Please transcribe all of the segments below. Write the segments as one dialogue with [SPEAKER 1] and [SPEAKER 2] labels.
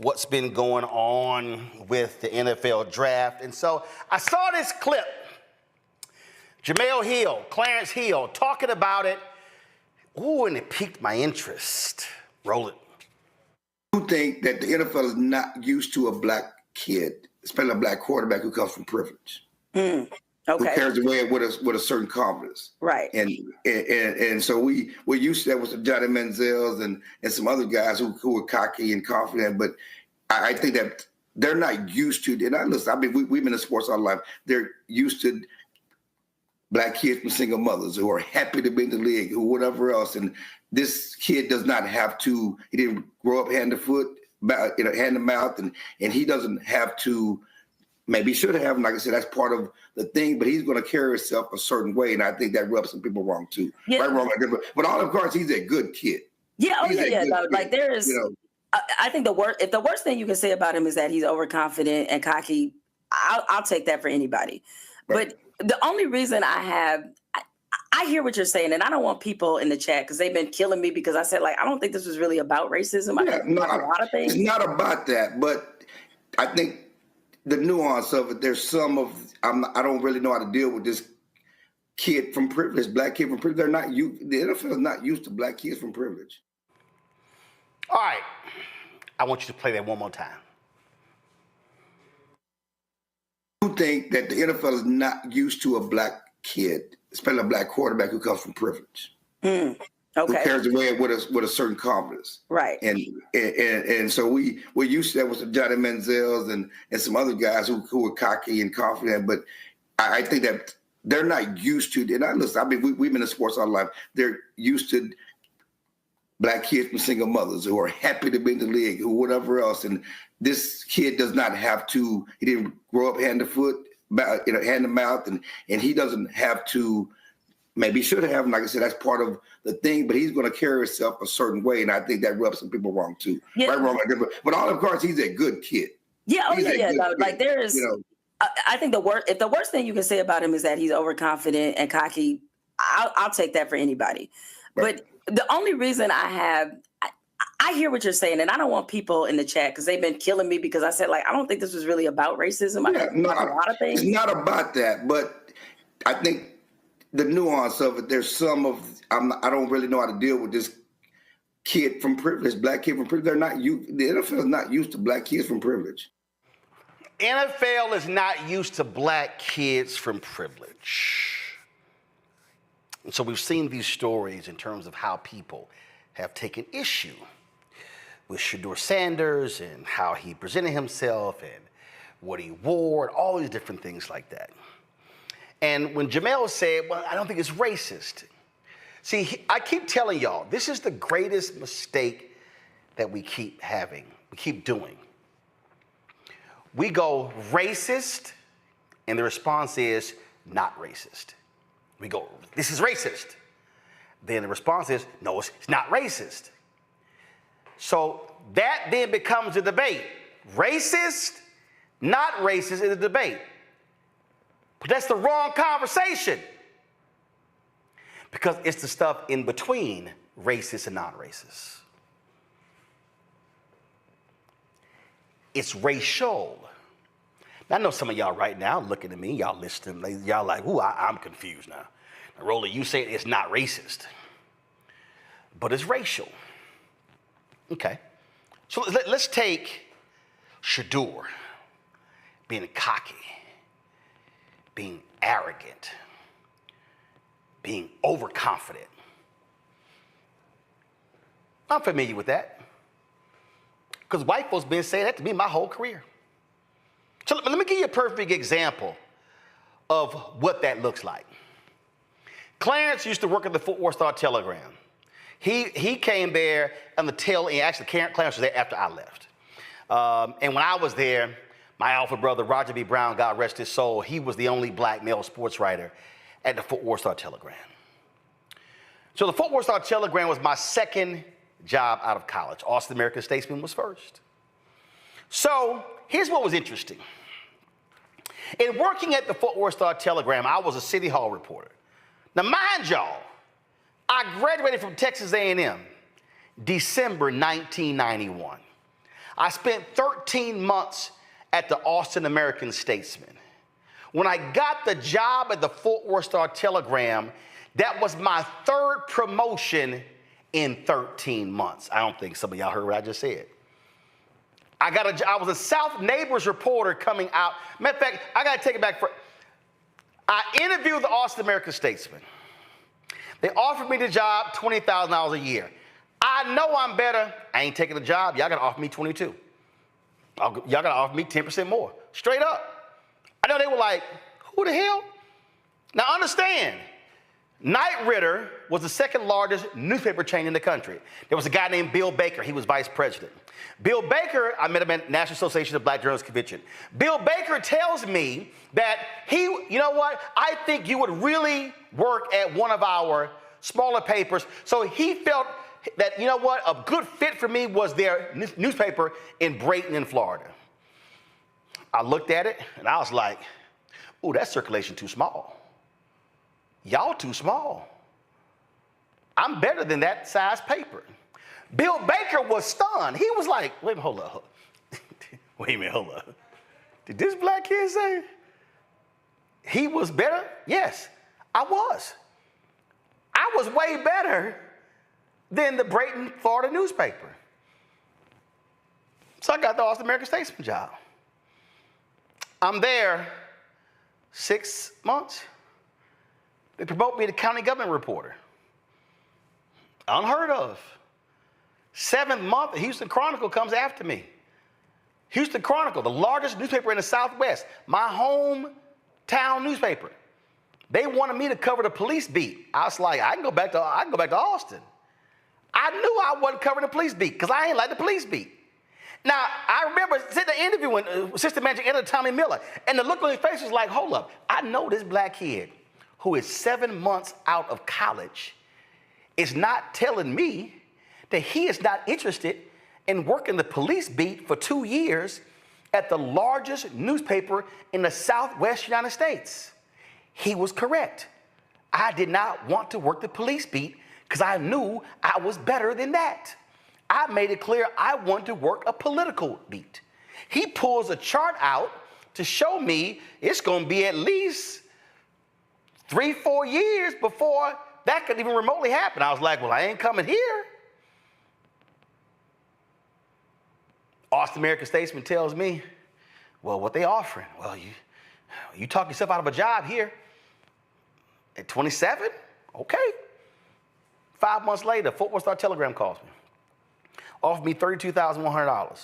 [SPEAKER 1] what's been going on with the NFL draft. And so I saw this clip, Jemele Hill, Clarence Hill, talking about it. Ooh, and it piqued my interest. Roland.
[SPEAKER 2] You think that the NFL is not used to a black kid, especially a black quarterback who comes from privilege.
[SPEAKER 3] Okay.
[SPEAKER 2] Who carries away with a certain confidence.
[SPEAKER 3] Right.
[SPEAKER 2] And so we're used to that with Johnny Manziel's and some other guys who are cocky and confident. But I think that they're not used to. And listen, I mean, we've been in sports all our life. They're used to black kids from single mothers who are happy to be in the league, who whatever else. And this kid does not have to. He didn't grow up hand to foot, hand to mouth, and he doesn't have to. Maybe he should have, and like I said, that's part of the thing, but he's going to carry himself a certain way, and I think that rubs some people wrong too.
[SPEAKER 3] Yeah.
[SPEAKER 2] Right, wrong, but all of course, he's a good kid.
[SPEAKER 3] Yeah,
[SPEAKER 2] No,
[SPEAKER 3] like there is, I think if the worst thing you can say about him is that he's overconfident and cocky, I'll take that for anybody. Right. But the only reason I hear what you're saying, and I don't want people in the chat because they've been killing me because I said, like, I don't think this was really about racism. I think a lot of things.
[SPEAKER 2] It's not about that, but I think the nuance of it, there's some of, I don't really know how to deal with this kid from privilege, black kid from privilege. The NFL is not used to black kids from privilege.
[SPEAKER 1] All right. I want you to play that one more time.
[SPEAKER 2] You think that the NFL is not used to a black kid, especially a black quarterback who comes from privilege.
[SPEAKER 3] Okay.
[SPEAKER 2] Who carries away with a certain confidence.
[SPEAKER 3] Right.
[SPEAKER 2] And so we're used to that with Johnny Manziel's and some other guys who are cocky and confident. But I think that they're not used to. And listen, I mean, we've been in sports all our life. They're used to black kids from single mothers who are happy to be in the league, who whatever else. And this kid does not have to. He didn't grow up hand to foot, hand to mouth, and he doesn't have to. Maybe he should have, and like I said, that's part of the thing, but he's going to carry himself a certain way, and I think that rubs some people wrong too.
[SPEAKER 3] Yeah.
[SPEAKER 2] Right, wrong, but all of course, he's a good kid.
[SPEAKER 3] Yeah, like there is, I think if the worst thing you can say about him is that he's overconfident and cocky, I'll take that for anybody. Right. But the only reason I hear what you're saying, and I don't want people in the chat because they've been killing me because I said, like, I don't think this was really about racism. I think a lot of things.
[SPEAKER 2] It's not about that, but I think the nuance of it, there's some of, I don't really know how to deal with this kid from privilege, black kid from privilege. The NFL is not used to black kids from privilege.
[SPEAKER 1] NFL is not used to black kids from privilege. And so we've seen these stories in terms of how people have taken issue with Shedeur Sanders and how he presented himself and what he wore and all these different things like that. And when Jemele said, well, I don't think it's racist. See, I keep telling y'all, this is the greatest mistake that we keep doing. We go racist, and the response is not racist. We go, this is racist. Then the response is, no, it's not racist. So that then becomes a debate. Racist, not racist is a debate. But that's the wrong conversation. Because it's the stuff in between racist and non-racist. It's racial. Now, I know some of y'all right now looking at me, y'all listening, y'all like, ooh, I'm confused now. Now, Roland, you say it's not racist, but it's racial. Okay. So let's take Shedeur being cocky, being arrogant, being overconfident. I'm familiar with that because white folks been saying that to me my whole career. So let me give you a perfect example of what that looks like. Clarence used to work at the Fort Worth Star-Telegram. He came there on the tail end. Actually, Clarence was there after I left. And when I was there, my alpha brother, Roger B. Brown, God rest his soul, he was the only black male sports writer at the Fort Worth Star-Telegram. So the Fort Worth Star-Telegram was my second job out of college. Austin American Statesman was first. So here's what was interesting. In working at the Fort Worth Star-Telegram, I was a City Hall reporter. Now, mind y'all, I graduated from Texas A&M December 1991. I spent 13 months at the Austin American-Statesman. When I got the job at the Fort Worth Star-Telegram, that was my third promotion in 13 months. I don't think some of y'all heard what I just said. I was a South Neighbors reporter coming out. Matter of fact, I got to take it back. I interviewed the Austin American-Statesman. They offered me the job, $20,000 a year. I know I'm better. I ain't taking the job. Y'all got to offer me 22. Y'all got to offer me 10% more. Straight up. I know they were like, who the hell? Now understand, Knight Ridder was the second largest newspaper chain in the country. There was a guy named Bill Baker. He was vice president. Bill Baker, I met him at National Association of Black Journalists Convention. Bill Baker tells me that you know what? I think you would really work at one of our smaller papers. So he felt that, you know what? A good fit for me was their newspaper in Brayton in Florida. I looked at it and I was like, ooh, that circulation too small. Y'all too small. I'm better than that size paper. Bill Baker was stunned. He was like, wait a minute, hold up. Wait a minute, hold up. Did this black kid say he was better? Yes, I was. I was way better than the Brayton, Florida newspaper. So I got the Austin American-Statesman job. I'm there 6 months. They promote me to county government reporter. Unheard of. 7th month, the Houston Chronicle comes after me. Houston Chronicle, the largest newspaper in the Southwest, my hometown newspaper. They wanted me to cover the police beat. I was like, I can go back to Austin. I knew I wasn't covering the police beat because I ain't like the police beat. Now, I remember sitting there interviewing assistant managing editor Tommy Miller, and the look on his face was like, hold up, I know this black kid who is 7 months out of college is not telling me that he is not interested in working the police beat for 2 years at the largest newspaper in the Southwest United States. He was correct. I did not want to work the police beat because I knew I was better than that. I made it clear I wanted to work a political beat. He pulls a chart out to show me it's going to be at least 3-4 years before that could even remotely happen. I was like, well, I ain't coming here. Austin American-Statesman tells me, well, what they offering? Well, you talk yourself out of a job here at 27? Okay. 5 months later, Fort Worth Star-Telegram calls me. Offered me $32,100.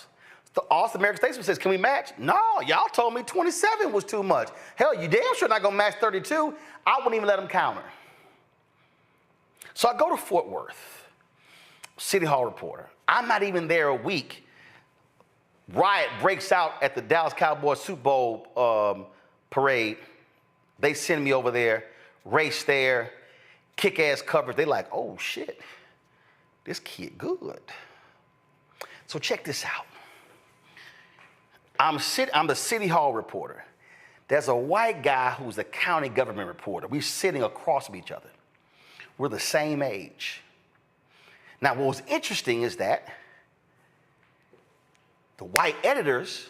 [SPEAKER 1] The Austin American-Statesman says, can we match? No, y'all told me 27 was too much. Hell, you damn sure not gonna match 32. I wouldn't even let them counter. So I go to Fort Worth, City Hall reporter. I'm not even there a week. Riot breaks out at the Dallas Cowboys Super Bowl parade. They send me over there, race there, kick-ass coverage. They like, oh shit, this kid good. So check this out. I'm the City Hall reporter. There's a white guy who's a county government reporter. We're sitting across from each other. We're the same age. Now, what was interesting is that the white editors,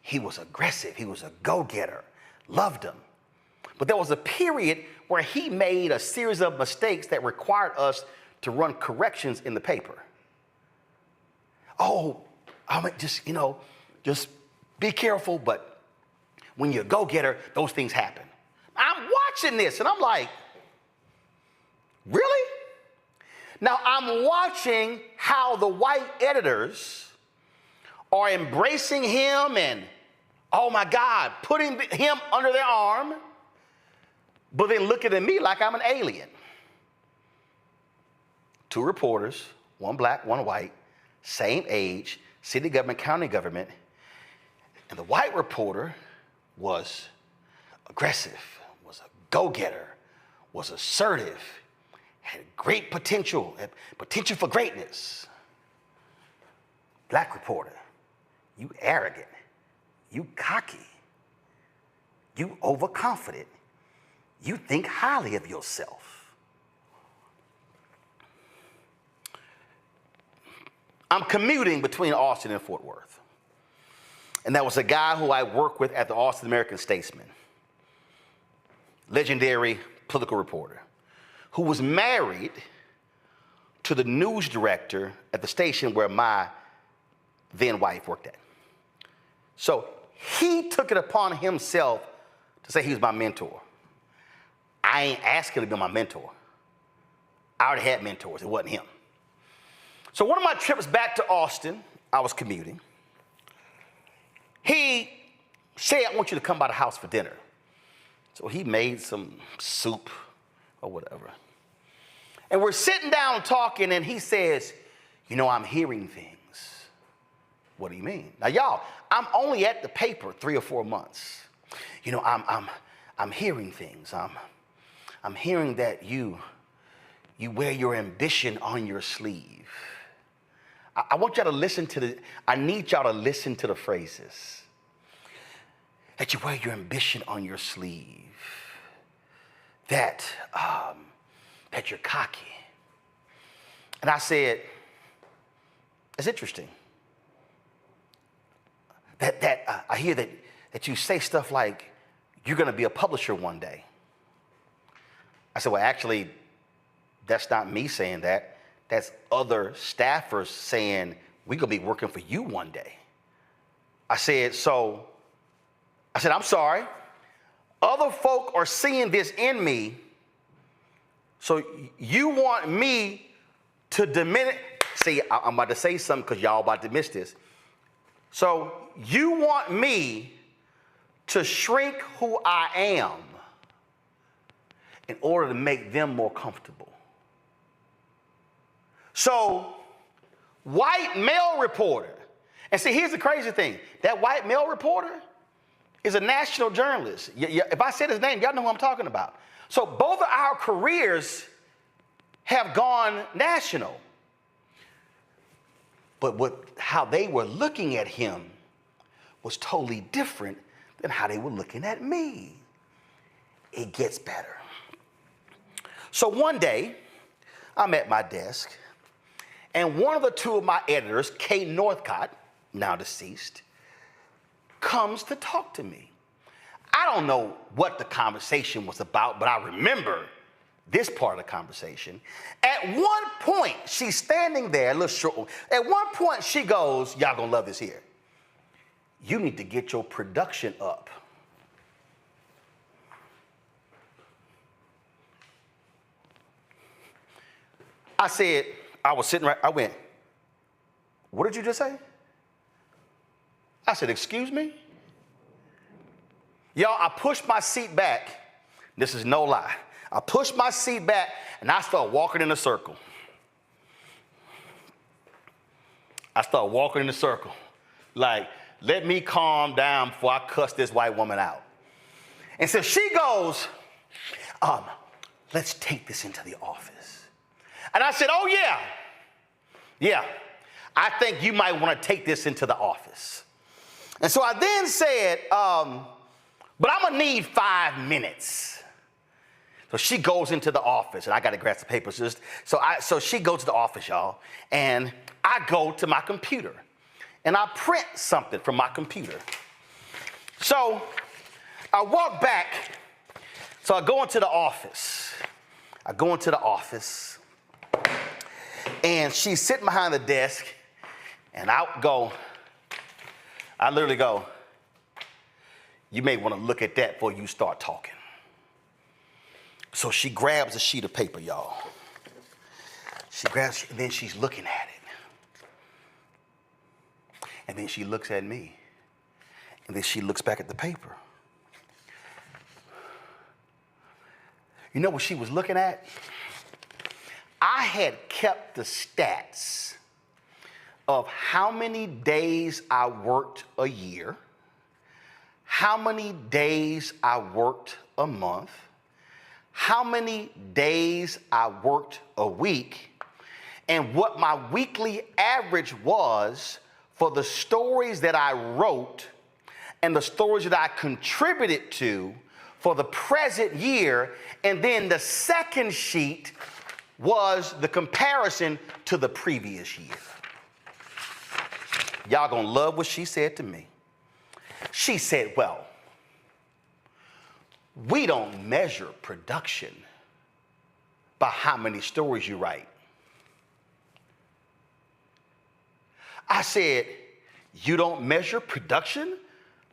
[SPEAKER 1] he was aggressive. He was a go-getter. Loved him. But there was a period where he made a series of mistakes that required us to run corrections in the paper. Oh, I mean, just be careful, but when you're a go-getter, those things happen. I'm watching this, and I'm like, really? Now, I'm watching how the white editors are embracing him and, oh my God, putting him under their arm, but then looking at me like I'm an alien. 2 reporters, 1 black, 1 white, same age, city government, county government, and the white reporter was aggressive, was a go-getter, was assertive, had great potential for greatness. Black reporter, you arrogant, you cocky, you overconfident, you think highly of yourself. I'm commuting between Austin and Fort Worth. And that was a guy who I worked with at the Austin American-Statesman, legendary political reporter, who was married to the news director at the station where my then wife worked at. So he took it upon himself to say he was my mentor. I ain't asking him to be my mentor. I already had mentors, it wasn't him. So one of my trips back to Austin, I was commuting. He said, I want you to come by the house for dinner. So he made some soup or whatever. And we're sitting down talking, and he says, you know, I'm hearing things. What do you mean? Now, y'all, I'm only at the paper 3 or 4 months. You know, I'm hearing things. I'm hearing that you wear your ambition on your sleeve. I want y'all to listen to I need y'all to listen to the phrases. That you wear your ambition on your sleeve. That you're cocky. And I said, it's interesting. I hear that you say stuff like, you're gonna be a publisher one day. I said, well, actually, that's not me saying that. That's other staffers saying, we're gonna be working for you one day. I said, I'm sorry. Other folk are seeing this in me, so you want me to diminish. See, I'm about to say something because y'all about to miss this. So you want me to shrink who I am in order to make them more comfortable. So, white male reporter, and see, here's the crazy thing. That white male reporter is a national journalist. If I said his name, y'all know who I'm talking about. So both of our careers have gone national. But how they were looking at him was totally different than how they were looking at me. It gets better. So one day, I'm at my desk, and one of the two of my editors, Kate Northcott, now deceased, comes to talk to me. I don't know what the conversation was about, but I remember this part of the conversation. At one point, she's standing there, a little short. At one point, she goes, y'all gonna love this here. You need to get your production up. I said, I was sitting right, I went, what did you just say? I said, excuse me? Y'all, I pushed my seat back. This is no lie. I pushed my seat back and I started walking in a circle. I started walking in a circle. Like, let me calm down before I cuss this white woman out. And so she goes, let's take this into the office. And I said, oh yeah, I think you might want to take this into the office. And so I then said, but I'm gonna need 5 minutes. So she goes into the office, and I gotta grab some papers. So she goes to the office, y'all, and I go to my computer, and I print something from my computer. So I walk back, so I go into the office. And she's sitting behind the desk, and I literally go, you may want to look at that before you start talking. So she grabs a sheet of paper, y'all. And then she's looking at it. And then she looks at me. And then she looks back at the paper. You know what she was looking at? I had kept the stats of how many days I worked a year, how many days I worked a month, how many days I worked a week, and what my weekly average was for the stories that I wrote and the stories that I contributed to for the present year. And then the second sheet was the comparison to the previous year. Y'all gonna love what she said to me. She said, well, we don't measure production by how many stories you write. I said, you don't measure production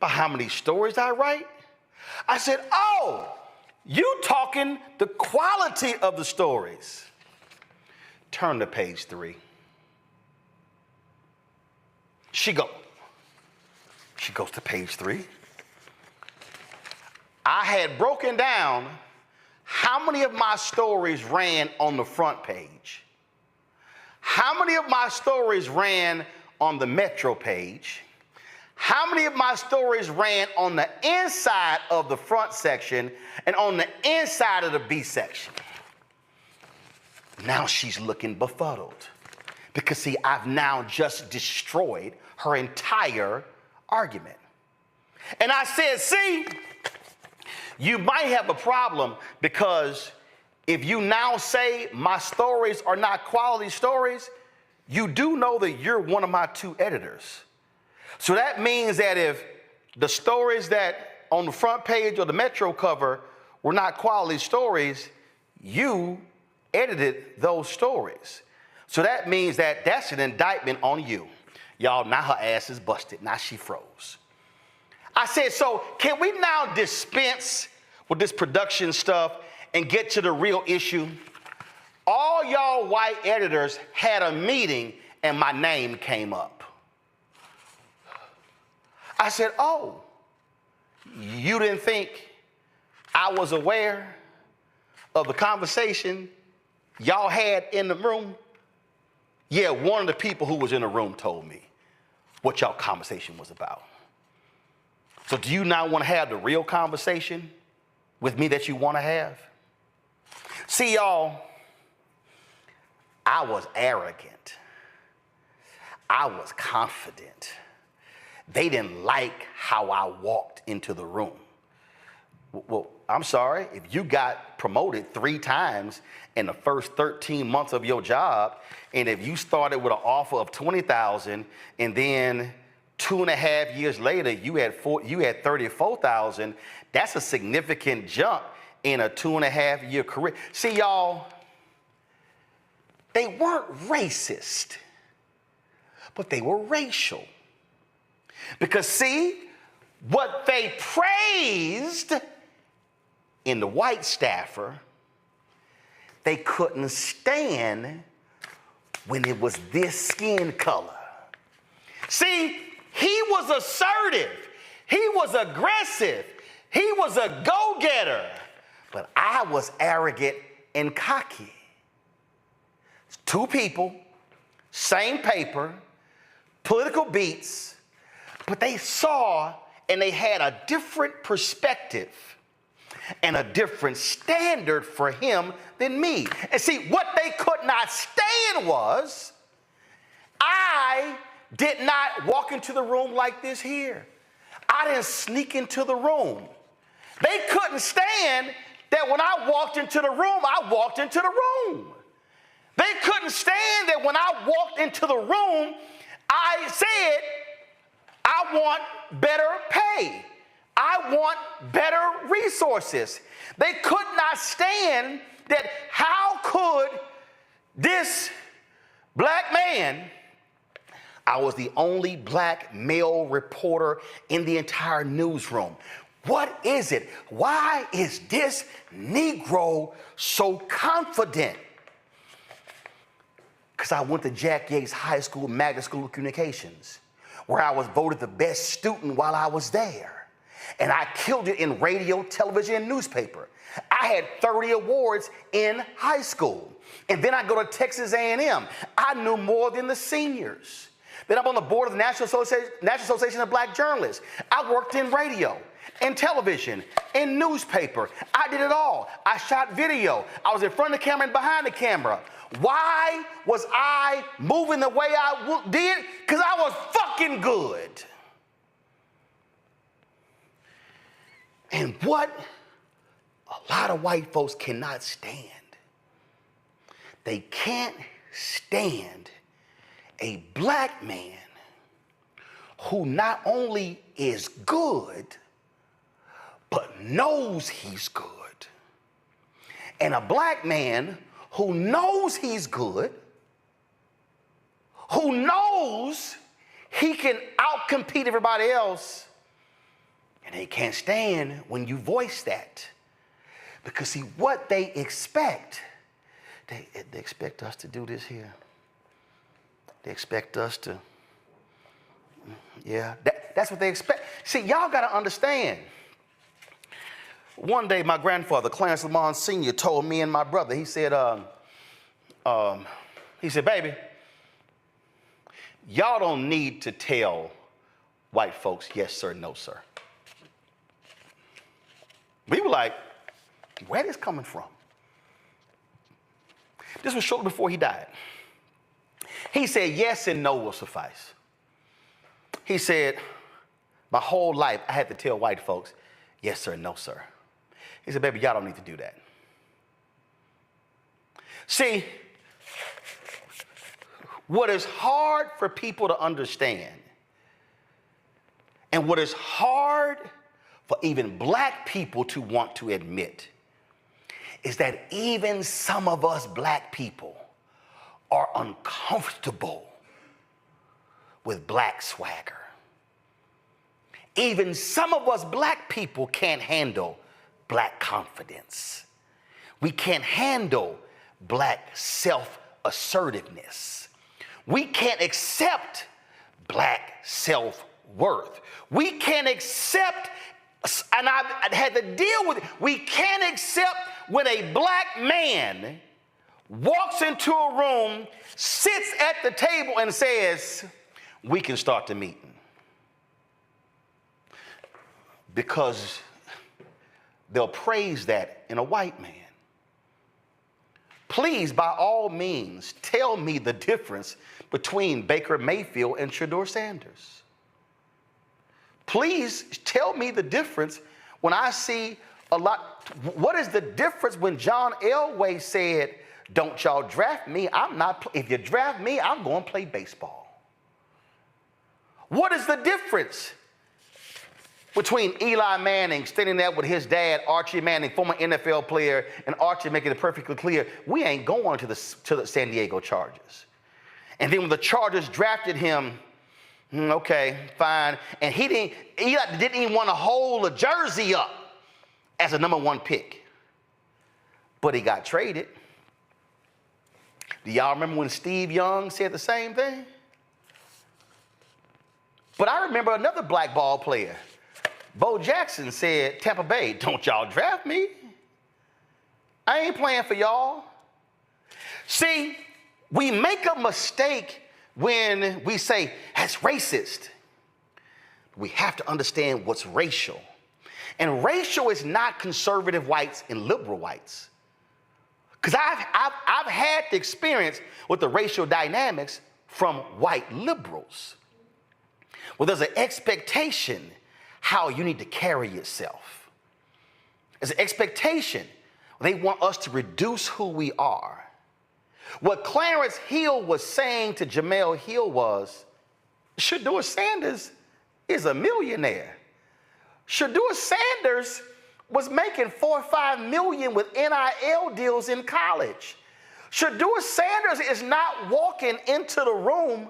[SPEAKER 1] by how many stories I write? I said, oh, you talking the quality of the stories. Turn to page 3. She goes to page 3. I had broken down how many of my stories ran on the front page, how many of my stories ran on the Metro page, how many of my stories ran on the inside of the front section and on the inside of the B section. Now she's looking befuddled because, see, I've now just destroyed her entire argument. And I said, see, you might have a problem because if you now say my stories are not quality stories, you do know that you're one of my 2 editors. So that means that if the stories that on the front page or the Metro cover were not quality stories, you edited those stories. So that means that that's an indictment on you. Y'all, now her ass is busted. Now she froze. I said, so can we now dispense with this production stuff and get to the real issue? All y'all white editors had a meeting and my name came up. I said, oh, you didn't think I was aware of the conversation y'all had in the room? Yeah, one of the people who was in the room told me what y'all conversation was about. So do you now want to have the real conversation with me that you want to have? See, y'all, I was arrogant. I was confident. They didn't like how I walked into the room. Well, I'm sorry, if you got promoted 3 times in the first 13 months of your job, and if you started with an offer of $20,000 and then 2.5 years later you had $34,000, that's a significant jump in a 2.5-year career. See, y'all, they weren't racist, but they were racial. Because see, what they praised in the white staffer, they couldn't stand when it was this skin color. See, he was assertive, he was aggressive, he was a go-getter, but I was arrogant and cocky. 2 people, same paper, political beats, but they saw and they had a different perspective and a different standard for him than me. And see, what they could not stand was I did not walk into the room like this here. I didn't sneak into the room. They couldn't stand that when I walked into the room, I walked into the room. They couldn't stand that when I walked into the room, I said, I want better pay. I want better resources. They could not stand that how could this black man, I was the only black male reporter in the entire newsroom. What is it? Why is this Negro so confident? Because I went to Jack Yates High School, MAGA School of Communications, where I was voted the best student while I was there. And I killed it in radio, television, and newspaper. I had 30 awards in high school. And then I go to Texas A&M. I knew more than the seniors. Then I'm on the board of the National Association of Black Journalists. I worked in radio, in television, in newspaper. I did it all. I shot video. I was in front of the camera and behind the camera. Why was I moving the way I did? Because I was fucking good. And what a lot of white folks cannot stand, they can't stand a black man who not only is good, but knows he's good. And a black man who knows he's good, who knows he can outcompete everybody else, and they can't stand when you voice that. Because see, what they expect us to do this here. They expect us to, that's what they expect. See, y'all got to understand. One day, my grandfather, Clarence Lamont Sr., told me and my brother, he said, baby, y'all don't need to tell white folks yes, sir, no, sir. We were like, where this coming from? This was shortly before he died. He said, yes and no will suffice. He said, my whole life I had to tell white folks, yes, sir, no, sir. He said, baby, y'all don't need to do that. See, what is hard for people to understand, and what is hard for even black people to want to admit, is that even some of us black people are uncomfortable with black swagger. Even some of us black people can't handle black confidence. We can't handle black self-assertiveness. We can't accept black self-worth. We can't accept, and I've had to deal with it, we can't accept when a black man walks into a room, sits at the table and says, we can start the meeting. Because they'll praise that in a white man. Please, by all means, tell me the difference between Baker Mayfield and Shedeur Sanders. Please tell me the difference when I see a lot. What is the difference when John Elway said, don't y'all draft me, if you draft me, I'm going to play baseball? What is the difference between Eli Manning standing there with his dad, Archie Manning, former NFL player, and Archie making it perfectly clear, we ain't going to the San Diego Chargers. And then when the Chargers drafted him, okay, fine, and Eli didn't even want to hold a jersey up as a number 1 pick, but he got traded. Do y'all remember when Steve Young said the same thing? But I remember another black ball player, Bo Jackson, said, Tampa Bay, don't y'all draft me. I ain't playing for y'all. See, we make a mistake when we say, that's racist. We have to understand what's racial. And racial is not conservative whites and liberal whites. Because I've had the experience with the racial dynamics from white liberals. Well, there's an expectation how you need to carry yourself. There's an expectation. They want us to reduce who we are. What Clarence Hill was saying to Jamel Hill was, Shedeur Sanders is a millionaire. Shedeur Sanders was making $4 or $5 million with NIL deals in college. Shedeur Sanders is not walking into the room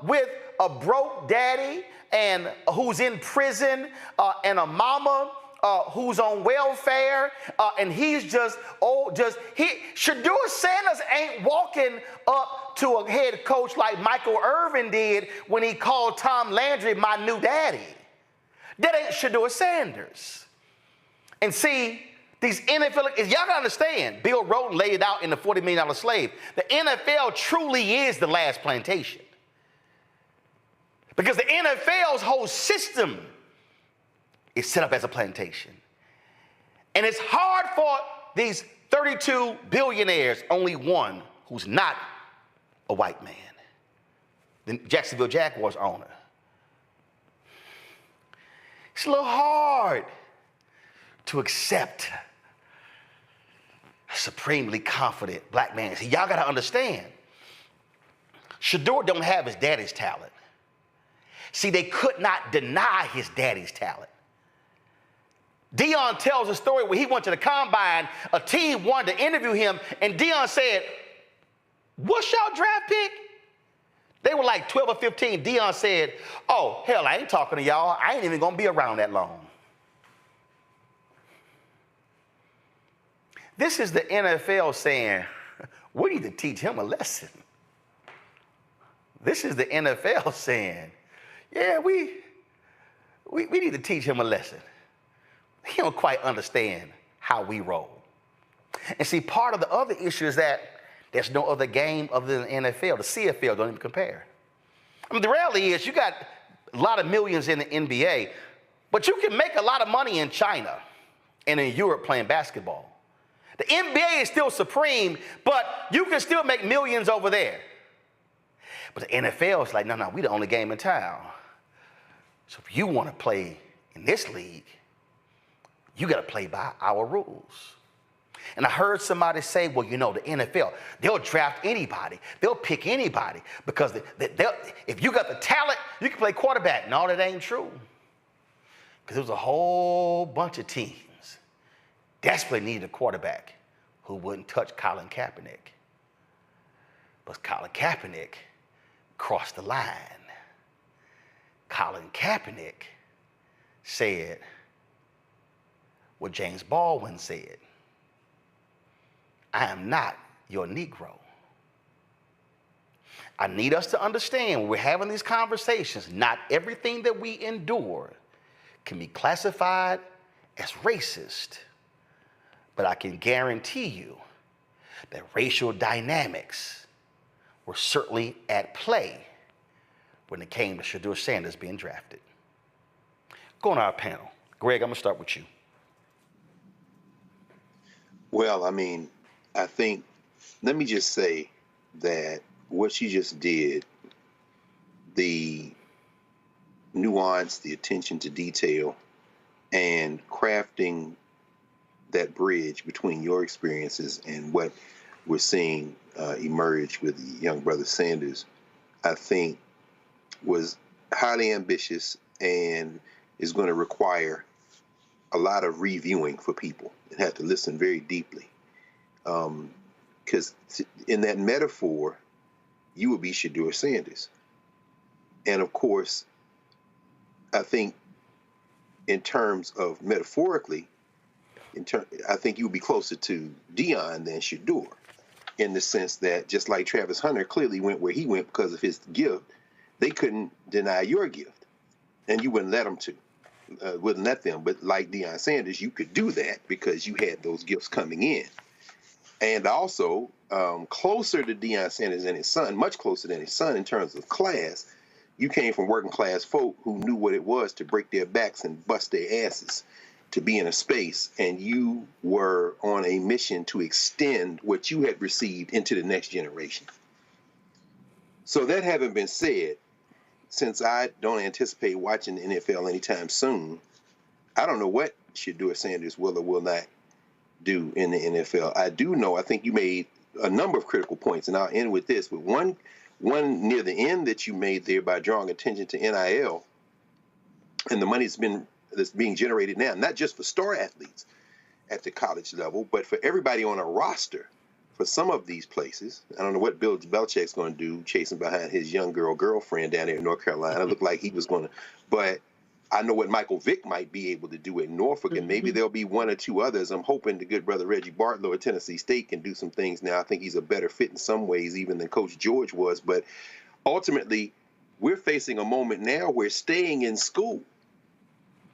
[SPEAKER 1] with a broke daddy and who's in prison and a mama who's on welfare, and he's Shedeur Sanders ain't walking up to a head coach like Michael Irvin did when he called Tom Landry my new daddy. That ain't Shedeur Sanders. And see, these NFL, y'all gotta understand, Bill Roland laid it out in the $40 Million Slave. The NFL truly is the last plantation. Because the NFL's whole system is set up as a plantation. And it's hard for these 32 billionaires, only one who's not a white man, the Jacksonville Jaguars owner. It's a little hard to accept a supremely confident black man. See, y'all gotta understand, Shedeur don't have his daddy's talent. See, they could not deny his daddy's talent. Deion tells a story where he went to the combine, a team wanted to interview him, and Deion said, "What's y'all draft pick?" They were like 12 or 15. Deion said, "Oh, hell, I ain't talking to y'all. I ain't even gonna be around that long." This is the NFL saying, we need to teach him a lesson. This is the NFL saying, yeah, we need to teach him a lesson. He don't quite understand how we roll. And see, part of the other issue is that there's no other game other than the NFL. The CFL don't even compare. I mean, the reality is you got a lot of millions in the NBA, but you can make a lot of money in China and in Europe playing basketball. The NBA is still supreme, but you can still make millions over there. But the NFL is like, no, we the only game in town. So if you want to play in this league, you got to play by our rules. And I heard somebody say, well, the NFL, they'll draft anybody. They'll pick anybody because if you got the talent, you can play quarterback. No, that ain't true. Because there was a whole bunch of teams desperately needed a quarterback who wouldn't touch Colin Kaepernick. But Colin Kaepernick crossed the line. Colin Kaepernick said what James Baldwin said: I am not your Negro. I need us to understand when we're having these conversations, not everything that we endure can be classified as racist. But I can guarantee you that racial dynamics were certainly at play when it came to Shedeur Sanders being drafted. Going to our panel. Greg, I'm going to start with you.
[SPEAKER 4] Well, I think, let me just say that what she just did, the nuance, the attention to detail, and crafting that bridge between your experiences and what we're seeing emerge with the young brother Sanders, I think was highly ambitious and is going to require a lot of reviewing for people and have to listen very deeply. Because in that metaphor, you would be Shedeur Sanders. And of course, I think in terms of metaphorically, I think you would be closer to Deion than Shedeur, in the sense that just like Travis Hunter clearly went where he went because of his gift, they couldn't deny your gift, and you wouldn't let them to. Wouldn't let them, but like Deion Sanders, you could do that because you had those gifts coming in. And also, closer to Deion Sanders and his son, much closer than his son in terms of class, you came from working class folk who knew what it was to break their backs and bust their asses to be in a space, and you were on a mission to extend what you had received into the next generation. So that having been said, since I don't anticipate watching the NFL anytime soon, I don't know what Shedeur Sanders will or will not do in the NFL. I do know, I think you made a number of critical points, and I'll end with this. But one near the end that you made there by drawing attention to NIL and the money that's being generated now, not just for star athletes at the college level, but for everybody on a roster for some of these places. I don't know what Bill Belichick's going to do chasing behind his young girlfriend down there in North Carolina. It looked like he was going to, but I know what Michael Vick might be able to do in Norfolk, and maybe there'll be one or two others. I'm hoping the good brother Reggie Bartlow at Tennessee State can do some things now. I think he's a better fit in some ways even than Coach George was, but ultimately we're facing a moment now where staying in school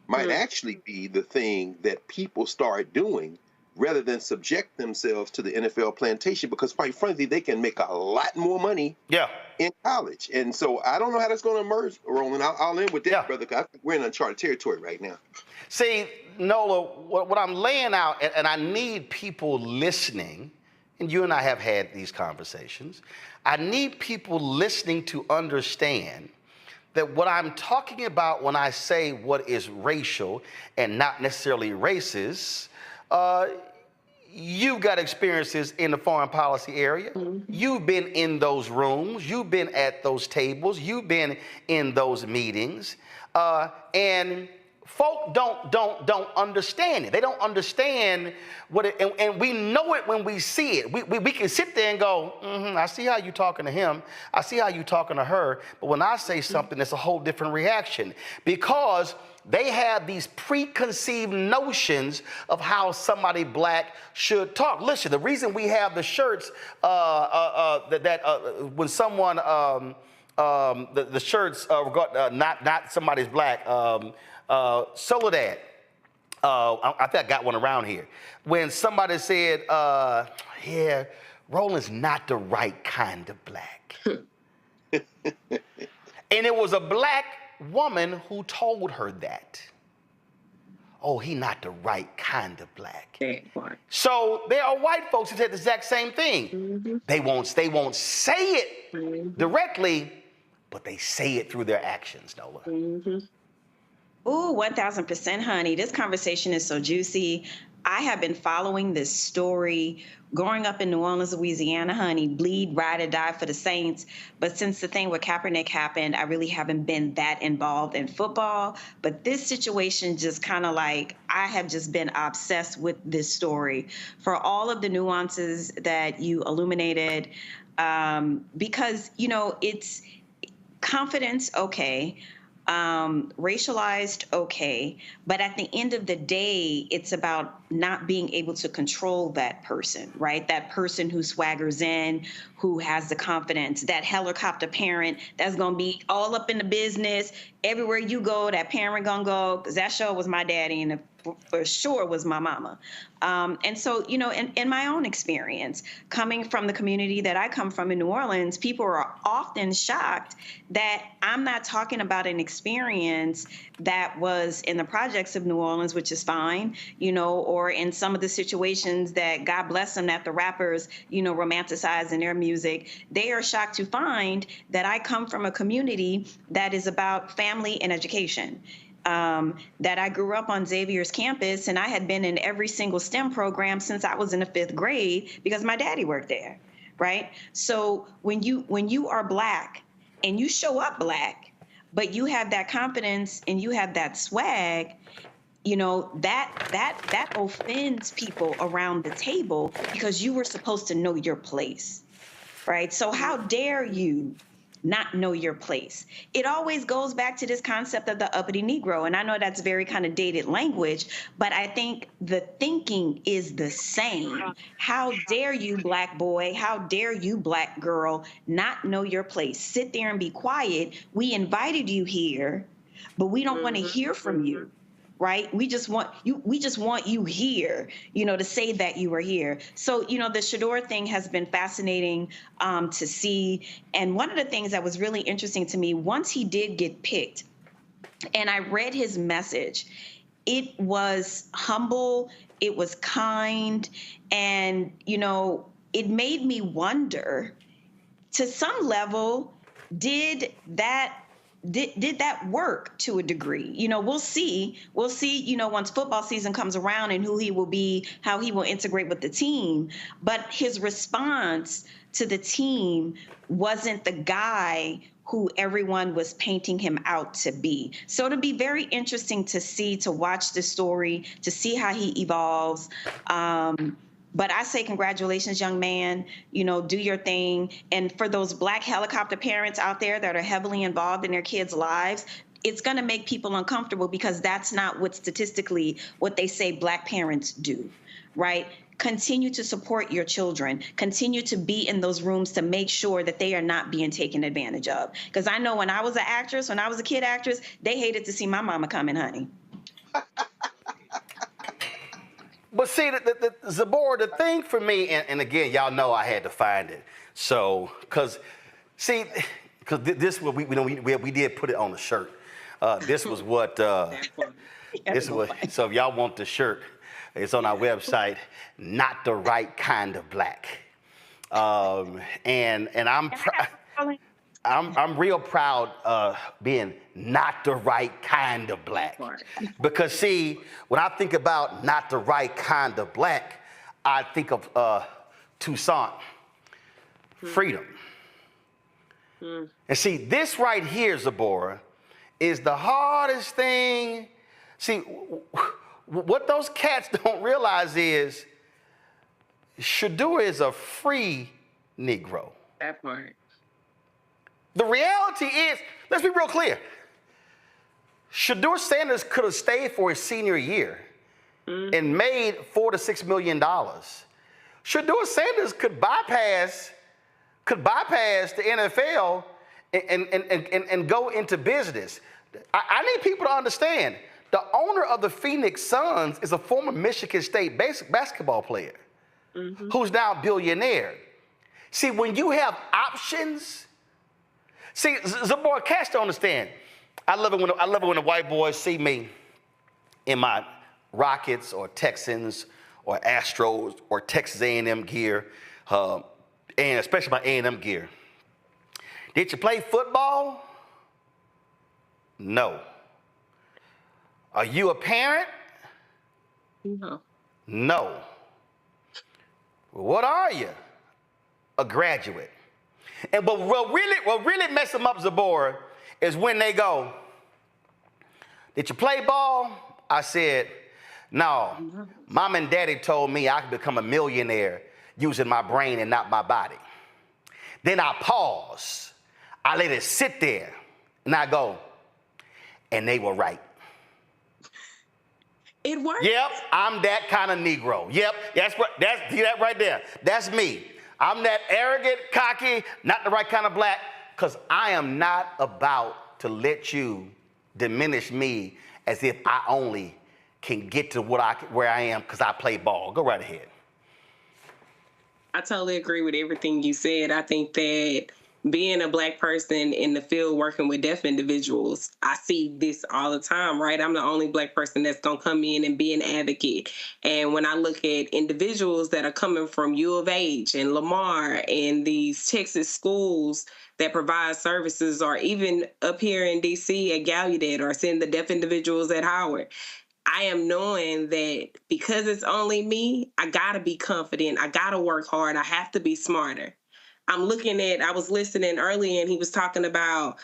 [SPEAKER 4] might actually be the thing that people start doing rather than subject themselves to the NFL plantation, because quite frankly, they can make a lot more money in college. And so I don't know how that's going to emerge, Roland. I'll end with that, brother, because I think we're in uncharted territory right now.
[SPEAKER 1] See, Nola, what I'm laying out, and I need people listening, and you and I have had these conversations, I need people listening to understand that what I'm talking about when I say what is racial and not necessarily racist, you've got experiences in the foreign policy area. You've been in those rooms. You've been at those tables. You've been in those meetings. And folk don't understand it. They don't understand what it, and we know it when we see it. We can sit there and go, I see how you talking to him. I see how you talking to her. But when I say something, it's a whole different reaction, because they have these preconceived notions of how somebody black should talk. Listen, the reason we have the shirts when someone the shirts not somebody's black. Soledad, I think I got one around here. When somebody said, yeah, Roland's not the right kind of black. And it was a black woman who told her that. Oh, he not the right kind of black. So there are white folks who said the exact same thing. They won't say it directly, but they say it through their actions, Nola.
[SPEAKER 5] Ooh, 1000%, honey. This conversation is so juicy. I have been following this story growing up in New Orleans, Louisiana, honey, bleed, ride, or die for the Saints. But since the thing with Kaepernick happened, I really haven't been that involved in football. But this situation just kind of like, I have just been obsessed with this story for all of the nuances that you illuminated. Because, you know, it's confidence, okay. Racialized, okay, but at the end of the day, it's about not being able to control that person, right? That person who swaggers in, who has the confidence, that helicopter parent that's gonna be all up in the business. Everywhere you go, that parent gonna go, because that sure was my daddy and for sure was my mama. And so, you know, in my own experience, coming from the community that I come from in New Orleans, people are often shocked that I'm not talking about an experience that was in the projects of New Orleans, which is fine, you know, or in some of the situations that, God bless them, that the rappers, you know, romanticize in their music. They are shocked to find that I come from a community that is about family and education. That I grew up on Xavier's campus, and I had been in every single STEM program since I was in the 5th grade because my daddy worked there, right? So when you are black and you show up black, but you have that confidence and you have that swag, you know, that offends people around the table because you were supposed to know your place, right? So how dare you not know your place? It always goes back to this concept of the uppity Negro. And I know that's very kind of dated language, but I think the thinking is the same. How dare you, black boy? How dare you, black girl, not know your place? Sit there and be quiet. We invited you here, but we don't want to hear from you. Right? We just want you here, you know, to say that you were here. So, you know, the Shedeur thing has been fascinating to see. And one of the things that was really interesting to me, once he did get picked and I read his message, it was humble, it was kind, and, you know, it made me wonder, to some level, did that work to a degree? You know, we'll see, you know, once football season comes around and who he will be, how he will integrate with the team. But his response to the team wasn't the guy who everyone was painting him out to be. So it'll be very interesting to see, to watch the story, to see how he evolves. But I say congratulations, young man, you know, do your thing. And for those black helicopter parents out there that are heavily involved in their kids' lives, it's going to make people uncomfortable because that's not what statistically what they say black parents do, right? Continue to support your children. Continue to be in those rooms to make sure that they are not being taken advantage of. Because I know when I was an actress, when I was a kid actress, they hated to see my mama coming, honey.
[SPEAKER 1] But see, Zabor, the thing for me, and again, y'all know I had to find it. So, because this we did put it on the shirt. This was what this was. So if y'all want the shirt, it's on our website. Not the right kind of black. And I'm real proud being not the right kind of black. Because see, when I think about not the right kind of black, I think of Toussaint, freedom. And see, this right here, Zabora, is the hardest thing. See, what those cats don't realize is Shedeur is a free Negro.
[SPEAKER 6] That part.
[SPEAKER 1] The reality is, let's be real clear. Shedeur Sanders could have stayed for his senior year and made $4 to $6 million. Shedeur Sanders could bypass the NFL and go into business. I need people to understand, the owner of the Phoenix Suns is a former Michigan State basketball player who's now a billionaire. See, when you have options, see, Zabora, cats don't understand. I love it when the white boys see me in my Rockets or Texans or Astros or Texas A&M gear, and especially my A&M gear. Did you play football? No. Are you a parent?
[SPEAKER 6] No.
[SPEAKER 1] No. Well, what are you? A graduate. And but what really mess them up, Zabora, is when they go, did you play ball? I said, no. Mom and daddy told me I could become a millionaire using my brain and not my body. Then I pause. I let it sit there. And I go, and they were right.
[SPEAKER 6] It works.
[SPEAKER 1] Yep, I'm that kind of Negro. Yep, see that right there. That's me. I'm that arrogant, cocky, not the right kind of black, because I am not about to let you diminish me as if I only can get to where I am because I play ball. Go right ahead.
[SPEAKER 6] I totally agree with everything you said. I think that being a Black person in the field working with deaf individuals, I see this all the time, right? I'm the only Black person that's going to come in and be an advocate. And when I look at individuals that are coming from U of H and Lamar and these Texas schools that provide services, or even up here in D.C. at Gallaudet, or seeing the deaf individuals at Howard, I am knowing that because it's only me, I got to be confident. I got to work hard. I have to be smarter. I was listening earlier, and he was talking about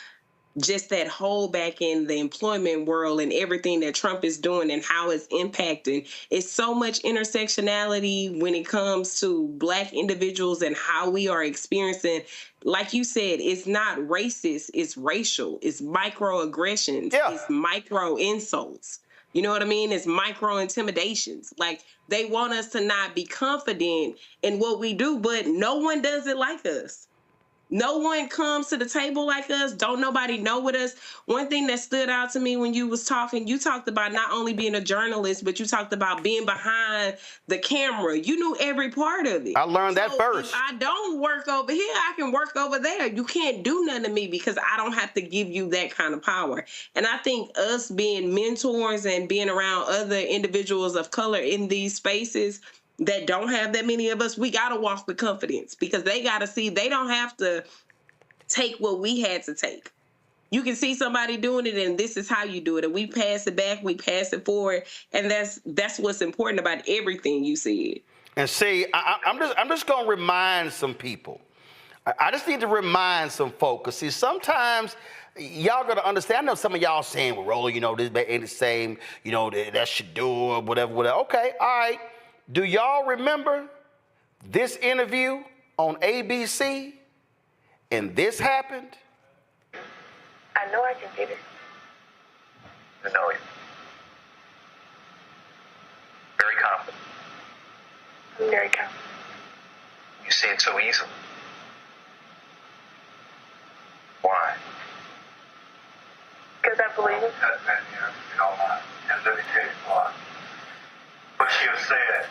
[SPEAKER 6] just that hole back in the employment world and everything that Trump is doing and how it's impacting. It's so much intersectionality when it comes to Black individuals and how we are experiencing, like you said, it's not racist, it's racial, it's microaggressions, it's micro insults. You know what I mean? It's micro intimidations. Like, they want us to not be confident in what we do, but no one does it like us. No one comes to the table like us. Don't nobody know with us. One thing that stood out to me when you was talking, you talked about not only being a journalist, but you talked about being behind the camera. You knew every part of it.
[SPEAKER 1] I learned that first.
[SPEAKER 6] If I don't work over here, I can work over there. You can't do nothing to me because I don't have to give you that kind of power. And I think us being mentors and being around other individuals of color in these spaces that don't have that many of us, we got to walk with confidence, because they got to see they don't have to take what we had to take. You can see somebody doing it, and this is how you do it. And we pass it back, we pass it forward. And that's what's important about everything you said. And
[SPEAKER 1] see, I'm just going to remind some people. I just need to remind some folks. Because see, sometimes y'all got to understand. I know some of y'all saying, well, Roland, this ain't the same. That's Shedeur, whatever. Okay, all right. Do y'all remember this interview on ABC and this happened?
[SPEAKER 7] I know I can get it.
[SPEAKER 8] I know it. Very confident.
[SPEAKER 7] I'm very confident.
[SPEAKER 8] You see it so easily. Why?
[SPEAKER 7] Because I believe it.
[SPEAKER 8] And let me tell you why. What she said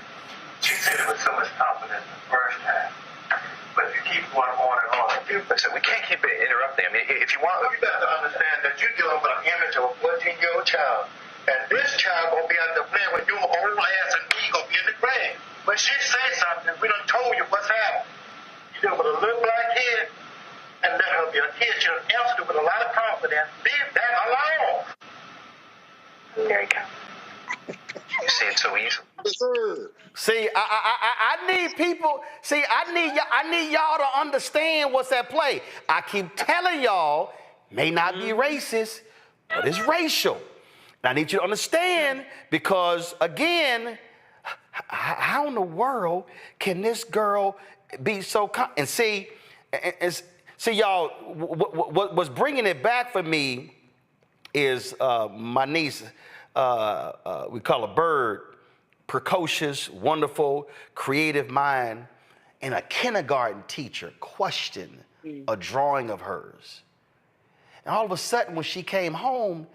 [SPEAKER 8] it with so much confidence the first time. But if you keep going on and on, so we can't keep interrupting. I mean, if you want, you got to understand that you're dealing with an image of a 14-year-old child, and this child gonna be out there playing with your old ass, and me gonna be in the grave. When she says something, we done told you what's happening. You deal with a little black kid, and let her be a kid. She'll answer it with a lot of confidence. Leave that alone.
[SPEAKER 7] I'm very confident.
[SPEAKER 8] You see it so easily.
[SPEAKER 4] Yes, sir.
[SPEAKER 1] See, I need people. See, I need y'all to understand what's at play. I keep telling y'all, may not be racist, but it's racial. And I need you to understand because, again, how in the world can this girl be so? And see, y'all, what's bringing it back for me is my niece. We call her Bird. Precocious, wonderful, creative mind, and a kindergarten teacher questioned a drawing of hers. And all of a sudden, when she came home,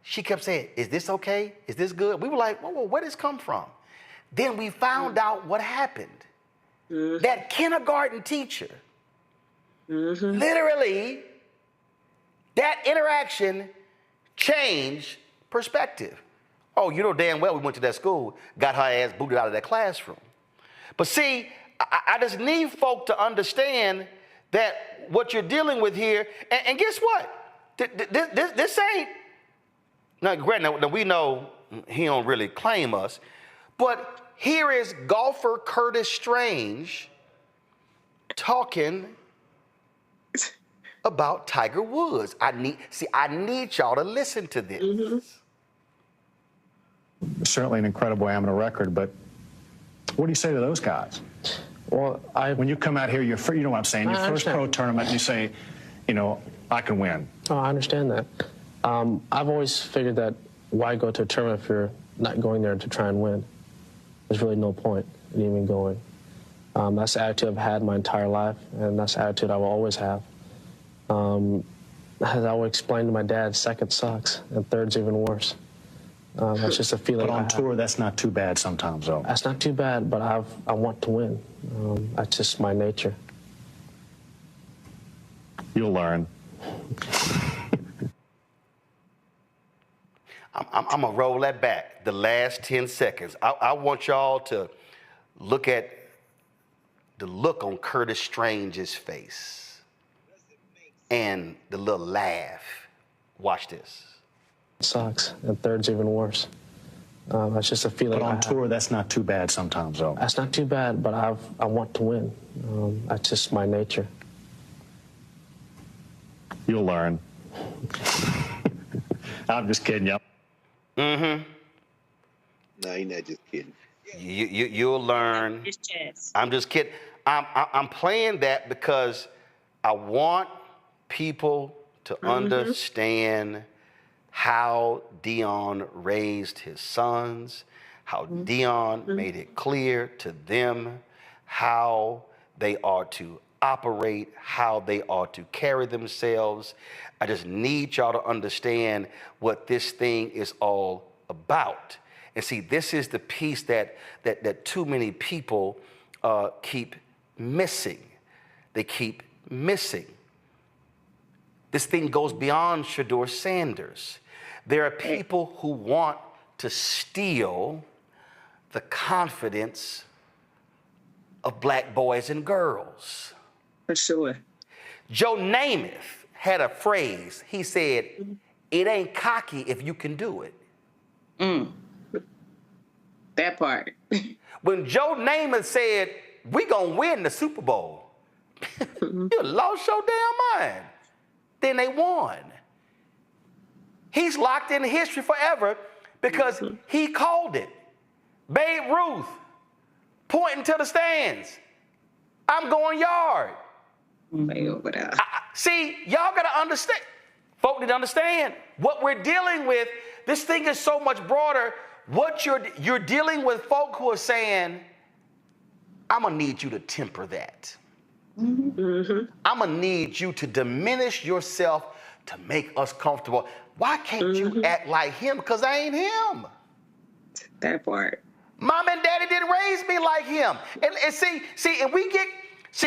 [SPEAKER 1] she kept saying, "Is this okay? Is this good?" We were like, "Whoa, where did this come from?" Then we found out what happened. That kindergarten teacher, literally, that interaction changed perspective. Oh, you know damn well we went to that school, got her ass booted out of that classroom. But see, I just need folk to understand that what you're dealing with here, and guess what? This ain't, now granted, we know he don't really claim us, but here is golfer Curtis Strange talking about Tiger Woods. I need y'all to listen to this.
[SPEAKER 9] Certainly an incredible amateur record, but what do you say to those guys?
[SPEAKER 10] Well,
[SPEAKER 9] when you come out here, you know what I'm saying, your first pro tournament, you say, you know, I can win.
[SPEAKER 10] Oh, I understand that. I've always figured that why go to a tournament if you're not going there to try and win? There's really no point in even going. That's the attitude I've had my entire life, and that's the attitude I will always have. As I would explain to my dad, second sucks, and third's even worse. That's just a feeling.
[SPEAKER 9] But on tour, that's not too bad sometimes, though.
[SPEAKER 10] That's not too bad, but I want to win. That's just my nature.
[SPEAKER 9] You'll learn.
[SPEAKER 1] I'm gonna roll that back. The last 10 seconds. I want y'all to look at the look on Curtis Strange's face and the little laugh. Watch this.
[SPEAKER 10] Sucks, and third's even worse. That's just a feeling.
[SPEAKER 9] But on tour, that's not too bad sometimes, though.
[SPEAKER 10] That's not too bad, but I want to win. That's just my nature.
[SPEAKER 9] You'll learn. I'm just kidding you.
[SPEAKER 4] No, you're not just kidding.
[SPEAKER 1] You'll learn. I'm just kidding. I'm playing that because I want people to understand how Dion raised his sons, how Dion made it clear to them how they are to operate, how they are to carry themselves. I just need y'all to understand what this thing is all about. And see, this is the piece that too many people keep missing. They keep missing. This thing goes beyond Shedeur Sanders. There are people who want to steal the confidence of black boys and girls.
[SPEAKER 6] For sure.
[SPEAKER 1] Joe Namath had a phrase. He said, "It ain't cocky if you can do it."
[SPEAKER 6] That part.
[SPEAKER 1] When Joe Namath said, "We gonna win the Super Bowl," you lost your damn mind. Then they won. He's locked in history forever because he called it. Babe Ruth pointing to the stands. I'm going yard. See, y'all gotta understand. Folk need to understand what we're dealing with. This thing is so much broader. What you're dealing with folk who are saying, I'm gonna need you to temper that. I'm gonna need you to diminish yourself to make us comfortable. Why can't you act like him? Because I ain't him.
[SPEAKER 6] That part.
[SPEAKER 1] Mom and daddy didn't raise me like him. And and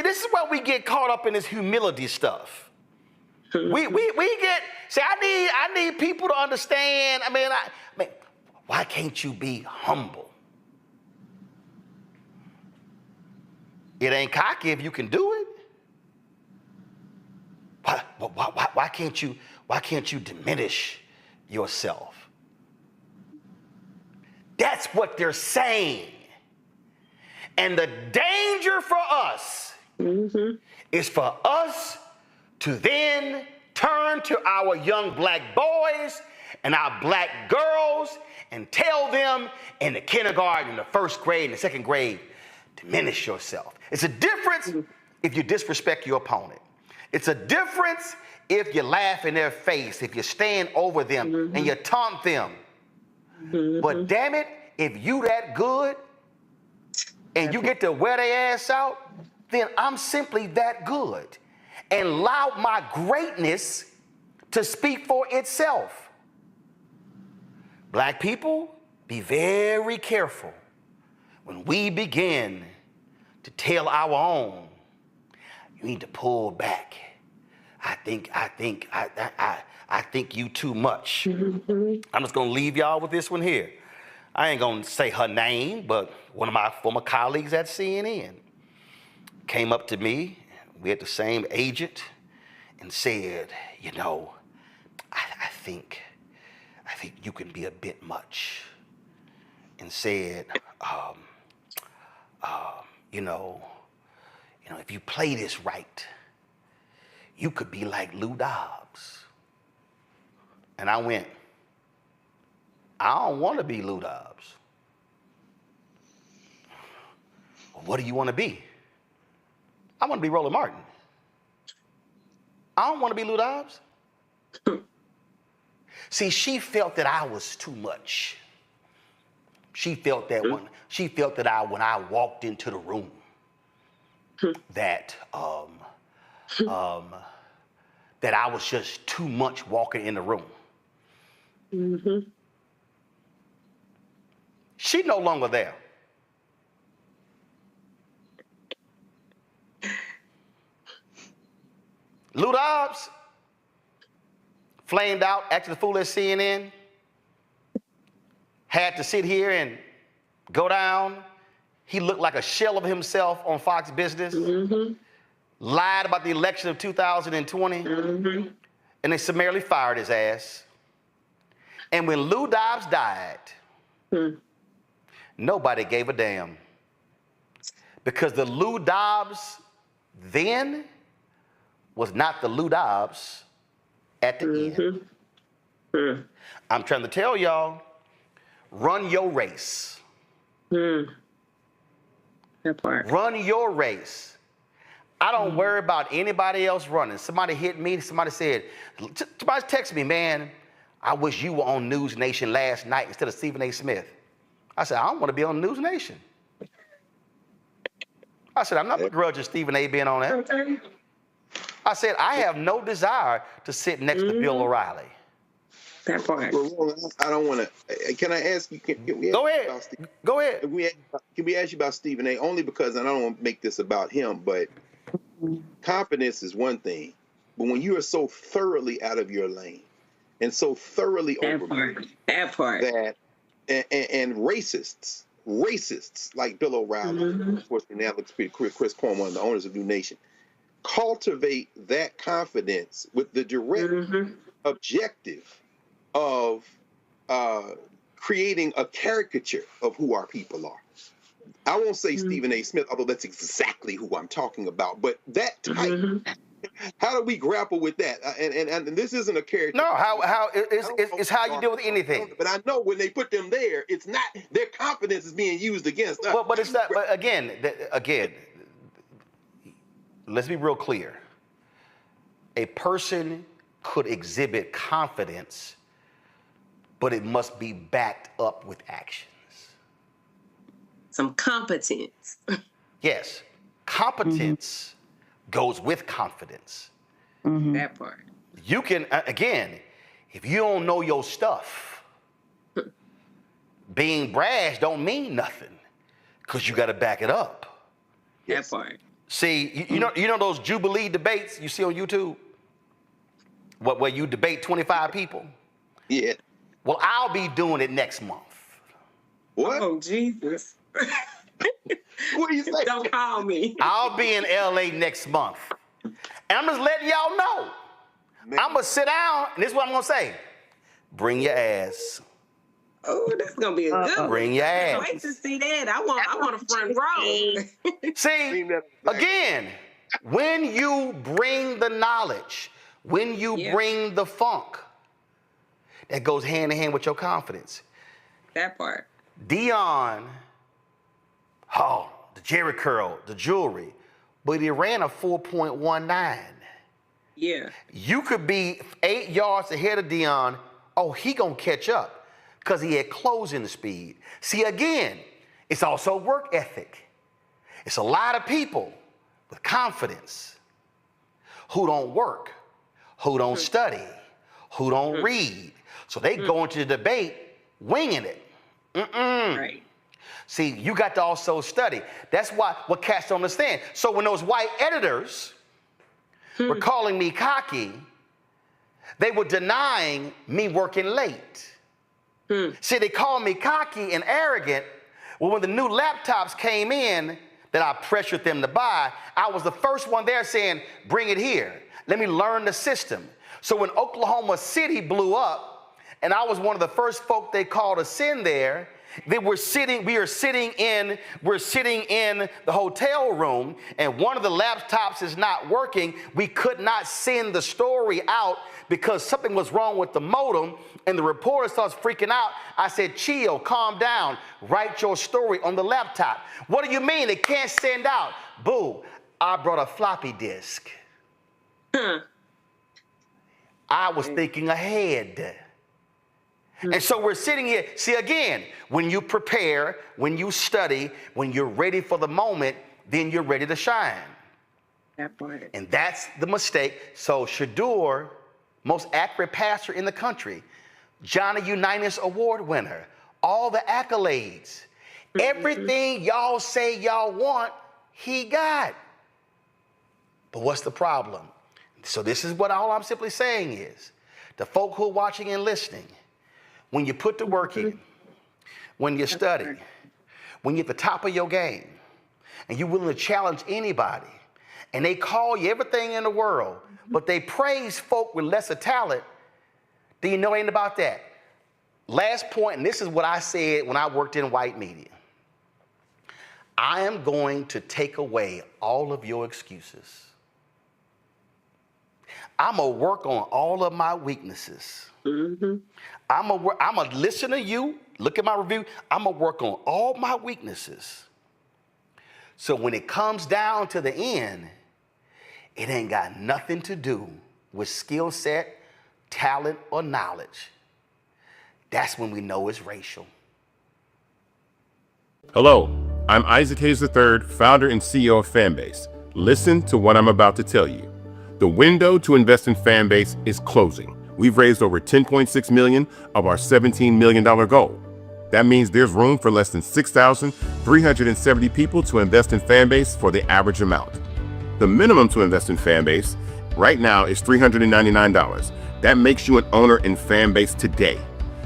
[SPEAKER 1] this is where we get caught up in this humility stuff. we get, I need people to understand. I mean, why can't you be humble? It ain't cocky if you can do it. Why can't you diminish yourself? That's what they're saying. And the danger for us is for us to then turn to our young black boys and our black girls and tell them in the kindergarten, in the first grade, in the second grade, diminish yourself. It's a difference if you disrespect your opponent. It's a difference if you laugh in their face, if you stand over them and you taunt them. But damn it, if you that good and you get to wear their ass out, then I'm simply that good. And allow my greatness to speak for itself. Black people, be very careful when we begin to tell our own. You need to pull back. I think you too much. I'm just gonna leave y'all with this one here. I ain't gonna say her name, but one of my former colleagues at CNN came up to me, we had the same agent, and said, you know, I think you can be a bit much. And said, if you play this right, you could be like Lou Dobbs. And I went, I don't want to be Lou Dobbs. Well, what do you want to be? I want to be Roland Martin. I don't want to be Lou Dobbs. See, she felt that I was too much. She felt that when I walked into the room, that that I was just too much walking in the room. She no longer there. Lou Dobbs flamed out, acted a fool at CNN, had to sit here and go down. He looked like a shell of himself on Fox Business, lied about the election of 2020, and they summarily fired his ass. And when Lou Dobbs died, nobody gave a damn. Because the Lou Dobbs then was not the Lou Dobbs at the end. I'm trying to tell y'all, run your race.
[SPEAKER 6] That part.
[SPEAKER 1] Run your race. I don't worry about anybody else running. Somebody hit me, somebody said, somebody texted me, man, I wish you were on News Nation last night instead of Stephen A. Smith. I said, I don't want to be on News Nation. I said, I'm not begrudging Stephen A. being on that. I said, I have no desire to sit next to Bill O'Reilly.
[SPEAKER 6] That part.
[SPEAKER 4] Well, I don't want to. Can I ask you?
[SPEAKER 1] Go ahead. Go ahead.
[SPEAKER 4] Can we ask you about Stephen A? Only because I don't want to make this about him, but confidence is one thing. But when you are so thoroughly out of your lane and so thoroughly overboard,
[SPEAKER 6] that
[SPEAKER 4] and racists like Bill O'Reilly, of course, and Alex Chris Corn, one of the owners of New Nation, cultivate that confidence with the direct objective of creating a caricature of who our people are. I won't say Stephen A. Smith, although that's exactly who I'm talking about. But that type, how do we grapple with that? And this isn't a character.
[SPEAKER 1] No, it's how you deal with anything.
[SPEAKER 4] But I know when they put them there, it's not their confidence is being used against us.
[SPEAKER 1] But it's not. But again, let's be real clear. A person could exhibit confidence, but it must be backed up with actions.
[SPEAKER 6] Some competence.
[SPEAKER 1] Yes, competence goes with confidence.
[SPEAKER 6] That part.
[SPEAKER 1] You can, again, if you don't know your stuff, being brash don't mean nothing because you got to back it up.
[SPEAKER 6] That part.
[SPEAKER 1] See, you know those Jubilee debates you see on YouTube? Where you debate 25 people?
[SPEAKER 4] Yeah.
[SPEAKER 1] Well, I'll be doing it next month.
[SPEAKER 4] What?
[SPEAKER 6] Oh, Jesus.
[SPEAKER 4] What do you say?
[SPEAKER 6] Don't call me.
[SPEAKER 1] I'll be in LA next month. And I'm just letting y'all know. I'm going to sit down, and this is what I'm going to say. Bring your ass.
[SPEAKER 6] Oh, that's gonna be a good one.
[SPEAKER 1] Bring your
[SPEAKER 6] I
[SPEAKER 1] ass.
[SPEAKER 6] can't wait to see that. I want a front row.
[SPEAKER 1] See, again, when you bring the knowledge, when you bring the funk, that goes hand in hand with your confidence.
[SPEAKER 6] That part.
[SPEAKER 1] Dion, the Jerry curl, the jewelry, but he ran a 4.19.
[SPEAKER 6] Yeah.
[SPEAKER 1] You could be 8 yards ahead of Dion. Oh, he gonna catch up because he had closing speed. See, again, it's also work ethic. It's a lot of people with confidence who don't work, who don't study, who don't read. So they go into the debate winging it.
[SPEAKER 6] Right.
[SPEAKER 1] See, you got to also study. That's what cats don't understand. So when those white editors were calling me cocky, they were denying me working late. See, they called me cocky and arrogant. Well, when the new laptops came in that I pressured them to buy, I was the first one there saying, bring it here. Let me learn the system. So when Oklahoma City blew up, and I was one of the first folk they called to send there, we are sitting in the hotel room, and one of the laptops is not working. We could not send the story out because something was wrong with the modem, and the reporter starts freaking out. I said, chill, calm down, write your story on the laptop. What do you mean it can't send out? Boo, I brought a floppy disk. I was thinking ahead. And so we're sitting here. See, again, when you prepare, when you study, when you're ready for the moment, then you're ready to shine.
[SPEAKER 6] That part.
[SPEAKER 1] And that's the mistake. So Shedeur, most accurate pastor in the country, Johnny Unitas Award winner, all the accolades, everything y'all say y'all want, he got. But what's the problem? So this is what all I'm simply saying is, the folk who are watching and listening, when you put the work in, when you study, when you're at the top of your game, and you're willing to challenge anybody, and they call you everything in the world, but they praise folk with lesser talent, do you know anything about that? Last point, and this is what I said when I worked in white media. I am going to take away all of your excuses. I'm going to work on all of my weaknesses. I'm going to listen to you, look at my review. I'm going to work on all my weaknesses. So when it comes down to the end, it ain't got nothing to do with skill set, talent, or knowledge. That's when we know it's racial.
[SPEAKER 11] Hello, I'm Isaac Hayes III, founder and CEO of Fanbase. Listen to what I'm about to tell you. The window to invest in Fanbase is closing. We've raised over $10.6 million of our $17 million goal. That means there's room for less than 6,370 people to invest in Fanbase for the average amount. The minimum to invest in Fanbase right now is $399. That makes you an owner in Fanbase today.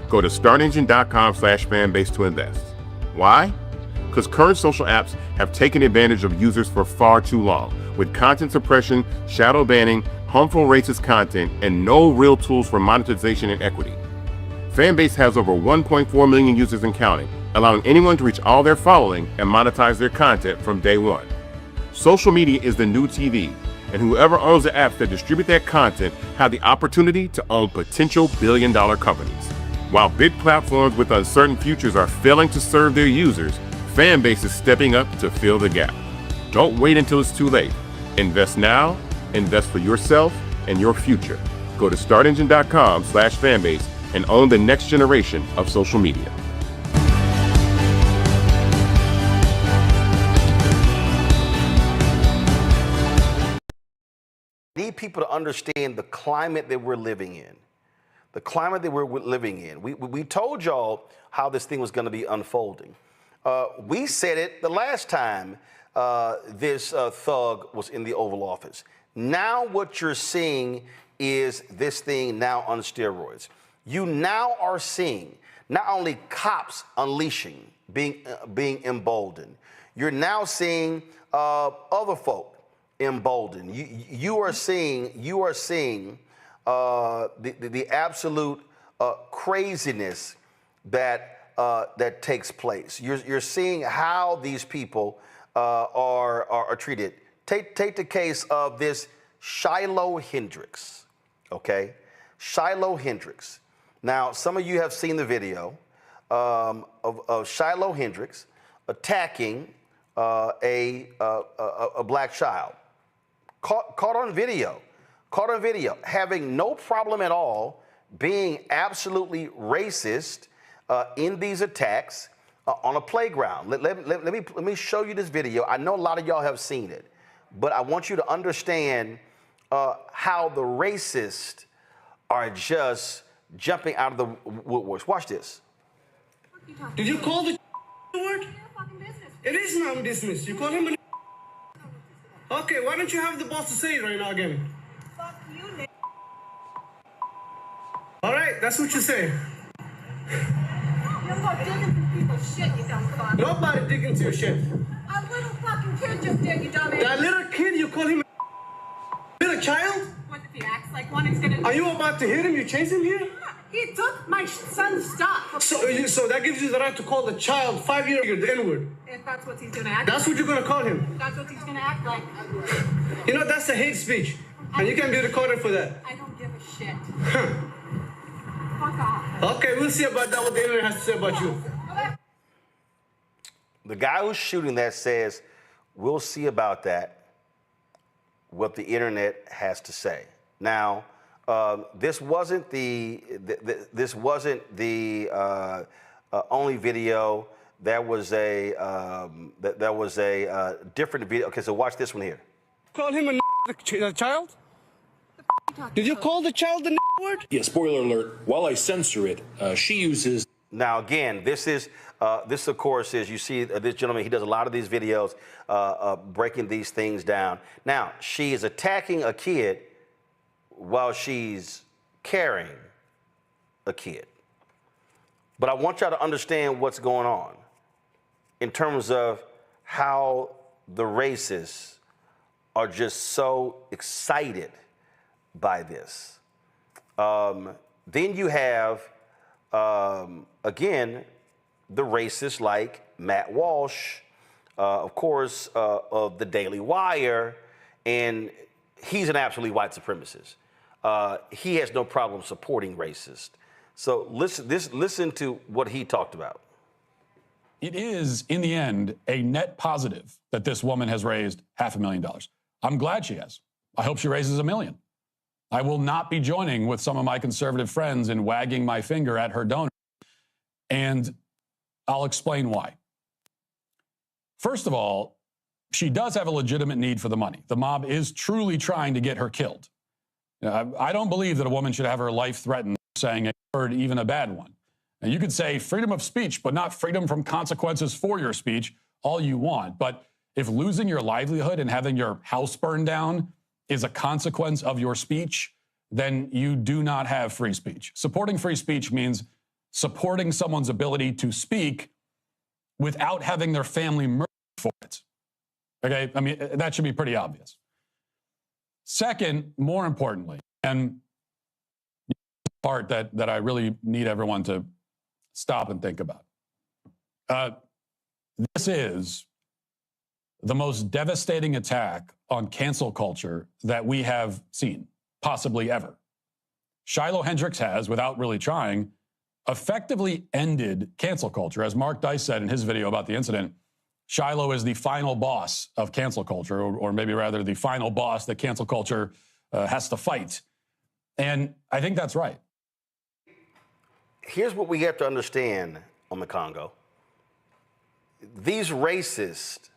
[SPEAKER 11] Go to startengine.com/fanbase to invest. Why? Because current social apps have taken advantage of users for far too long, with content suppression, shadow banning, harmful racist content, and no real tools for monetization and equity. Fanbase has over 1.4 million users and counting, allowing anyone to reach all their following and monetize their content from day one. Social media is the new TV, and whoever owns the apps that distribute that content have the opportunity to own potential billion-dollar companies. While big platforms with uncertain futures are failing to serve their users, Fanbase is stepping up to fill the gap. Don't wait until it's too late. Invest now, invest for yourself and your future. Go to startengine.com/fanbase and own the next generation of social media.
[SPEAKER 1] I need people to understand the climate that we're living in. The climate that we're living in. We told y'all how this thing was going to be unfolding. We said it the last time this thug was in the Oval Office. Now what you're seeing is this thing now on steroids. You now are seeing not only cops unleashing, being emboldened. You're now seeing other folk emboldened. You are seeing the absolute craziness that takes place. You're seeing how these people are treated. Take the case of this Shiloh Hendricks, okay? Shiloh Hendricks. Now, some of you have seen the video of Shiloh Hendricks attacking a black child. Caught on video, having no problem at all being absolutely racist in these attacks on a playground. Let me show you this video. I know a lot of y'all have seen it, but I want you to understand how the racists are just jumping out of the woodworks. Watch this.
[SPEAKER 12] Did you call the word? It is not business. You call him a. Okay, why don't you have the boss to say it right now again? Fuck you, Nick. All right, that's what you say.
[SPEAKER 13] You're more digging through people's shit, you dumb fuck.
[SPEAKER 12] Nobody digging through your shit.
[SPEAKER 13] A little fucking kid just did, you dumbass.
[SPEAKER 12] That little kid, you call him a little child?
[SPEAKER 13] What if he acts like one? He's gonna.
[SPEAKER 12] Are you about to hit him? You chase him here?
[SPEAKER 13] He took my son's stuff.
[SPEAKER 12] So that gives you the right to call the child 5-year-old the N-word.
[SPEAKER 13] If that's what he's gonna act
[SPEAKER 12] That's what you're gonna call him.
[SPEAKER 13] That's what he's gonna act like.
[SPEAKER 12] You know, that's a hate speech. And you can be recorded for that.
[SPEAKER 13] I don't give a shit. Fuck off.
[SPEAKER 12] Okay, we'll see about that, what the internet has to say about you.
[SPEAKER 1] The guy who's shooting that says, we'll see about that, what the internet has to say. Now, this wasn't the only video. That was a different video. Okay, so watch this one here.
[SPEAKER 12] Call him a child? Did you call the child the word?
[SPEAKER 14] Yeah, spoiler alert. While I censor it, she uses.
[SPEAKER 1] Now, again, this of course is, you see this gentleman, he does a lot of these videos breaking these things down. Now, she is attacking a kid while she's carrying a kid. But I want y'all to understand what's going on in terms of how the racists are just so excited by this. Then you have, again, the racists like Matt Walsh, of course, of the Daily Wire, and he's an absolutely white supremacist. He has no problem supporting racists. So listen to what he talked about.
[SPEAKER 15] It is, in the end, a net positive that this woman has raised $500,000. I'm glad she has. I hope she raises $1 million. I will not be joining with some of my conservative friends in wagging my finger at her donor. And I'll explain why. First of all, she does have a legitimate need for the money. The mob is truly trying to get her killed. I don't believe that a woman should have her life threatened saying a word, even a bad one. And you could say freedom of speech, but not freedom from consequences for your speech, all you want. But if losing your livelihood and having your house burned down is a consequence of your speech, then you do not have free speech. Supporting free speech means supporting someone's ability to speak without having their family murdered for it. Okay? I mean, that should be pretty obvious. Second, more importantly, and the part that I really need everyone to stop and think about. This is the most devastating attack on cancel culture that we have seen, possibly ever. Shiloh Hendricks has, without really trying, effectively ended cancel culture. As Mark Dice said in his video about the incident, Shiloh is the final boss of cancel culture, or maybe rather the final boss that cancel culture has to fight. And I think that's right.
[SPEAKER 1] Here's what we have to understand on the Congo. These racists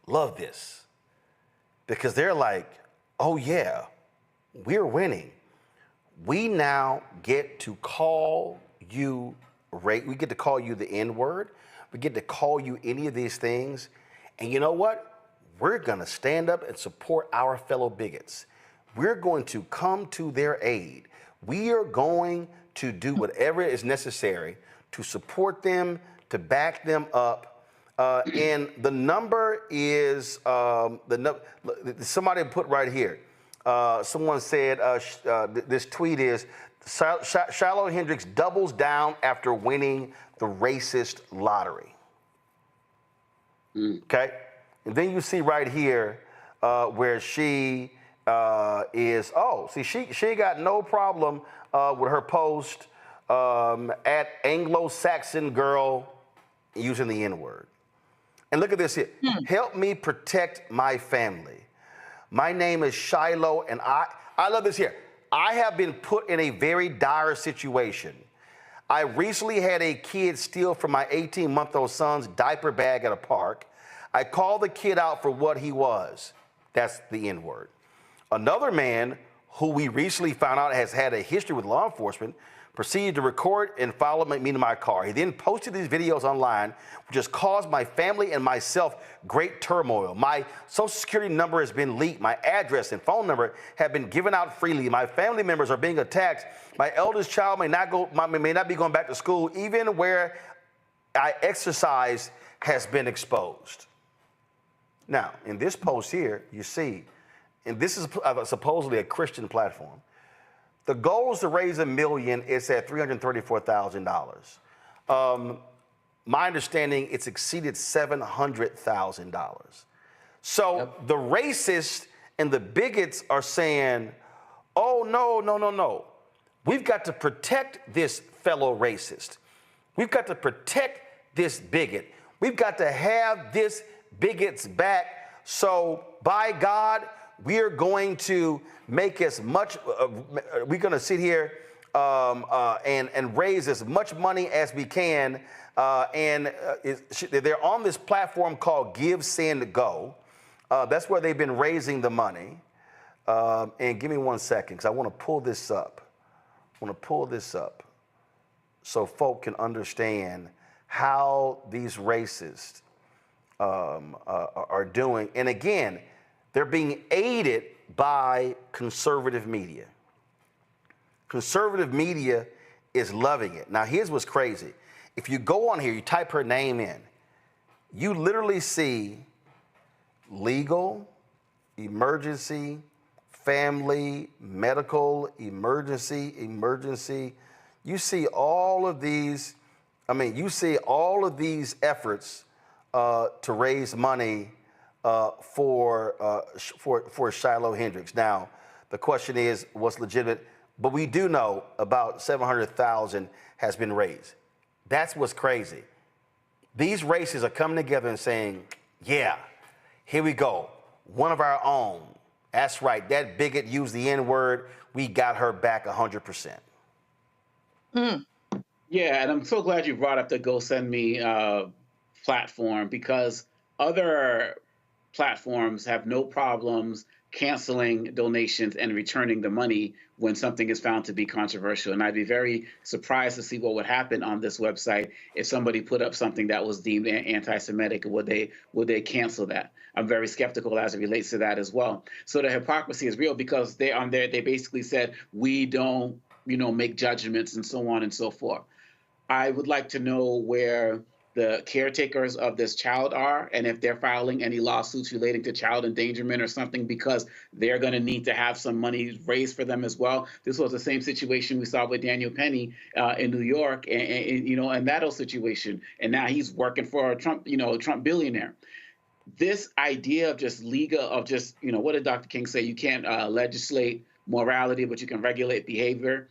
[SPEAKER 1] love this because they're like, oh yeah, we're winning. We now get to call you, we get to call you the N-word. We get to call you any of these things. And you know what? We're going to stand up and support our fellow bigots. We're going to come to their aid. We are going to do whatever is necessary to support them, to back them up. And the number is, somebody put right here. Someone said, this tweet is Shiloh Hendrix doubles down after winning the racist lottery. Okay? And then you see right here where she she ain't got no problem with her post at Anglo-Saxon girl using the N-word. And look at this here. Help me protect my family. My name is Shiloh, and I love this here. I have been put in a very dire situation. I recently had a kid steal from my 18-month-old son's diaper bag at a park. I called the kid out for what he was. That's the N-word. Another man who we recently found out has had a history with law enforcement proceeded to record and follow me to my car. He then posted these videos online, which has caused my family and myself great turmoil. My social security number has been leaked. My address and phone number have been given out freely. My family members are being attacked. My eldest child may not be going back to school. Even where I exercise has been exposed. Now, in this post here, you see, and this is supposedly a Christian platform. The goal is to raise $1 million. It's at $334,000. My understanding, it's exceeded $700,000. So the racists and the bigots are saying, oh, no. We've got to protect this fellow racist. We've got to protect this bigot. We've got to have this bigot's back. So by God, we're going to make as much, we're going to sit here and raise as much money as we can. They're on this platform called Give, Send, Go. That's where they've been raising the money. And give me 1 second, because I want to pull this up. So folk can understand how these racists are doing. And again, they're being aided by conservative media. Conservative media is loving it. Now, here's what's crazy. If you go on here, you type her name in, you literally see legal, emergency, family, medical, emergency. You see all of these, efforts to raise money for Shiloh Hendrix. Now, the question is, what's legitimate? But we do know about $700,000 has been raised. That's what's crazy. These races are coming together and saying, yeah, here we go. One of our own. That's right. That bigot used the N-word. We got her back 100%.
[SPEAKER 16] Yeah, and I'm so glad you brought up the GoSendMe platform, because other platforms have no problems canceling donations and returning the money when something is found to be controversial. And I'd be very surprised to see what would happen on this website if somebody put up something that was deemed anti-Semitic. Would they cancel that? I'm very skeptical as it relates to that as well. So the hypocrisy is real, because they basically said, we don't, make judgments and so on and so forth. I would like to know where the caretakers of this child are, and if they're filing any lawsuits relating to child endangerment or something, because they're going to need to have some money raised for them as well. This was the same situation we saw with Daniel Penny in New York, and that whole situation. And now he's working for a Trump billionaire. This idea of just what did Dr. King say? You can't legislate morality, but you can regulate behavior.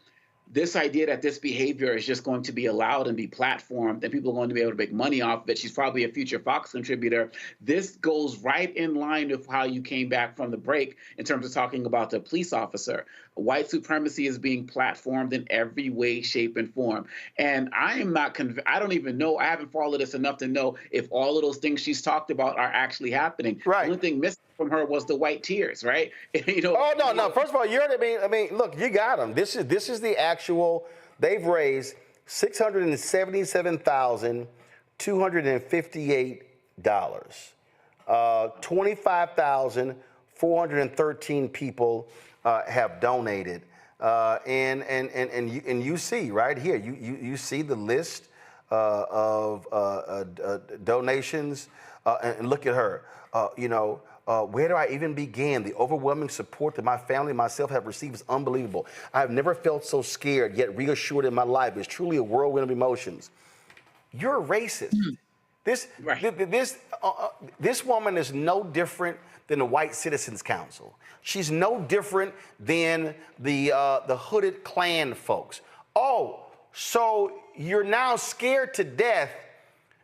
[SPEAKER 16] This idea that this behavior is just going to be allowed and be platformed and people are going to be able to make money off of it. She's probably a future Fox contributor. This goes right in line with how you came back from the break in terms of talking about the police officer. White supremacy is being platformed in every way, shape, and form. And I am not I don't even know. I haven't followed this enough to know if all of those things she's talked about are actually happening. Right. The only thing missing from her was the white tears, right?
[SPEAKER 1] Oh, no. First of all, look, you got them. This is the actual, they've raised $677,258. 25,413 people have donated. And you see right here, you see the list of donations, and look at her. Where do I even begin? The overwhelming support that my family and myself have received is unbelievable. I have never felt so scared, yet reassured in my life. It's truly a whirlwind of emotions. You're a racist. This woman is no different than the White Citizens Council. She's no different than the hooded Klan folks. Oh, so you're now scared to death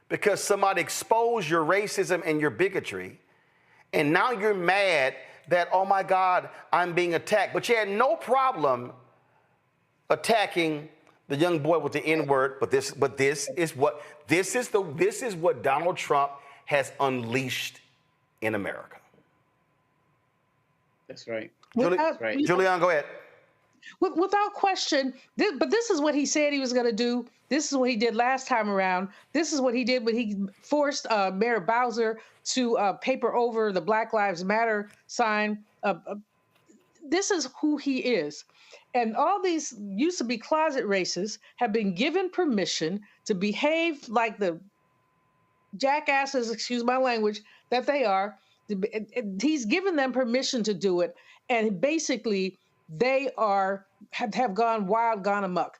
[SPEAKER 1] because somebody exposed your racism and your bigotry, and now you're mad that, oh my God, I'm being attacked. But you had no problem attacking the young boy with the N-word. But this is what Donald Trump has unleashed in America.
[SPEAKER 16] That's right.
[SPEAKER 1] Julianne, go ahead.
[SPEAKER 17] Without question, but this is what he said he was going to do. This is what he did last time around. This is what he did when he forced Mayor Bowser to paper over the Black Lives Matter sign. This is who he is. And all these used to be closet racists have been given permission to behave like the jackasses, excuse my language, that they are. He's given them permission to do it. And basically, they have gone wild, gone amok.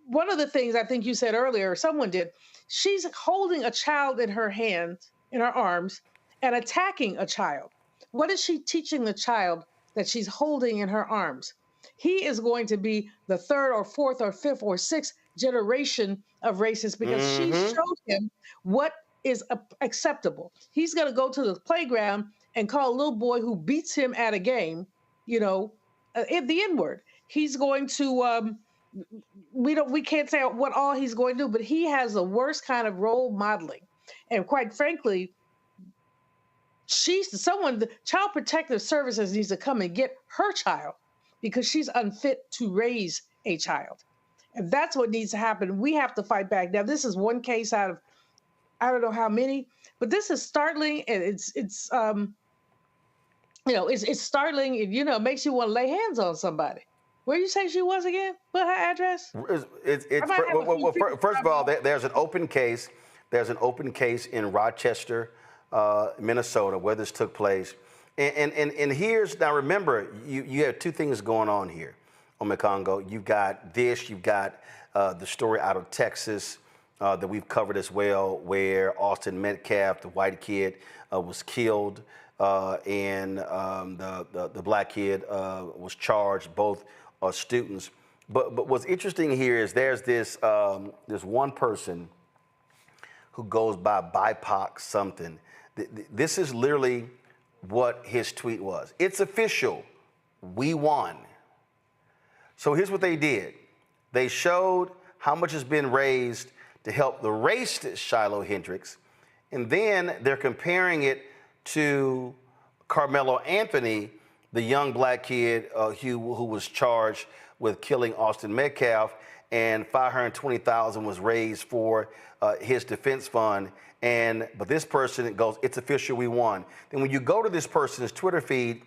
[SPEAKER 17] One of the things I think you said earlier, or someone did, she's holding a child in her hands, in her arms, and attacking a child. What is she teaching the child that she's holding in her arms? He is going to be the third or fourth or fifth or sixth generation of racists because she showed him what is acceptable. He's going to go to the playground and call a little boy who beats him at a game, the N-word. He's going to, we can't say what all he's going to do, but he has the worst kind of role modeling. And quite frankly, the Child Protective Services needs to come and get her child because she's unfit to raise a child. And that's what needs to happen. We have to fight back. Now, this is one case out of, I don't know how many, but this is startling, and it's startling. It makes you want to lay hands on somebody. Where you say she was again? What her address?
[SPEAKER 1] First of all, there's an open case. There's an open case in Rochester, Minnesota, where this took place. And here's, now remember, you have two things going on here on Mekongo. You've got the story out of Texas that we've covered as well, where Austin Metcalf, the white kid, was killed, and the black kid was charged, both are students. But what's interesting here is there's this one person who goes by BIPOC something. This is literally what his tweet was. It's official. We won. So here's what they did. They showed how much has been raised to help the racist Shiloh Hendricks, and then they're comparing it to Carmelo Anthony, the young black kid who was charged with killing Austin Metcalf, and $520,000 was raised for his defense fund. But this person goes, "It's official, we won." Then when you go to this person's Twitter feed,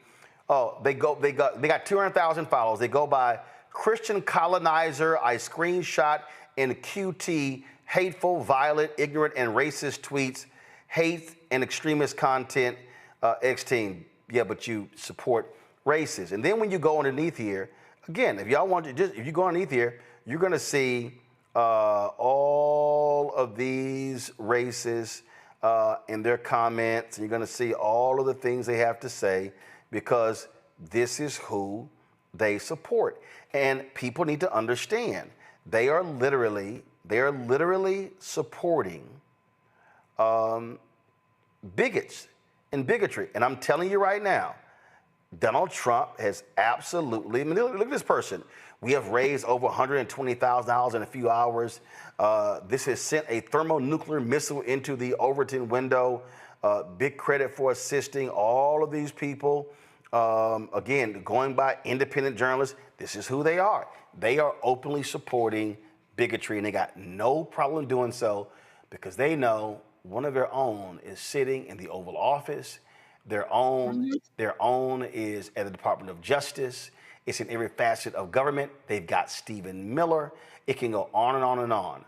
[SPEAKER 1] they got 200,000 followers. They go by Christian colonizer. I screenshot in QT hateful, violent, ignorant, and racist tweets, hate and extremist content. X team, yeah, but you support racists. And then when you go underneath here, again, if you go underneath here, you're going to see all of these racists in their comments. And you're going to see all of the things they have to say because this is who they support. And people need to understand they are literally supporting bigots and bigotry. And I'm telling you right now, Donald Trump has absolutely, look at this person. We have raised over $120,000 in a few hours. This has sent a thermonuclear missile into the Overton window. Big credit for assisting all of these people. Again, going by independent journalists, this is who they are. They are openly supporting bigotry, and they got no problem doing so because they know one of their own is sitting in the Oval Office. Their own is at the Department of Justice. It's in every facet of government. They've got Stephen Miller. It can go on and on and on.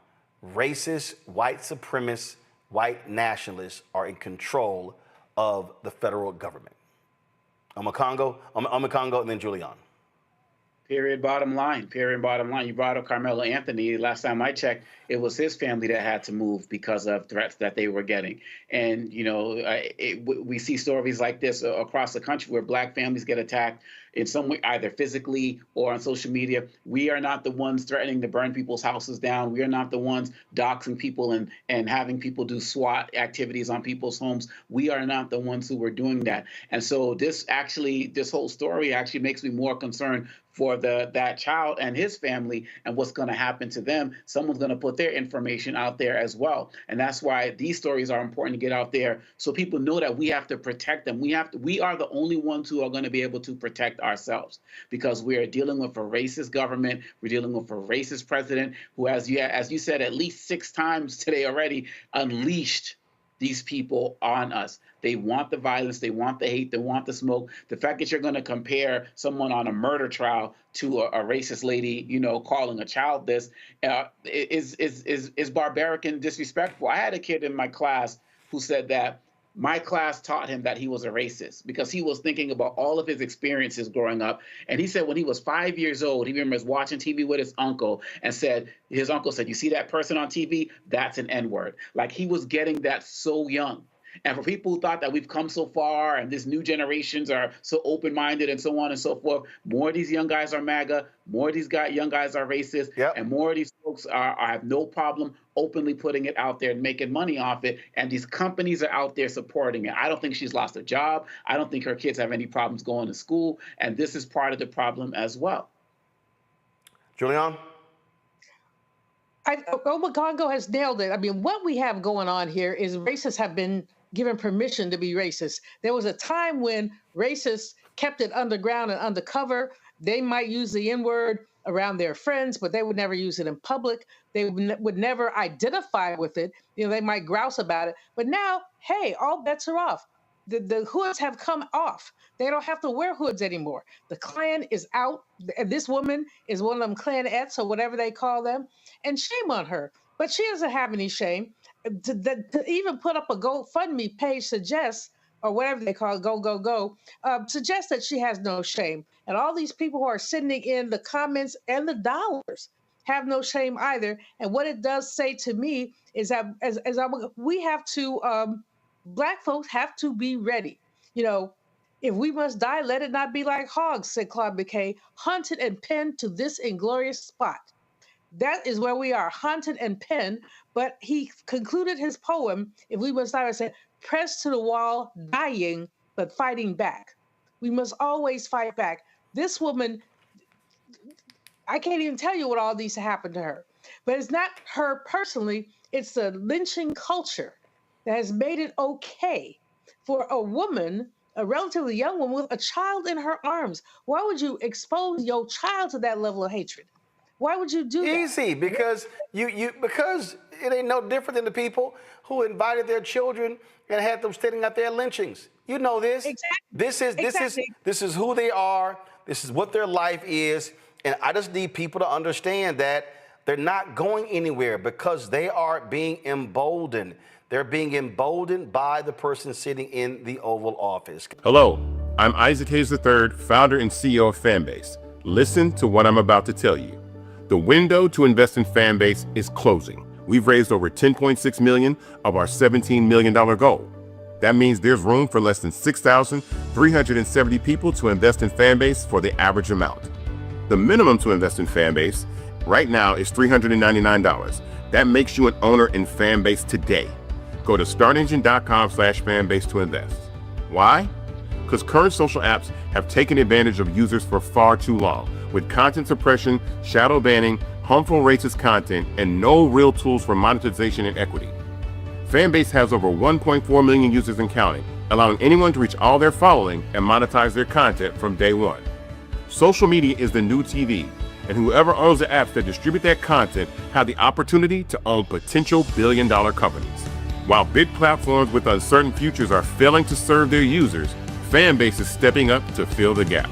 [SPEAKER 1] Racist, white supremacists, white nationalists are in control of the federal government. Omekongo, and then Julian.
[SPEAKER 16] Period, bottom line. Period, bottom line. You brought up Carmelo Anthony. Last time I checked, it was his family that had to move because of threats that they were getting. And, you know, we see stories like this across the country where Black families get attacked in some way, either physically or on social media. We are not the ones threatening to burn people's houses down. We are not the ones doxing people and having people do SWAT activities on people's homes. We are not the ones who were doing that. And so this whole story actually makes me more concerned for that child and his family and what's going to happen to them. Someone's going to put their information out there as well. And that's why these stories are important to get out there so people know that we have to protect them. We are the only ones who are going to be able to protect ourselves because we are dealing with a racist government. We're dealing with a racist president who, as you said, at least 6 times today already unleashed these people on us. They want the violence, they want the hate, they want the smoke. The fact that you're going to compare someone on a murder trial to a racist lady, you know, calling a child this is barbaric and disrespectful. I had a kid in my class who said that my class taught him that he was a racist because he was thinking about all of his experiences growing up. And he said when he was 5 years old, he remembers watching TV with his uncle and his uncle said, you see that person on TV? That's an N-word. Like he was getting that so young. And for people who thought that we've come so far and these new generations are so open-minded and so on and so forth, more of these young guys are MAGA, more of these young guys are racist, and more of these folks have no problem openly putting it out there and making money off it. And these companies are out there supporting it. I don't think she's lost a job. I don't think her kids have any problems going to school. And this is part of the problem as well.
[SPEAKER 1] Julian?
[SPEAKER 17] Omekongo has nailed it. I mean, what we have going on here is racists have been given permission to be racist. There was a time when racists kept it underground and undercover. They might use the N-word around their friends, but they would never use it in public. They would never identify with it. You know, they might grouse about it. But now, hey, all bets are off. The hoods have come off. They don't have to wear hoods anymore. The Klan is out. And this woman is one of them Klanettes or whatever they call them. And shame on her. But she doesn't have any shame. To even put up a GoFundMe page suggests, or whatever they call it, go, suggests that she has no shame. And all these people who are sending in the comments and the dollars have no shame either. And what it does say to me is that we have to, Black folks have to be ready. You know, if we must die, let it not be like hogs, said Claude McKay, hunted and penned to this inglorious spot. That is where we are, hunted and penned. But he concluded his poem, If We Must Die, and said, pressed to the wall, dying, but fighting back. We must always fight back. This woman, I can't even tell you what all these happened to her. But it's not her personally, it's the lynching culture that has made it okay for a woman, a relatively young woman with a child in her arms. Why would you expose your child to that level of hatred? Why would you do that?
[SPEAKER 1] Easy, because because it ain't no different than the people who invited their children and had them standing out there lynchings. You know this.
[SPEAKER 17] Exactly.
[SPEAKER 1] This is who they are. This is what their life is. And I just need people to understand that they're not going anywhere because they are being emboldened. They're being emboldened by the person sitting in the Oval Office.
[SPEAKER 11] Hello, I'm Isaac Hayes III, founder and CEO of Fanbase. Listen to what I'm about to tell you. The window to invest in Fanbase is closing. We've raised over $10.6 million of our $17 million goal. That means there's room for less than 6,370 people to invest in Fanbase for the average amount. The minimum to invest in Fanbase right now is $399. That makes you an owner in Fanbase today. Go to startengine.com/fanbase to invest. Why? Because current social apps have taken advantage of users for far too long, with content suppression, shadow banning, harmful racist content, and no real tools for monetization and equity. Fanbase has over 1.4 million users and counting, allowing anyone to reach all their following and monetize their content from day one. Social media is the new TV, and whoever owns the apps that distribute that content have the opportunity to own potential billion-dollar companies. While big platforms with uncertain futures are failing to serve their users, Fanbase is stepping up to fill the gap.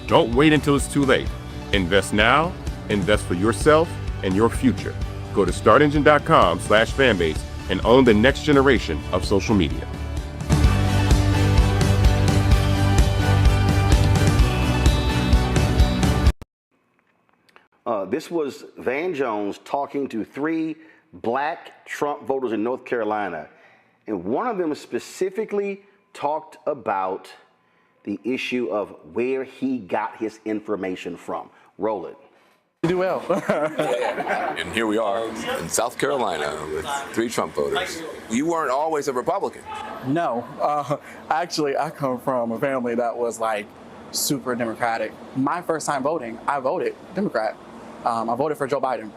[SPEAKER 11] Don't wait until it's too late. Invest now, invest for yourself and your future. Go to startengine.com/fanbase and own the next generation of social media.
[SPEAKER 1] this was Van Jones talking to 3 black Trump voters in North Carolina, and one of them specifically talked about the issue of where he got his information from. Roland.
[SPEAKER 18] You do well. And here we are in South Carolina with 3 Trump voters. You weren't always a Republican.
[SPEAKER 19] No. Actually, I come from a family that was like super Democratic. My first time voting, I voted Democrat. I voted for Joe Biden.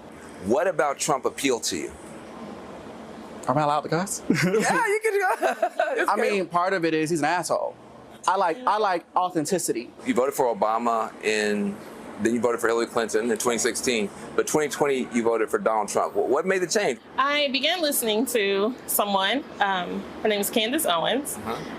[SPEAKER 18] What about Trump appealed to you?
[SPEAKER 19] Am I allowed to cuss?
[SPEAKER 18] Yeah, you can go.
[SPEAKER 19] I mean, part of it is he's an asshole. I like authenticity.
[SPEAKER 18] You voted for Obama then you voted for Hillary Clinton in 2016, but 2020 you voted for Donald Trump. What made the change?
[SPEAKER 20] I began listening to someone, her name is Candace Owens,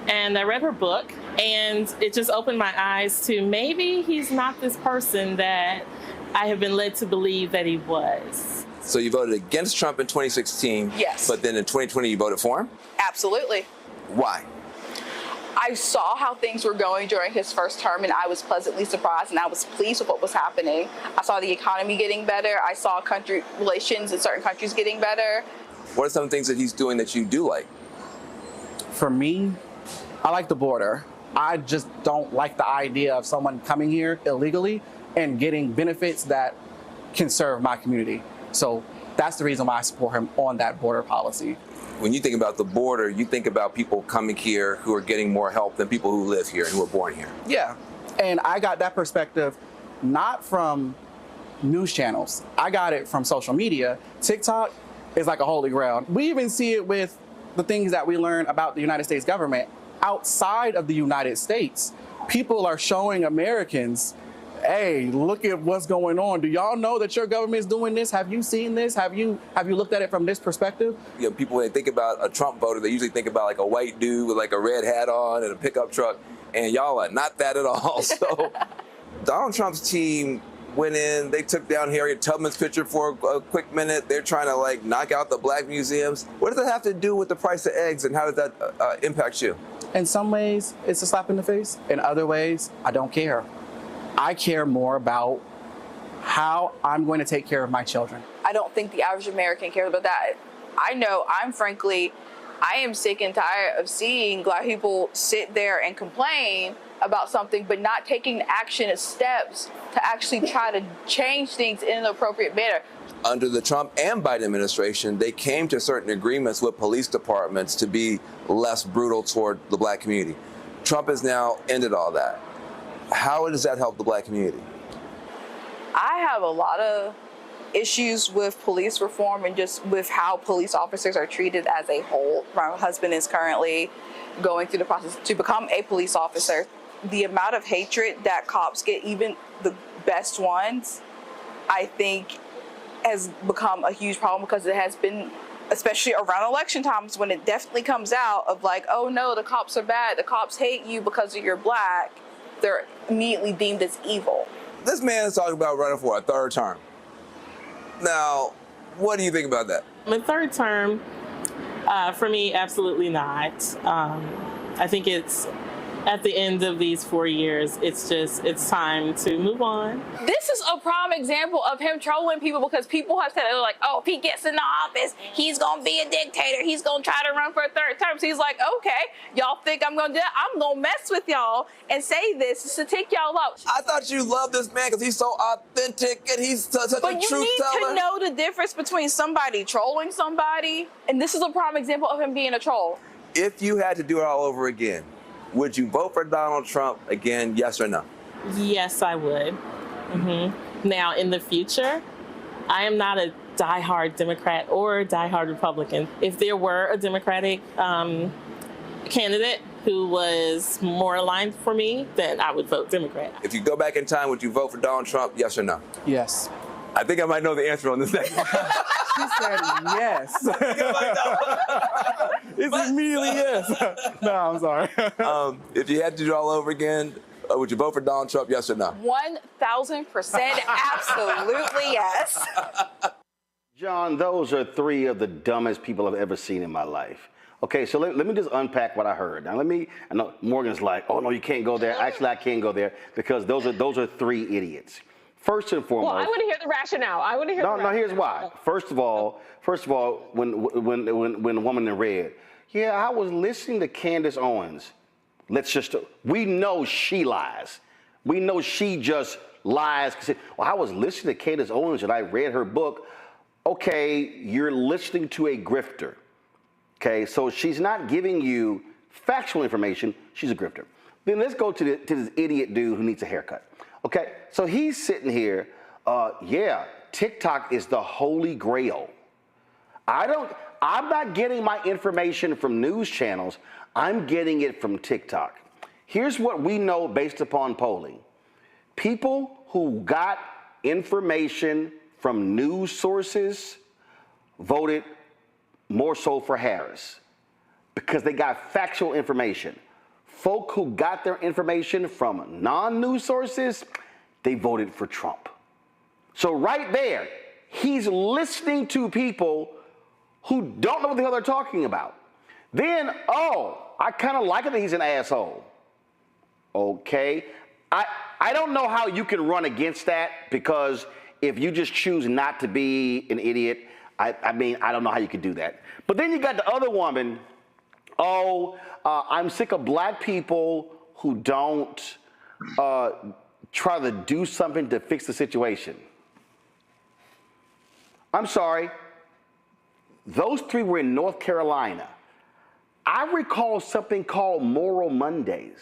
[SPEAKER 20] and I read her book, and it just opened my eyes to maybe he's not this person that I have been led to believe that he was.
[SPEAKER 18] So you voted against Trump in 2016,
[SPEAKER 21] yes,
[SPEAKER 18] but then in 2020 you voted for him?
[SPEAKER 21] Absolutely.
[SPEAKER 18] Why?
[SPEAKER 21] I saw how things were going during his first term, and I was pleasantly surprised, and I was pleased with what was happening. I saw the economy getting better. I saw country relations in certain countries getting better.
[SPEAKER 18] What are some things that he's doing that you do like?
[SPEAKER 19] For me, I like the border. I just don't like the idea of someone coming here illegally and getting benefits that can serve my community. So that's the reason why I support him on that border policy.
[SPEAKER 18] When you think about the border, you think about people coming here who are getting more help than people who live here and who were born here.
[SPEAKER 19] Yeah, and I got that perspective not from news channels. I got it from social media. TikTok is like a holy grail. We even see it with the things that we learn about the United States government. Outside of the United States, people are showing Americans, hey, look at what's going on. Do y'all know that your government is doing this? Have you seen this? Have you looked at it from this perspective?
[SPEAKER 18] You know, people, when they think about a Trump voter, they usually think about like a white dude with like a red hat on and a pickup truck, and y'all are not that at all. So Donald Trump's team went in, they took down Harriet Tubman's picture for a quick minute. They're trying to like knock out the black museums. What does that have to do with the price of eggs, and how does that impact you?
[SPEAKER 19] In some ways, it's a slap in the face. In other ways, I don't care. I care more about how I'm going to take care of my children.
[SPEAKER 21] I don't think the average American cares about that. I know I am sick and tired of seeing black people sit there and complain about something, but not taking action and steps to actually try to change things in an appropriate manner.
[SPEAKER 18] Under the Trump and Biden administration, they came to certain agreements with police departments to be less brutal toward the black community. Trump has now ended all that. How does that help the black community?
[SPEAKER 21] I have a lot of issues with police reform and just with how police officers are treated as a whole. My husband is currently going through the process to become a police officer. The amount of hatred that cops get, even the best ones, I think has become a huge problem, because it has been, especially around election times, when it definitely comes out of like, oh no, the cops are bad, the cops hate you because you're black. They're immediately deemed as evil.
[SPEAKER 18] This man is talking about running for a 3rd term. Now, what do you think about that?
[SPEAKER 20] The 3rd term, for me, absolutely not. I think it's at the end of these 4 years, it's time to move on.
[SPEAKER 21] This is a prime example of him trolling people, because people have said, they're like, oh, if he gets in the office, he's gonna be a dictator. He's gonna try to run for a 3rd term. So he's like, okay, y'all think I'm gonna do that? I'm gonna mess with y'all and say this to take y'all out.
[SPEAKER 18] I thought you loved this man because he's so authentic and he's such a truth teller.
[SPEAKER 21] But you need to know the difference between somebody trolling somebody, and this is a prime example of him being a troll.
[SPEAKER 18] If you had to do it all over again, would you vote for Donald Trump again, yes or no?
[SPEAKER 20] Yes, I would. Now, in the future, I am not a diehard Democrat or diehard Republican. If there were a Democratic candidate who was more aligned for me, then I would vote Democrat.
[SPEAKER 18] If you go back in time, would you vote for Donald Trump, yes or no?
[SPEAKER 19] Yes.
[SPEAKER 18] I think I might know the answer on this next one.
[SPEAKER 19] She said yes. It's immediately yes. No, I'm sorry.
[SPEAKER 18] If you had to do it all over again, would you vote for Donald Trump, yes or no?
[SPEAKER 21] 1,000% absolutely yes.
[SPEAKER 1] John, those are 3 of the dumbest people I've ever seen in my life. Okay, so let me just unpack what I heard. Now I know Morgan's like, oh no, you can't go there. Actually, I can go there, because those are 3 idiots. First and foremost.
[SPEAKER 3] Well, I want to hear the rationale. I want to hear.
[SPEAKER 1] No, here's why. First of all, when a woman in red, yeah, I was listening to Candace Owens. We know she lies. We know she just lies. Well, I was listening to Candace Owens and I read her book. Okay, you're listening to a grifter. Okay, so she's not giving you factual information. She's a grifter. Then let's go to this idiot dude who needs a haircut. Okay, so he's sitting here. Yeah, TikTok is the holy grail. I'm not getting my information from news channels. I'm getting it from TikTok. Here's what we know based upon polling. People who got information from news sources voted more so for Harris because they got factual information. Folk who got their information from non-news sources, they voted for Trump. So right there, he's listening to people who don't know what the hell they're talking about. Then, I kind of like it that he's an asshole. Okay. I don't know how you can run against that, because if you just choose not to be an idiot, I mean, I don't know how you could do that. But then you got the other woman, I'm sick of black people who don't try to do something to fix the situation. I'm sorry. Those three were in North Carolina. I recall something called Moral Mondays.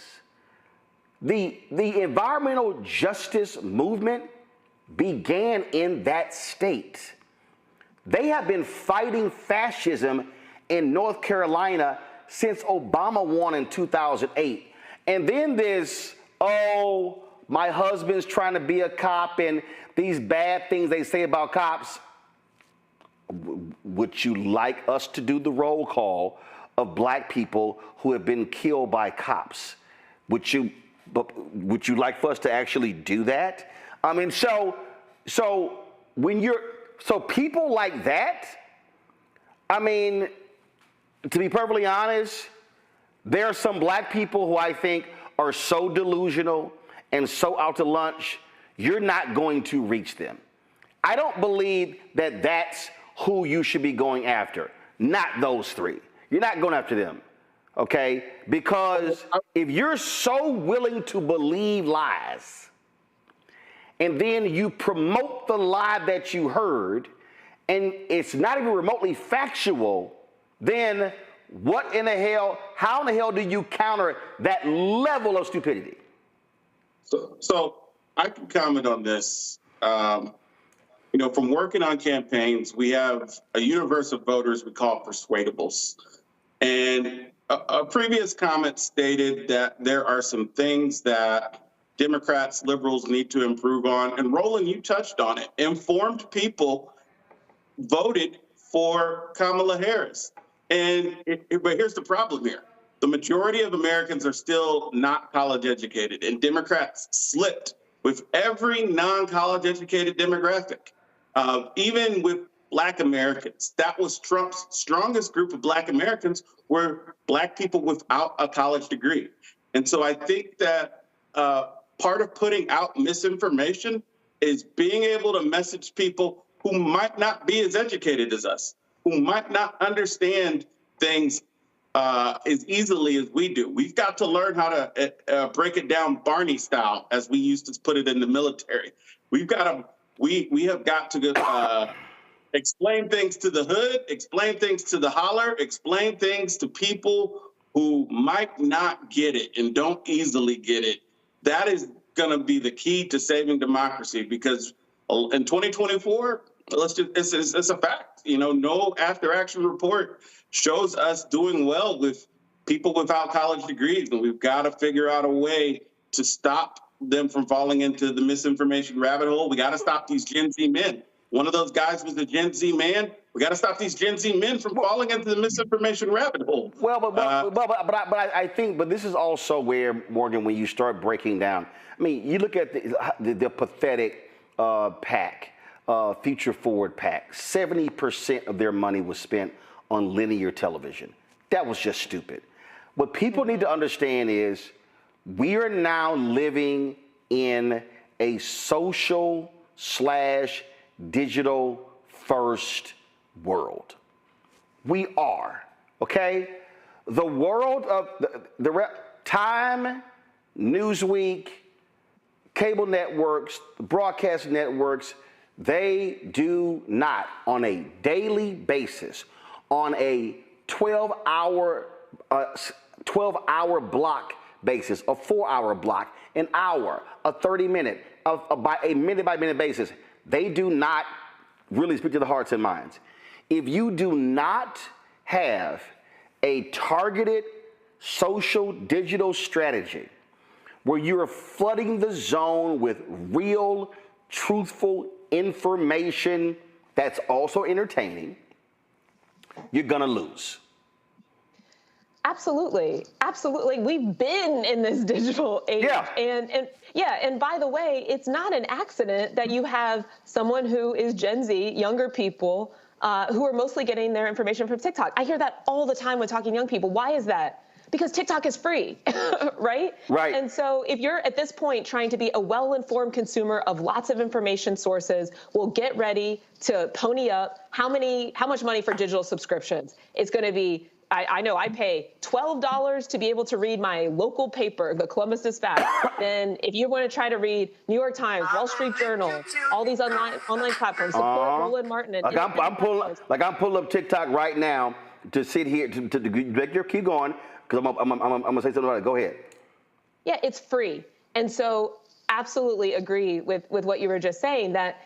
[SPEAKER 1] The environmental justice movement began in that state. They have been fighting fascism in North Carolina since Obama won in 2008. And then this, my husband's trying to be a cop and these bad things they say about cops. Would you like us to do the roll call of black people who have been killed by cops? Would you like for us to actually do that? I mean, so people like that, I mean, to be perfectly honest, there are some black people who I think are so delusional and so out to lunch, you're not going to reach them. I don't believe that that's who you should be going after, not those three. You're not going after them, okay? Because if you're so willing to believe lies, and then you promote the lie that you heard, and it's not even remotely factual, then how in the hell do you counter that level of stupidity?
[SPEAKER 22] So I can comment on this. From working on campaigns, we have a universe of voters we call persuadables. And a previous comment stated that there are some things that Democrats, liberals need to improve on. And Roland, you touched on it. Informed people voted for Kamala Harris. But here's the problem here. The majority of Americans are still not college educated, and Democrats slipped with every non-college educated demographic. Even with Black Americans, that was Trump's strongest group of Black Americans were Black people without a college degree. And so I think that part of putting out misinformation is being able to message people who might not be as educated as us, who might not understand things as easily as we do. We've got to learn how to break it down Barney style, as we used to put it in the military. We have got to explain things to the hood, explain things to the holler, explain things to people who might not get it and don't easily get it. That is going to be the key to saving democracy, because in 2024, it's a fact. No after action report shows us doing well with people without college degrees, and we've got to figure out a way to stop them from falling into the misinformation rabbit hole. We got to stop these Gen Z men. One of those guys was a Gen Z man. We got to stop these Gen Z men from falling into the misinformation rabbit hole.
[SPEAKER 1] But I think this is also where, Morgan, when you start breaking down, I mean, you look at the pathetic PAC, Future Forward PAC. 70% of their money was spent on linear television. That was just stupid. What people need to understand is we are now living in a social/digital first world. We are, okay? The world of Time, Newsweek, cable networks, broadcast networks, they do not, on a daily basis, on a 12-hour block basis, a 4-hour block, an hour, a 30-minute, by a minute-by-minute basis, they do not really speak to the hearts and minds. If you do not have a targeted social digital strategy where you're flooding the zone with real, truthful information that's also entertaining, you're gonna lose.
[SPEAKER 3] Absolutely. Absolutely. We've been in this digital age.
[SPEAKER 1] Yeah.
[SPEAKER 3] And by the way, it's not an accident that you have someone who is Gen Z, younger people, who are mostly getting their information from TikTok. I hear that all the time when talking to young people. Why is that? Because TikTok is free, right?
[SPEAKER 1] Right.
[SPEAKER 3] And so if you're at this point trying to be a well-informed consumer of lots of information sources, well, get ready to pony up. How much money for digital subscriptions? It's going to be, I know I pay $12 to be able to read my local paper, the Columbus Dispatch. Then if you want to try to read New York Times, Wall Street Journal, all these online platforms, support Roland Martin. And
[SPEAKER 1] I'm pulling up TikTok right now to sit here, to keep going, because I'm gonna say something about it. Go ahead.
[SPEAKER 3] Yeah, it's free. And so absolutely agree with what you were just saying, that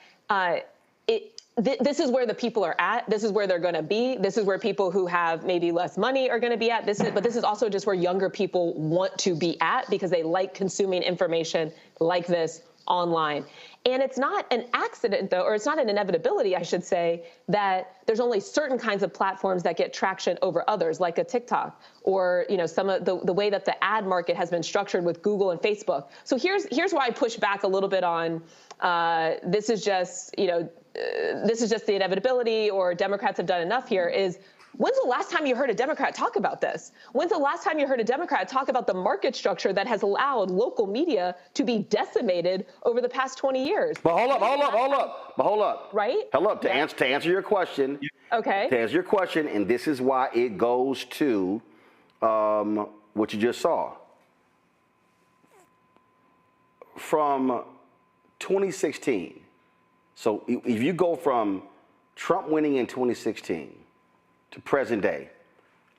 [SPEAKER 3] this is where the people are at. This is where they're going to be. This is where people who have maybe less money are going to be at. But this is also just where younger people want to be at because they like consuming information like this online. And it's not an accident, though, or it's not an inevitability, I should say, that there's only certain kinds of platforms that get traction over others, like a TikTok, or some of the way that the ad market has been structured with Google and Facebook. So here's why I push back a little bit on this is just the inevitability, or Democrats have done enough here. Is when's the last time you heard a Democrat talk about this? When's the last time you heard a Democrat talk about the market structure that has allowed local media to be decimated over the past 20 years?
[SPEAKER 1] But hold up.
[SPEAKER 3] Right?
[SPEAKER 1] To answer your question.
[SPEAKER 3] Okay.
[SPEAKER 1] To answer your question, and this is why it goes to what you just saw. From 2016. So if you go from Trump winning in 2016 to present day,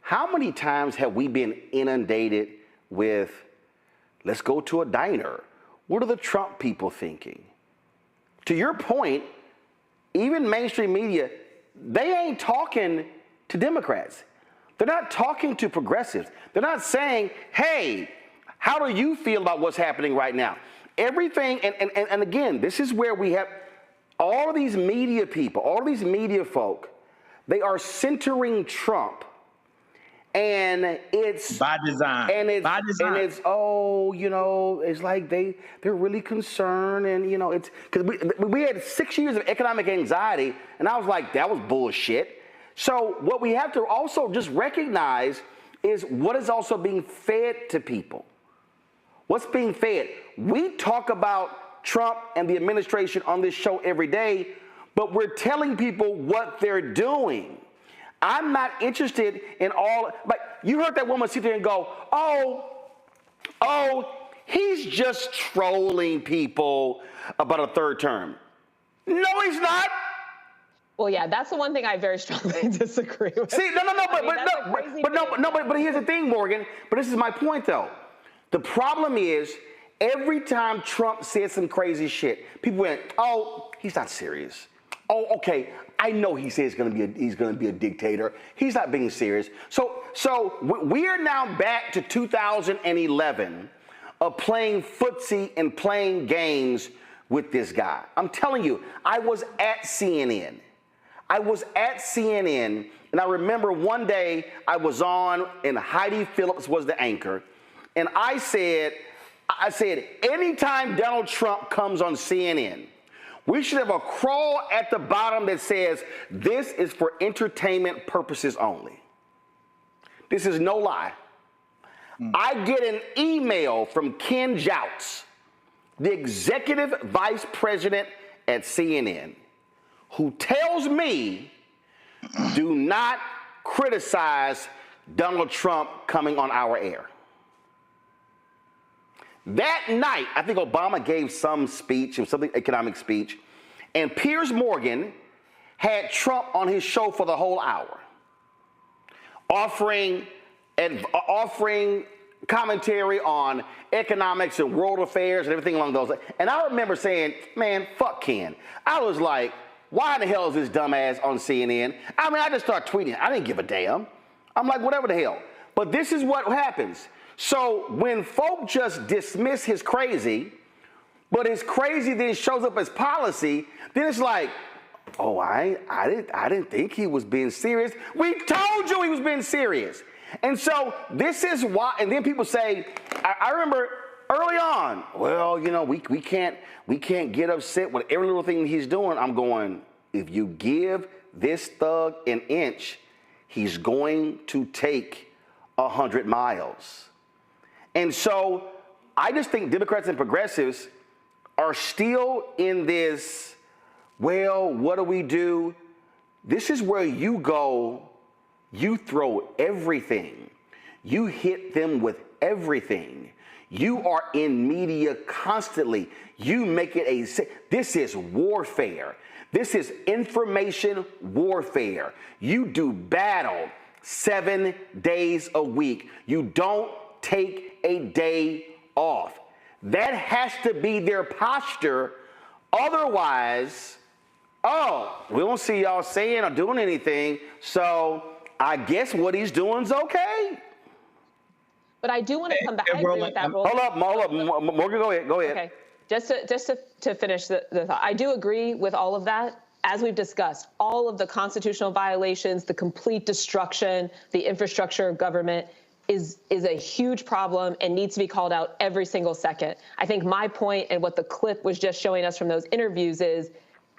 [SPEAKER 1] how many times have we been inundated with, let's go to a diner? What are the Trump people thinking? To your point, even mainstream media, they ain't talking to Democrats. They're not talking to progressives. They're not saying, hey, how do you feel about what's happening right now? Everything, and again, this is where we have all of these media people, all of these media folk, they are centering Trump, and it's
[SPEAKER 2] by design.
[SPEAKER 1] And it's it's like they're really concerned, and it's because we had 6 years of economic anxiety, and I was like, that was bullshit. So what we have to also just recognize is what is also being fed to people. What's being fed? We talk about Trump and the administration on this show every day, but we're telling people what they're doing. I'm not interested in all, like, you heard that woman sit there and go, he's just trolling people about a third term. No, he's not.
[SPEAKER 3] Well, yeah, that's the one thing I very strongly disagree with.
[SPEAKER 1] See, but here's the thing, Morgan, but this is my point, though. The problem is, every time Trump said some crazy shit, people went, oh, he's not serious. Oh, okay, I know he says he's gonna be a dictator. He's not being serious. So we are now back to 2011 of playing footsie and playing games with this guy. I'm telling you, I was at CNN. And I remember one day I was on, and Heidi Phillips was the anchor, and I said, anytime Donald Trump comes on CNN, we should have a crawl at the bottom that says, this is for entertainment purposes only. This is no lie. I get an email from Ken Jouts the executive vice president at CNN, who tells me, do not criticize Donald Trump coming on our air. That night, I think Obama gave some speech, something economic speech, and Piers Morgan had Trump on his show for the whole hour, offering commentary on economics and world affairs and everything along those lines. And I remember saying, man, fuck Ken. I was like, why the hell is this dumbass on CNN? I mean, I just started tweeting. I didn't give a damn. I'm like, whatever the hell. But this is what happens. So when folk just dismiss his crazy, but his crazy then shows up as policy, then it's like, oh, I didn't think he was being serious. We told you he was being serious. And so this is why, and then people say, I remember early on, well, you know, we can't get upset with every little thing he's doing. I'm going, if you give this thug an inch, he's going to take 100 miles. And so I just think Democrats and progressives are still in this, well, what do we do? This is where you go, you throw everything. You hit them with everything. You are in media constantly. You make it this is warfare. This is information warfare. You do battle 7 days a week. You don't take a day off. That has to be their posture. Otherwise, oh, we don't see y'all saying or doing anything, so I guess what he's doing is okay.
[SPEAKER 3] But I do want to come back. I agree with that, Roland.
[SPEAKER 1] Hold up, Morgan, go ahead.
[SPEAKER 3] Okay, just to finish the thought, I do agree with all of that. As we've discussed, all of the constitutional violations, the complete destruction, the infrastructure of government is a huge problem and needs to be called out every single second. I think my point and what the clip was just showing us from those interviews is,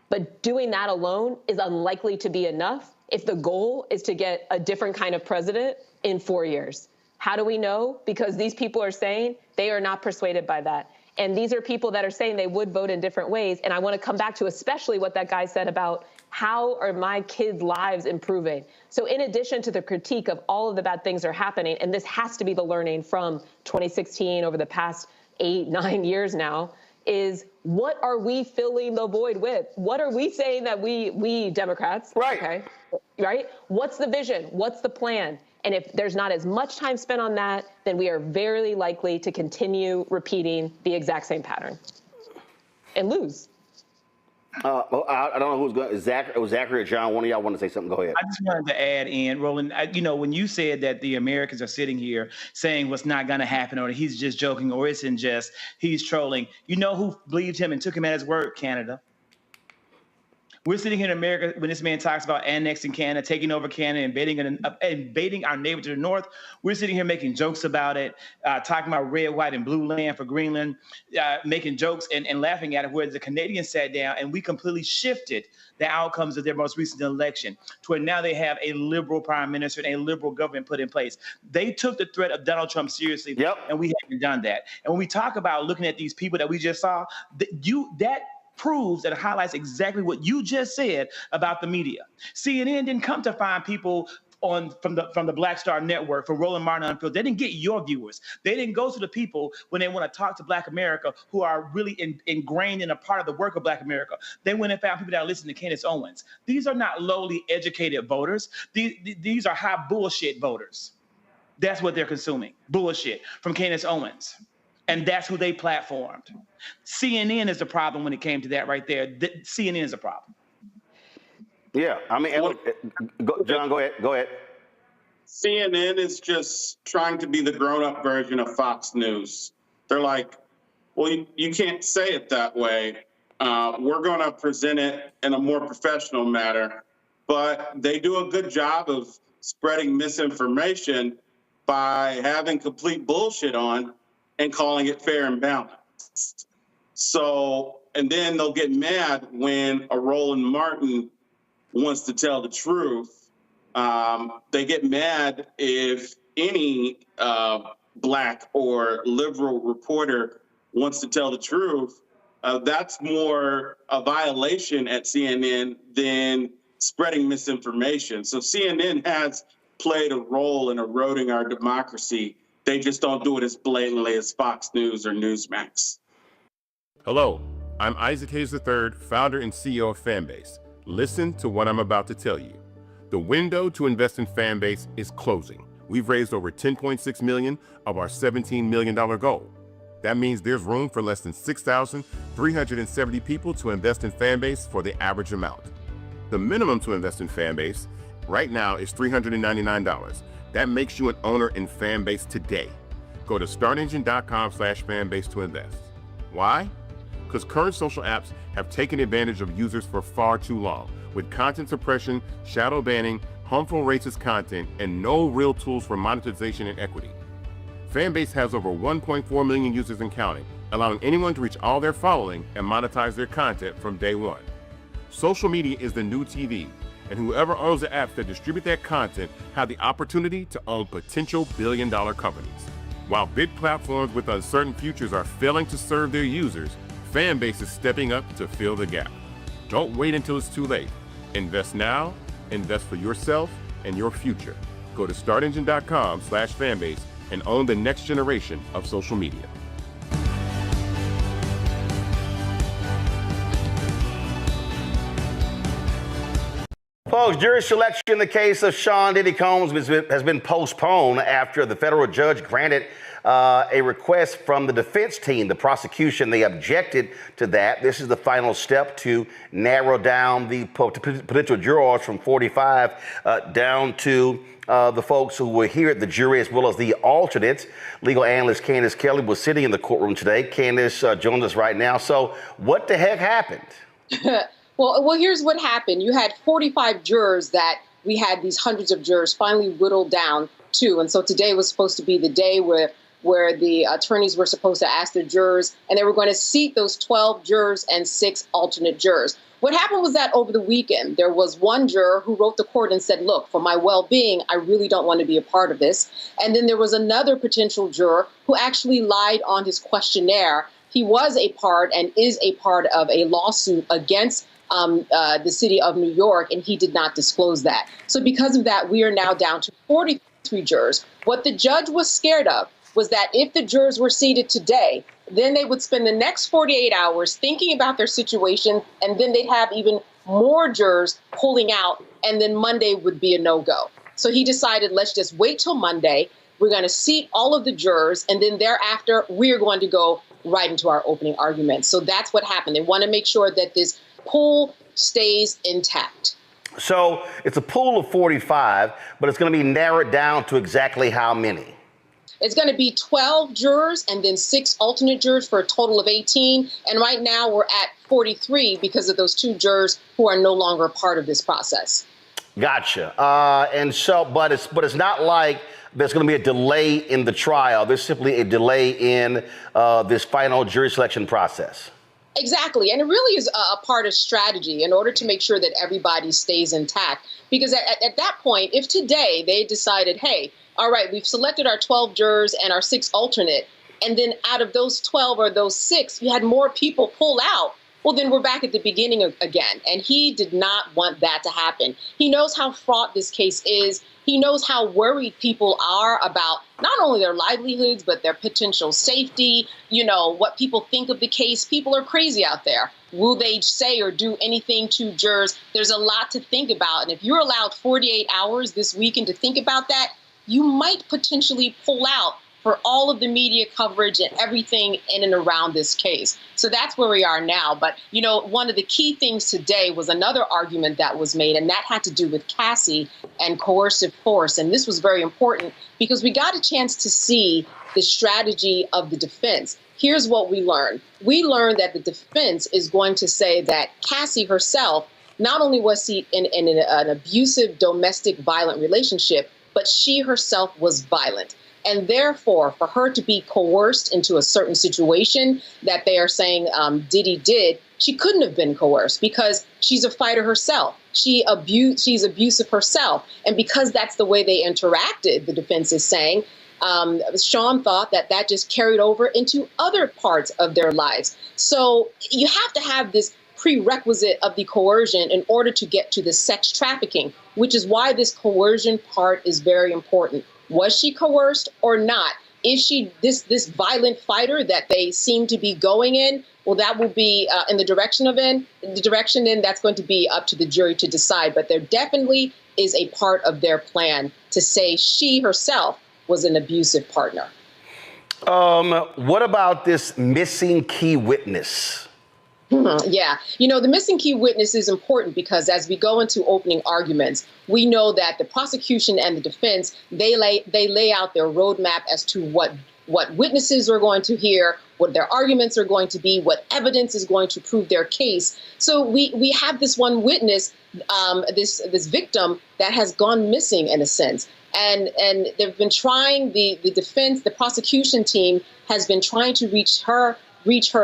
[SPEAKER 3] but doing that alone is unlikely to be enough if the goal is to get a different kind of president in 4 years. How do we know? Because these people are saying they are not persuaded by that. And these are people that are saying they would vote in different ways. And I want to come back to especially what that guy said about how are my kids' lives improving? So in addition to the critique of all of the bad things that are happening, and this has to be the learning from 2016 over the past 8-9 years now, is what are we filling the void with? What are we saying that we Democrats,
[SPEAKER 1] right?
[SPEAKER 3] Okay, right? What's the vision? What's the plan? And if there's not as much time spent on that, then we are very likely to continue repeating the exact same pattern and lose.
[SPEAKER 1] Well, I don't know who's going. Zachary or John? One of y'all want to say something? Go ahead.
[SPEAKER 2] I just wanted to add in, Roland. When you said that the Americans are sitting here saying what's not going to happen, or he's just joking, or it's in jest, he's trolling. You know who believed him and took him at his word? Canada. We're sitting here in America when this man talks about annexing Canada, taking over Canada, invading our neighbor to the north. We're sitting here making jokes about it, talking about red, white, and blue land for Greenland, making jokes and laughing at it, where the Canadians sat down and we completely shifted the outcomes of their most recent election to where now they have a liberal prime minister and a liberal government put in place. They took the threat of Donald Trump seriously, and we haven't done that. And when we talk about looking at these people that we just saw, that proves and highlights exactly what you just said about the media. CNN didn't come to find people from the Black Star Network for Roland Martin Unfiltered. They didn't get your viewers. They didn't go to the people when they want to talk to Black America who are really ingrained in a part of the work of Black America. They went and found people that are listening to Candace Owens. These are not lowly educated voters. These are high bullshit voters. That's what they're consuming, bullshit from Candace Owens. And that's who they platformed. CNN is the problem when it came to that right there. CNN is a problem.
[SPEAKER 1] Yeah, I mean, John, go ahead.
[SPEAKER 22] CNN is just trying to be the grown-up version of Fox News. They're like, well, you can't say it that way. We're going to present it in a more professional manner. But they do a good job of spreading misinformation by having complete bullshit on and calling it fair and balanced. So, and then they'll get mad when a Roland Martin wants to tell the truth. They get mad if any Black or liberal reporter wants to tell the truth, that's more a violation at CNN than spreading misinformation. So CNN has played a role in eroding our democracy. They just don't do it as blatantly as Fox News or Newsmax.
[SPEAKER 11] Hello, I'm Isaac Hayes III, founder and CEO of Fanbase. Listen to what I'm about to tell you. The window to invest in Fanbase is closing. We've raised over $10.6 million of our $17 million goal. That means there's room for less than 6,370 people to invest in Fanbase for the average amount. The minimum to invest in Fanbase right now is $399. That makes you an owner in Fanbase today. Go to startengine.com/fanbase to invest. Why? Because current social apps have taken advantage of users for far too long, with content suppression, shadow banning, harmful racist content, and no real tools for monetization and equity. Fanbase has over 1.4 million users and counting, allowing anyone to reach all their following and monetize their content from day one. Social media is the new TV, and whoever owns the apps that distribute that content have the opportunity to own potential billion-dollar companies. While big platforms with uncertain futures are failing to serve their users, Fanbase is stepping up to fill the gap. Don't wait until it's too late. Invest now, invest for yourself and your future. Go to startengine.com/fanbase and own the next generation of social media.
[SPEAKER 1] Folks, jury selection in the case of Sean Diddy Combs has been postponed after the federal judge granted a request from the defense team. The prosecution, they objected to that. This is the final step to narrow down the potential jurors from 45 down to the folks who were here at the jury, as well as the alternates. Legal analyst Candace Kelly was sitting in the courtroom today. Candace joins us right now. So what the heck happened?
[SPEAKER 5] Well, here's what happened. You had 45 jurors that we had these hundreds of jurors finally whittled down to. And so today was supposed to be the day where the attorneys were supposed to ask the jurors, and they were going to seat those 12 jurors and 6 alternate jurors. What happened was that over the weekend, there was one juror who wrote the court and said, look, for my well-being, I really don't want to be a part of this. And then there was another potential juror who actually lied on his questionnaire. He was a part and is a part of a lawsuit against the city of New York, and he did not disclose that. So because of that, we are now down to 43 jurors. What the judge was scared of was that if the jurors were seated today, then they would spend the next 48 hours thinking about their situation, and then they'd have even more jurors pulling out, and then Monday would be a no-go. So he decided, let's just wait till Monday. We're going to seat all of the jurors, and then thereafter, we're going to go right into our opening argument. So that's what happened. They want to make sure that this pool stays intact.
[SPEAKER 1] So it's a pool of 45, but it's going to be narrowed down to exactly how many?
[SPEAKER 5] It's going to be 12 jurors and then 6 alternate jurors for a total of 18. And right now we're at 43 because of those 2 jurors who are no longer part of this process.
[SPEAKER 1] Gotcha. And so, but it's not like there's going to be a delay in the trial. There's simply a delay in this final jury selection process.
[SPEAKER 5] Exactly. And it really is a part of strategy in order to make sure that everybody stays intact. Because at that point, if today they decided, hey, all right, we've selected our 12 jurors and our 6 alternate, and then out of those 12 or those 6, you had more people pull out, well, then we're back at the beginning again. And he did not want that to happen. He knows how fraught this case is. He knows how worried people are about not only their livelihoods, but their potential safety, you know, what people think of the case. People are crazy out there. Will they say or do anything to jurors? There's a lot to think about. And if you're allowed 48 hours this weekend to think about that, you might potentially pull out for all of the media coverage and everything in and around this case. So that's where we are now. But, you know, one of the key things today was another argument that was made, and that had to do with Cassie and coercive force. And this was very important because we got a chance to see the strategy of the defense. Here's what we learned. We learned that the defense is going to say that Cassie herself, not only was she in an abusive domestic violent relationship, but she herself was violent. And therefore, for her to be coerced into a certain situation that they are saying Diddy did, she couldn't have been coerced because she's a fighter herself. She's abusive herself. And because that's the way they interacted, the defense is saying, Sean thought that that just carried over into other parts of their lives. So you have to have this prerequisite of the coercion in order to get to the sex trafficking, which is why this coercion part is very important. Was she coerced or not? Is she this violent fighter that they seem to be going in? Well, that will be in the direction then that's going to be up to the jury to decide. But there definitely is a part of their plan to say she herself was an abusive partner.
[SPEAKER 1] What about this missing key witness?
[SPEAKER 5] Yeah, the missing key witness is important because as we go into opening arguments, we know that the prosecution and the defense, they lay out their roadmap as to what witnesses are going to hear, what their arguments are going to be, what evidence is going to prove their case. So we have this one witness, this victim that has gone missing in a sense. And they've been trying, the defense, the prosecution team has been trying to reach her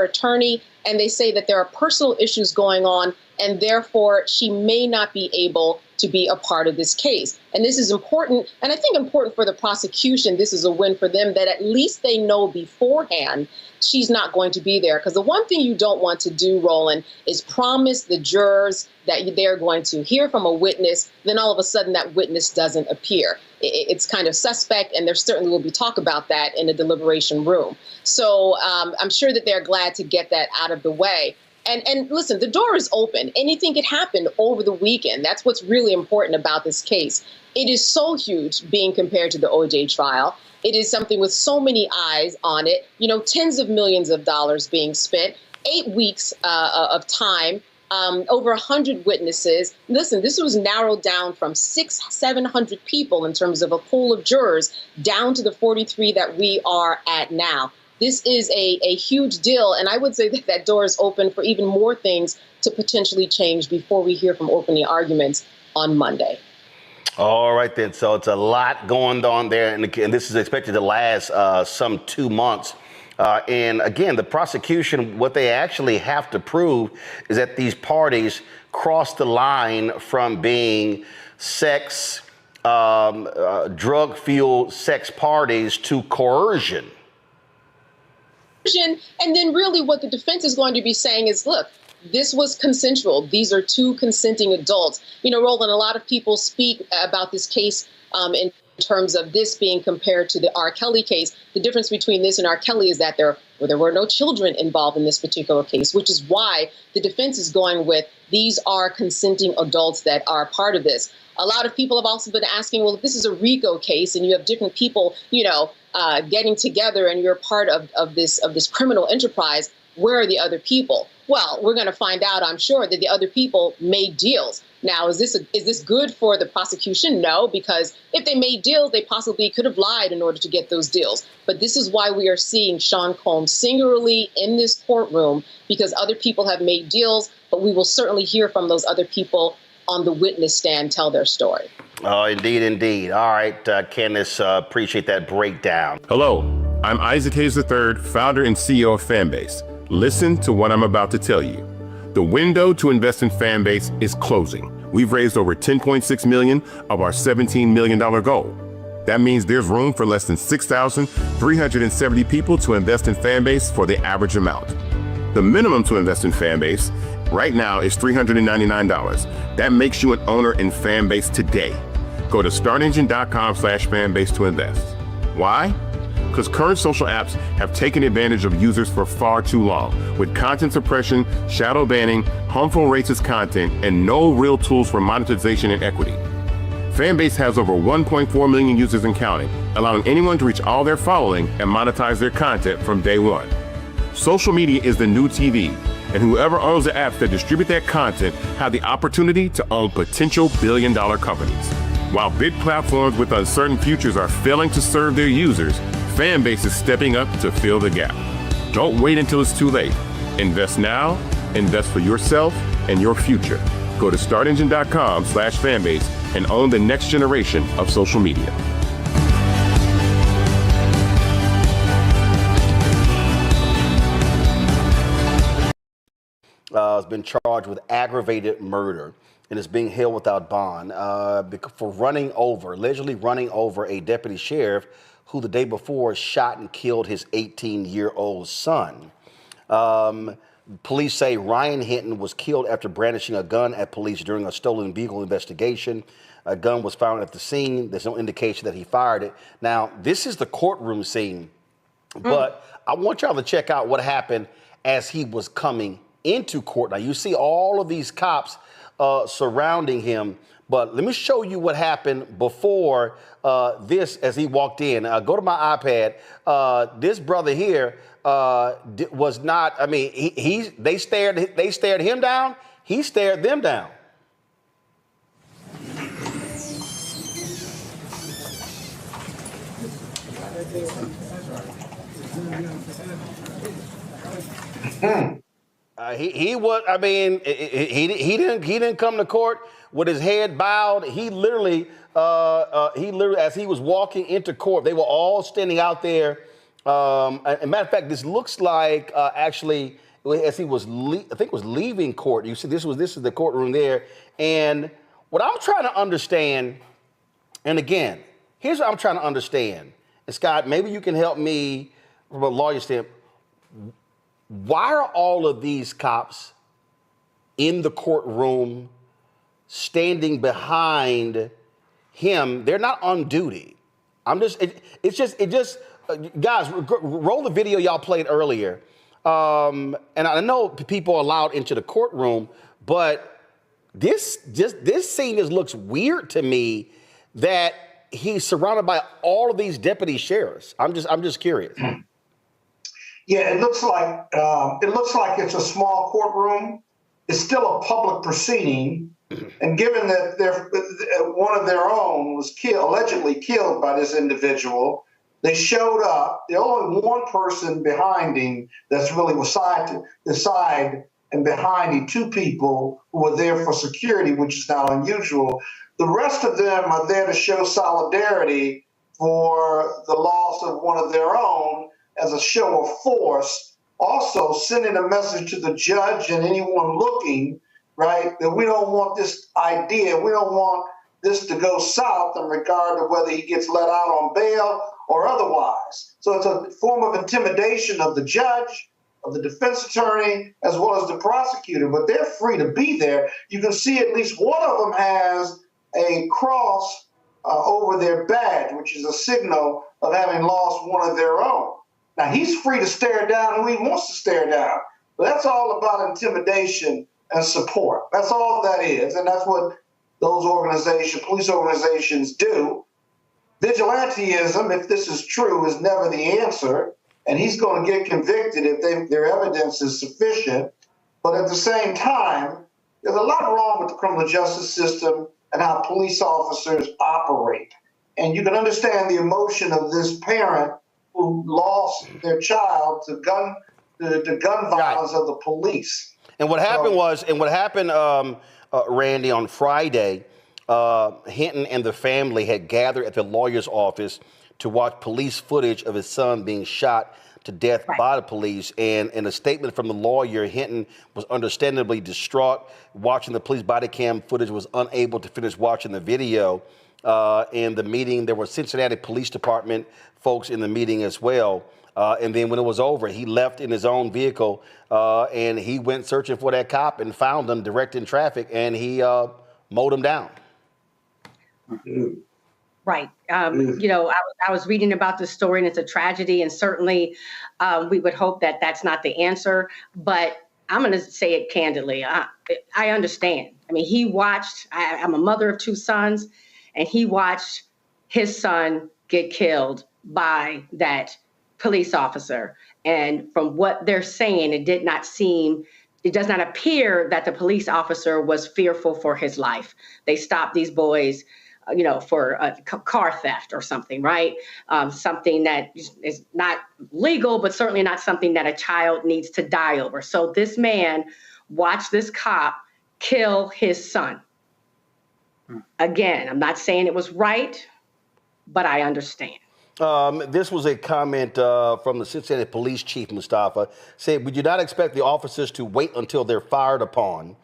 [SPEAKER 5] attorney, and they say that there are personal issues going on, and therefore she may not be able to be a part of this case. And this is important, and I think important for the prosecution. This is a win for them that at least they know beforehand she's not going to be there. Because the one thing you don't want to do, Roland, is promise the jurors that they're going to hear from a witness, then all of a sudden that witness doesn't appear. It's kind of suspect, and there certainly will be talk about that in the deliberation room. So I'm sure that they're glad to get that out of the way. And listen, the door is open. Anything could happen over the weekend. That's what's really important about this case. It is so huge being compared to the OJ trial. It is something with so many eyes on it, tens of millions of dollars being spent, 8 weeks of time, over 100 witnesses. Listen, this was narrowed down from 600-700 people in terms of a pool of jurors down to the 43 that we are at now. This is a huge deal, and I would say that that door is open for even more things to potentially change before we hear from opening arguments on Monday.
[SPEAKER 1] All right, then. So it's a lot going on there, and this is expected to last some 2 months. And again, the prosecution, what they actually have to prove is that these parties crossed the line from being drug-fueled sex parties to coercion.
[SPEAKER 5] And then really what the defense is going to be saying is, look, this was consensual. These are two consenting adults. Roland, a lot of people speak about this case in terms of this being compared to the R. Kelly case. The difference between this and R. Kelly is that there were no children involved in this particular case, which is why the defense is going with these are consenting adults that are part of this. A lot of people have also been asking, well, if this is a RICO case and you have different people, getting together and you're part of this criminal enterprise, where are the other people? Well, we're going to find out, I'm sure, that the other people made deals. Now, is this good for the prosecution? No, because if they made deals, they possibly could have lied in order to get those deals. But this is why we are seeing Sean Combs singularly in this courtroom, because other people have made deals, but we will certainly hear from those other people on the witness stand tell their story.
[SPEAKER 1] Oh, indeed, indeed. All right, Candace, appreciate that breakdown.
[SPEAKER 11] Hello, I'm Isaac Hayes III, founder and CEO of Fanbase. Listen to what I'm about to tell you. The window to invest in Fanbase is closing. We've raised over $10.6 million of our $17 million goal. That means there's room for less than 6,370 people to invest in Fanbase for the average amount. The minimum to invest in Fanbase right now is $399. That makes you an owner in Fanbase today. Go to startengine.com/fanbase to invest. Why? Because current social apps have taken advantage of users for far too long, with content suppression, shadow banning, harmful racist content, and no real tools for monetization and equity. Fanbase has over 1.4 million users and counting, allowing anyone to reach all their following and monetize their content from day one. Social media is the new TV, and whoever owns the apps that distribute that content have the opportunity to own potential billion-dollar companies. While big platforms with uncertain futures are failing to serve their users, Fanbase is stepping up to fill the gap. Don't wait until it's too late. Invest now, invest for yourself and your future. Go to startengine.com/fanbase and own the next generation of social media.
[SPEAKER 1] Has been charged with aggravated murder and is being held without bond for allegedly running over a deputy sheriff who the day before shot and killed his 18-year-old son. Police say Ryan Hinton was killed after brandishing a gun at police during a stolen vehicle investigation. A gun was found at the scene. There's no indication that he fired it. Now, this is the courtroom scene, but I want y'all to check out what happened as he was coming into court. Now, you see all of these cops surrounding him, but let me show you what happened before this as he walked in. Go to my iPad. This brother here was not, I mean, they stared him down, he stared them down. He was. I mean, he didn't come to court with his head bowed. He literally, as he was walking into court, they were all standing out there. As a matter of fact, this looks like actually as he was, I think, was leaving court. You see, this is the courtroom there. And what I'm trying to understand, and again, here's what I'm trying to understand. And Scott, maybe you can help me from a lawyer standpoint. Why are all of these cops in the courtroom standing behind him? They're not on duty. Guys, roll the video y'all played earlier. And I know people are allowed into the courtroom, but this scene just looks weird to me that he's surrounded by all of these deputy sheriffs. I'm just curious.
[SPEAKER 7] Yeah, it looks like it's a small courtroom. It's still a public proceeding, and given that one of their own was allegedly killed by this individual, they showed up. There's only one person behind him that's really beside to the side, and behind him, two people who were there for security, which is not unusual. The rest of them are there to show solidarity for the loss of one of their own, as a show of force, also sending a message to the judge and anyone looking, right, that we don't want this idea, we don't want this to go south in regard to whether he gets let out on bail or otherwise. So it's a form of intimidation of the judge, of the defense attorney, as well as the prosecutor, but they're free to be there. You can see at least one of them has a cross over their badge, which is a signal of having lost one of their own. Now, he's free to stare down who he wants to stare down, but that's all about intimidation and support. That's all that is, and that's what those police organizations do. Vigilantism, if this is true, is never the answer, and he's going to get convicted if their evidence is sufficient. But at the same time, there's a lot wrong with the criminal justice system and how police officers operate. And you can understand the emotion of this parent who lost their child to gun violence of the police.
[SPEAKER 1] And what happened Randy, on Friday, Hinton and the family had gathered at the lawyer's office to watch police footage of his son being shot to death by the police. And in a statement from the lawyer, Hinton was understandably distraught watching the police body cam footage, was unable to finish watching the video. In the meeting, there were Cincinnati Police Department folks in the meeting as well. And then when it was over, he left in his own vehicle and he went searching for that cop and found him directing traffic, and he mowed him down.
[SPEAKER 8] Right. You know, I was reading about this story, and it's a tragedy, and certainly we would hope that that's not the answer. But I'm going to say it candidly. I understand. I mean, he watched, I'm a mother of two sons, and he watched his son get killed by that police officer. And from what they're saying, it does not appear that the police officer was fearful for his life. They stopped these boys, you know, for a car theft or something, right? Something that is not legal, but certainly not something that a child needs to die over. So this man watched this cop kill his son. Again, I'm not saying it was right, but I understand.
[SPEAKER 1] This was a comment from the Cincinnati Police Chief, Mustafa, said, "We do not expect the officers to wait until they're fired upon.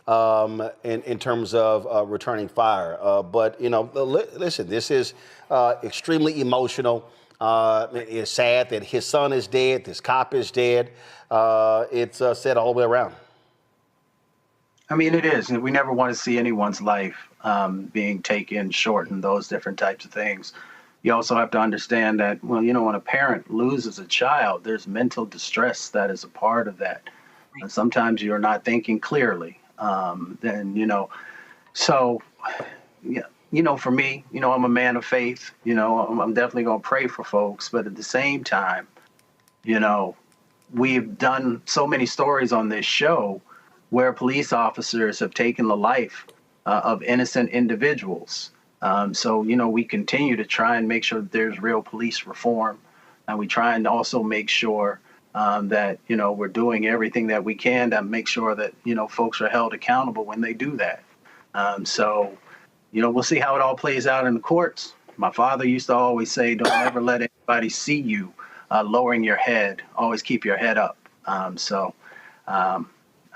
[SPEAKER 1] in terms of returning fire. But, you know, listen, this is extremely emotional. It's sad that his son is dead, this cop is dead. It's sad all the way around.
[SPEAKER 9] I mean, it is. We never want to see anyone's life being taken, shortened, those different types of things. You also have to understand that, well, you know, when a parent loses a child, there's mental distress that is a part of that. And sometimes you're not thinking clearly. Then, you know, so, yeah, you know, for me, you know, I'm a man of faith. You know, I'm definitely going to pray for folks. But at the same time, you know, we've done so many stories on this show where police officers have taken the life of innocent individuals. So, you know, we continue to try and make sure that there's real police reform. And we try and also make sure that, you know, we're doing everything that we can to make sure that, you know, folks are held accountable when they do that. So, you know, we'll see how it all plays out in the courts. My father used to always say, don't ever let anybody see you lowering your head. Always keep your head up.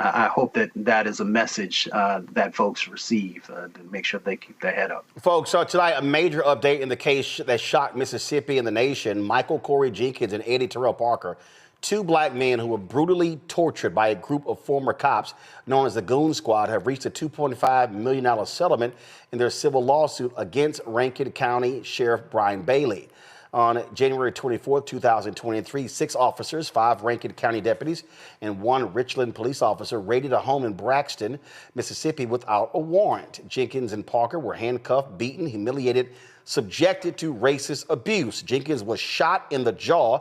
[SPEAKER 9] I hope that that is a message that folks receive to make sure they keep their head up.
[SPEAKER 1] Folks, so tonight, a major update in the case that shocked Mississippi and the nation. Michael Corey Jenkins and Eddie Terrell Parker, two black men who were brutally tortured by a group of former cops known as the Goon Squad, have reached a $2.5 million settlement in their civil lawsuit against Rankin County Sheriff Brian Bailey. On January 24, 2023, 6 officers, 5 Rankin County deputies, and 1 Richland police officer raided a home in Braxton, Mississippi without a warrant. Jenkins and Parker were handcuffed, beaten, humiliated, subjected to racist abuse. Jenkins was shot in the jaw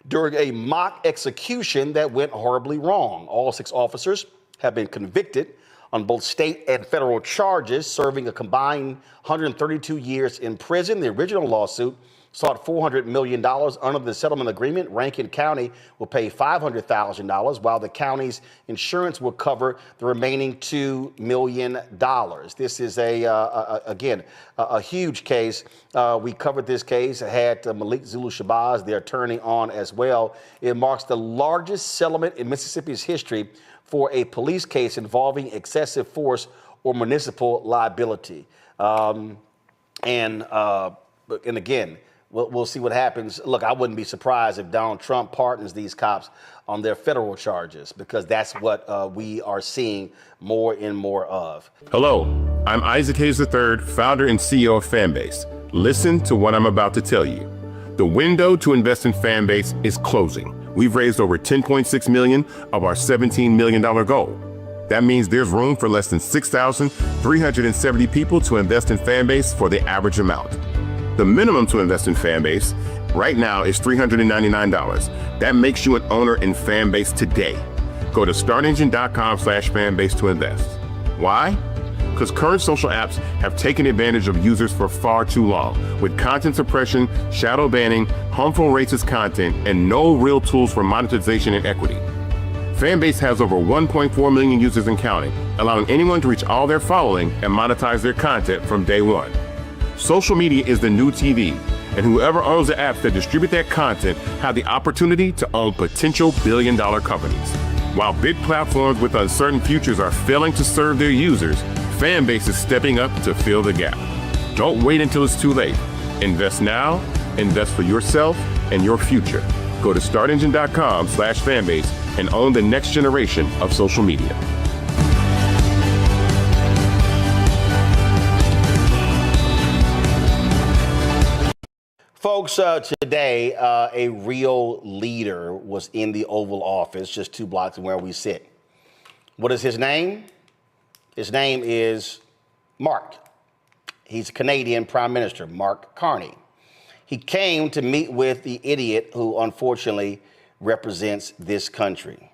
[SPEAKER 1] during a mock execution that went horribly wrong. All 6 officers have been convicted on both state and federal charges, serving a combined 132 years in prison. The original lawsuit sought $400 million. Under the settlement agreement, Rankin County will pay $500,000, while the county's insurance will cover the remaining $2 million. This is again, a huge case. We covered this case, had Malik Zulu Shabazz, the attorney, on as well. It marks the largest settlement in Mississippi's history for a police case involving excessive force or municipal liability. And again, we'll see what happens. Look, I wouldn't be surprised if Donald Trump pardons these cops on their federal charges, because that's what we are seeing more and more of.
[SPEAKER 11] Hello, I'm Isaac Hayes III, founder and CEO of Fanbase. Listen to what I'm about to tell you. The window to invest in Fanbase is closing. We've raised over $10.6 million of our $17 million goal. That means there's room for less than 6,370 people to invest in Fanbase for the average amount. The minimum to invest in Fanbase right now is $399. That makes you an owner in Fanbase today. Go to startengine.com/fanbase to invest. Why? Because current social apps have taken advantage of users for far too long, with content suppression, shadow banning, harmful racist content, and no real tools for monetization and equity. Fanbase has over 1.4 million users and counting, allowing anyone to reach all their following and monetize their content from day one. Social media is the new TV, and whoever owns the apps that distribute that content have the opportunity to own potential billion-dollar companies. While big platforms with uncertain futures are failing to serve their users, Fanbase is stepping up to fill the gap. Don't wait until it's too late. Invest now, invest for yourself and your future. Go to startengine.com/fanbase and own the next generation of social media.
[SPEAKER 1] Folks, today, a real leader was in the Oval Office, just 2 blocks from where we sit. What is his name? His name is Mark. He's a Canadian Prime Minister, Mark Carney. He came to meet with the idiot who unfortunately represents this country.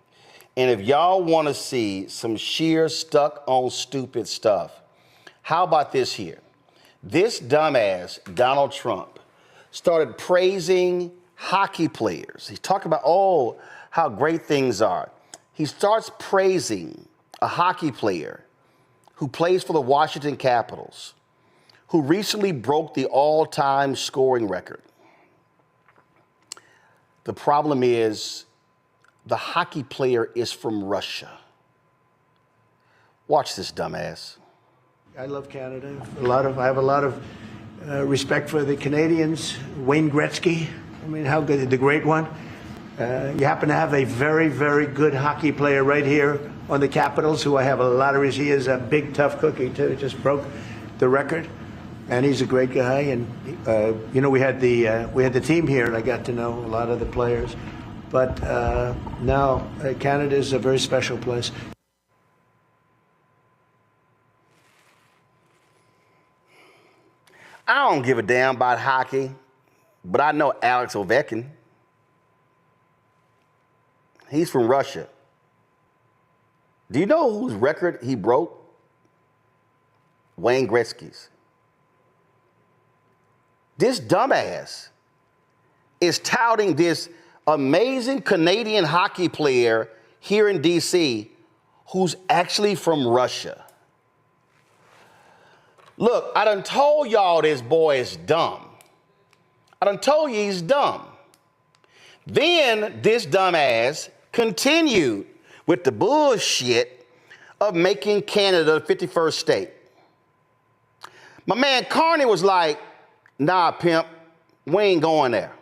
[SPEAKER 1] And if y'all want to see some sheer stuck on stupid stuff, how about this here? This dumbass, Donald Trump, started praising hockey players. He's talking about, oh, how great things are. He starts praising a hockey player who plays for the Washington Capitals, who recently broke the all-time scoring record. The problem is the hockey player is from Russia. Watch this dumbass.
[SPEAKER 4] I love Canada. I have a lot of respect for the Canadians. Wayne Gretzky, I mean, how good, the great one. You happen to have a very, very good hockey player right here on the Capitals, who I have a lot of. He is a big, tough cookie too. Just broke the record, and he's a great guy. And you know, we had the team here, and I got to know a lot of the players. But no, Canada is a very special place.
[SPEAKER 1] I don't give a damn about hockey, but I know Alex Ovechkin. He's from Russia. Do you know whose record he broke? Wayne Gretzky's. This dumbass is touting this amazing Canadian hockey player here in D.C. who's actually from Russia. Look, I done told y'all this boy is dumb. I done told you he's dumb. Then this dumbass continued with the bullshit of making Canada the 51st state. My man Carney was like, nah, pimp, we ain't going there.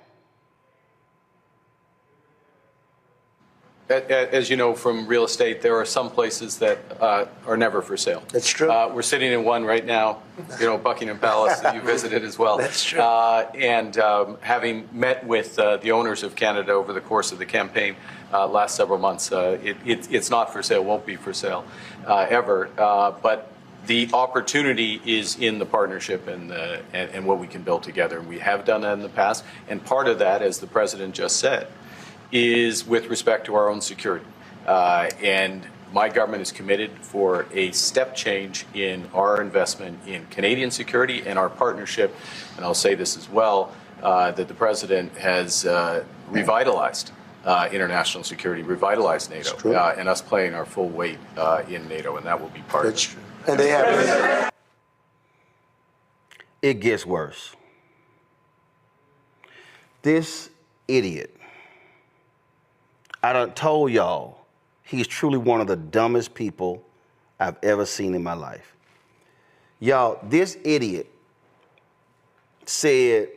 [SPEAKER 10] As you know from real estate, there are some places that are never for sale.
[SPEAKER 4] That's true.
[SPEAKER 10] We're sitting in one right now, you know, Buckingham Palace that you visited as well.
[SPEAKER 4] That's true.
[SPEAKER 10] And having met with the owners of Canada over the course of the campaign last several months, it's not for sale, won't be for sale ever. But the opportunity is in the partnership and what we can build together. And we have done that in the past. And part of that, as the president just said, is with respect to our own security. And my government is committed for a step change in our investment in Canadian security and our partnership. And I'll say this as well, that the president has revitalized international security, revitalized NATO, and us playing our full weight in NATO, and that will be part of it.
[SPEAKER 4] True. And they have.
[SPEAKER 1] It gets worse. This idiot, I done told y'all, he's truly one of the dumbest people I've ever seen in my life. Y'all, this idiot said,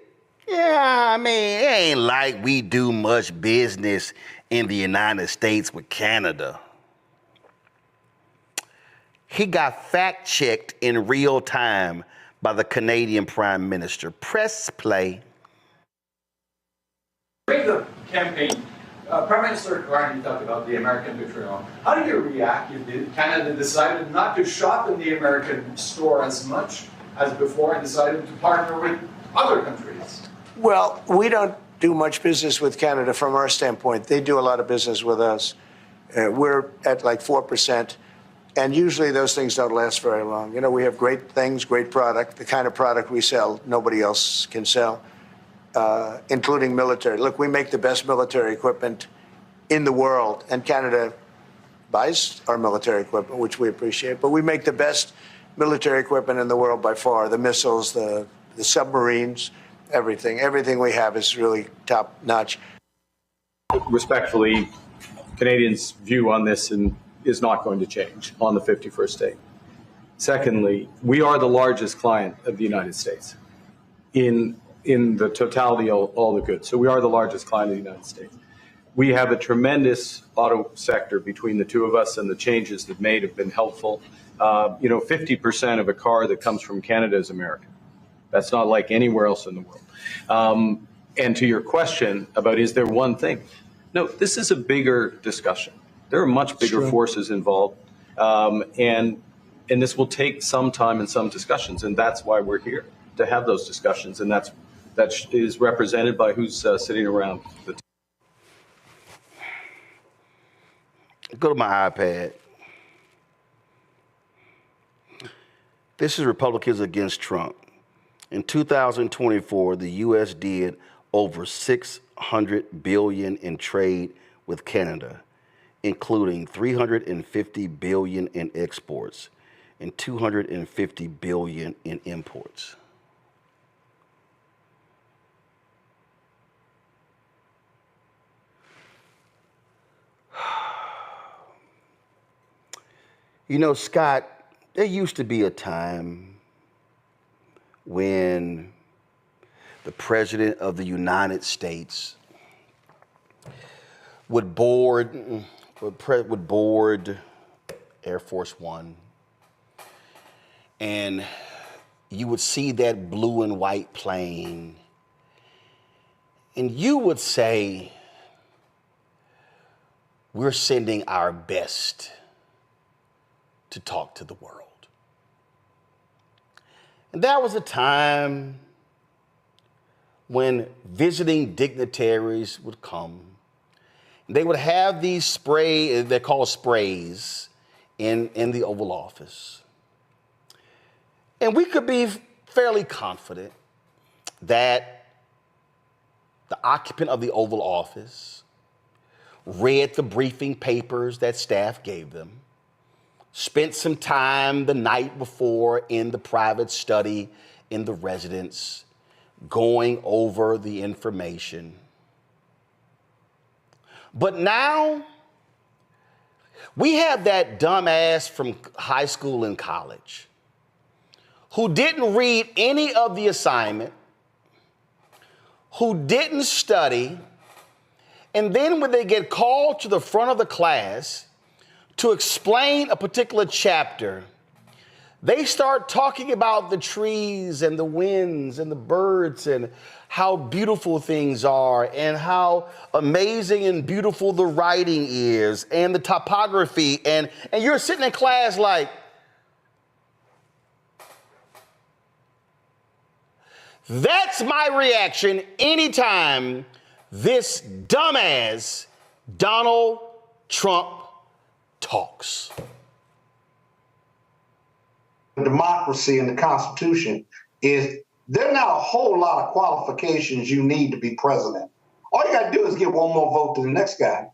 [SPEAKER 1] yeah, I mean, it ain't like we do much business in the United States with Canada. He got fact-checked in real time by the Canadian Prime Minister. Press play.
[SPEAKER 23] During the campaign, Prime Minister Carney talked about the American betrayal. How do you react if Canada decided not to shop in the American store as much as before and decided to partner with other countries?
[SPEAKER 4] Well, we don't do much business with Canada from our standpoint. They do a lot of business with us. We're at like 4%. And usually those things don't last very long. You know, we have great things, great product. The kind of product we sell, nobody else can sell. Including military. Look, we make the best military equipment in the world, and Canada buys our military equipment, which we appreciate. But we make the best military equipment in the world by far. The missiles, the submarines, everything. Everything we have is really top notch.
[SPEAKER 10] Respectfully, Canadians' view on this is not going to change on the 51st state. Secondly, we are the largest client of the United States in the totality of all the goods. So we are the largest client of the United States. We have a tremendous auto sector between the two of us, and the changes that made have been helpful. 50% of a car that comes from Canada is American. That's not like anywhere else in the world. And to your question about is there one thing? No, this is a bigger discussion. There are much bigger forces involved, and this will take some time and some discussions, and that's why we're here, to have those discussions, and that is represented by who's sitting around the table.
[SPEAKER 1] Go to my iPad. This is Republicans against Trump. In 2024, the U.S. did over $600 billion in trade with Canada, including $350 billion in exports and $250 billion in imports. You know, Scott, there used to be a time when the President of the United States would board Air Force One, and you would see that blue and white plane, and you would say, we're sending our best to talk to the world. And that was a time when visiting dignitaries would come. They would have these they're called sprays, in the Oval Office. And we could be fairly confident that the occupant of the Oval Office read the briefing papers that staff gave them, spent some time the night before in the private study in the residence, going over the information. But now, we have that dumbass from high school and college who didn't read any of the assignment, who didn't study, and then when they get called to the front of the class to explain a particular chapter, they start talking about the trees and the winds and the birds and how beautiful things are and how amazing and beautiful the writing is and the topography. And you're sitting in class like, that's my reaction anytime this dumbass Donald Trump talks.
[SPEAKER 7] Democracy and the Constitution is there are not a whole lot of qualifications you need to be president. All you got to do is get one more vote to the next guy.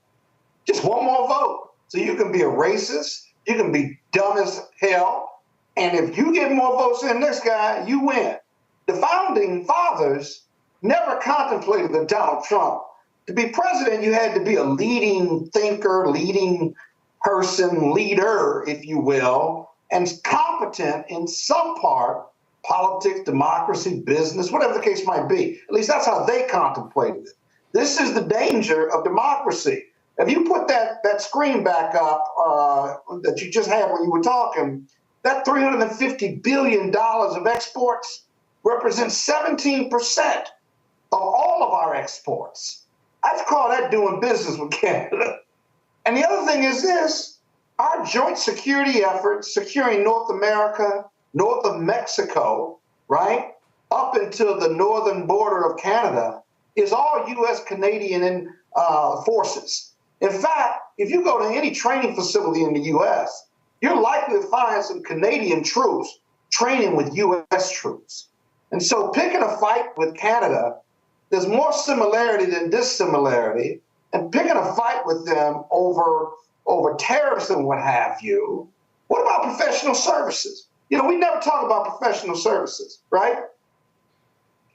[SPEAKER 7] Just one more vote. So you can be a racist, you can be dumb as hell, and if you get more votes than the next guy, you win. The founding fathers never contemplated that Donald Trump. To be president, you had to be a leading thinker, leading person, leader, if you will, and competent in some part, politics, democracy, business, whatever the case might be. At least that's how they contemplated it. This is the danger of democracy. If you put that screen back up that you just had when you were talking, that $350 billion of exports represents 17% of all of our exports. I'd call that doing business with Canada. And the other thing is this, our joint security efforts, securing North America, north of Mexico, right, up until the northern border of Canada, is all U.S.-Canadian forces. In fact, if you go to any training facility in the U.S., you're likely to find some Canadian troops training with U.S. troops. And so picking a fight with Canada, there's more similarity than dissimilarity, and picking a fight with them over tariffs and what have you. What about professional services? You know, we never talk about professional services, right?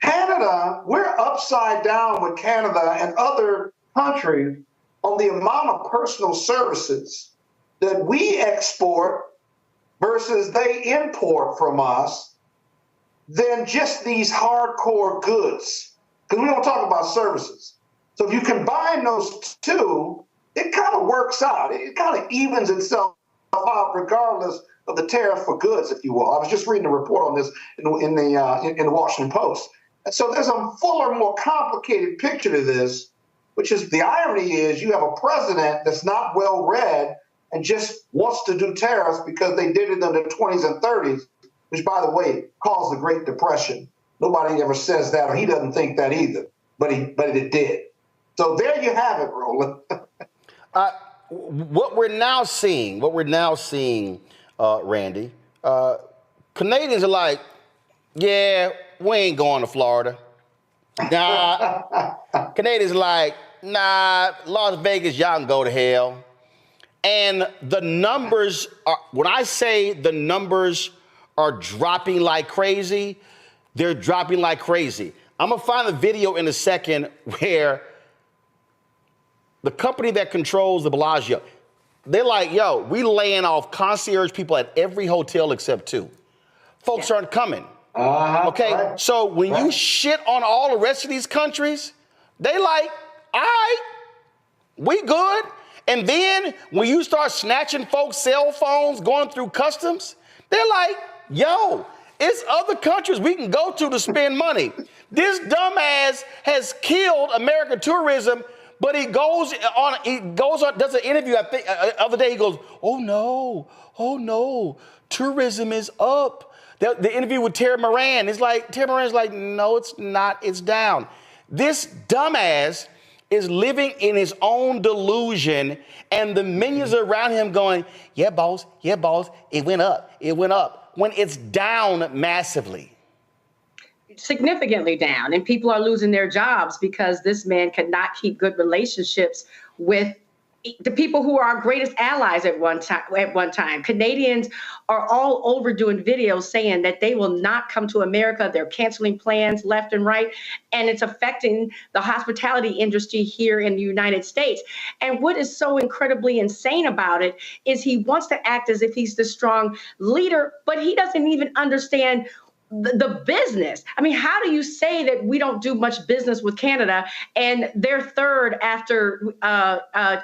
[SPEAKER 7] Canada, we're upside down with Canada and other countries on the amount of personal services that we export versus they import from us than just these hardcore goods. Because we don't talk about services. So if you combine those two, it kind of works out. It kind of evens itself out regardless of the tariff for goods, if you will. I was just reading a report on this in the Washington Post. And so there's a fuller, more complicated picture to this, which is the irony is you have a president that's not well read and just wants to do tariffs because they did it in the 20s and 30s, which, by the way, caused the Great Depression. Nobody ever says that, or he doesn't think that either, but it did. So there you have it, Roland.
[SPEAKER 1] What we're now seeing, Randy, Canadians are like, yeah, we ain't going to Florida. Nah, Canadians are like, nah, Las Vegas, y'all can go to hell. And the numbers are, when I say the numbers are dropping like crazy, they're dropping like crazy. I'm gonna find a video in a second where the company that controls the Bellagio, They're like, yo, we laying off concierge people at every hotel except 2. Folks aren't coming. Okay,
[SPEAKER 7] right.
[SPEAKER 1] so when you shit on all the rest of these countries, they like, all right, we good. And then when you start snatching folks' cell phones, going through customs, they're like, yo, it's other countries we can go to spend money. This dumbass has killed American tourism, but he goes on, does an interview, I think, other day, he goes, oh no, tourism is up. The interview with Tyrie Moran's like, no, it's not, it's down. This dumbass is living in his own delusion, and the minions around him going, yeah, boss, it went up, when it's down massively.
[SPEAKER 8] Significantly down, and people are losing their jobs because this man cannot keep good relationships with the people who are our greatest allies at one time. Canadians are all over doing videos saying that they will not come to America. They're canceling plans left and right, and it's affecting the hospitality industry here in the United States. And what is so incredibly insane about it is he wants to act as if he's the strong leader, but he doesn't even understand the business. I mean, how do you say that we don't do much business with Canada and they're third after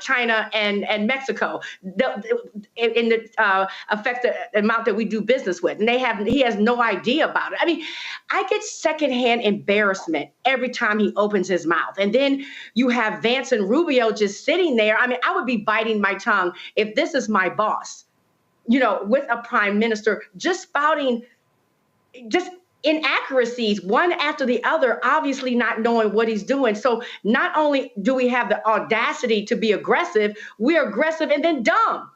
[SPEAKER 8] China and Mexico in the effective amount that we do business with? And he has no idea about it. I mean, I get secondhand embarrassment every time he opens his mouth. And then you have Vance and Rubio just sitting there. I mean, I would be biting my tongue if this is my boss, with a prime minister just spouting just inaccuracies one after the other, obviously not knowing what he's doing. So not only do we have the audacity to be aggressive, we're aggressive and then dumb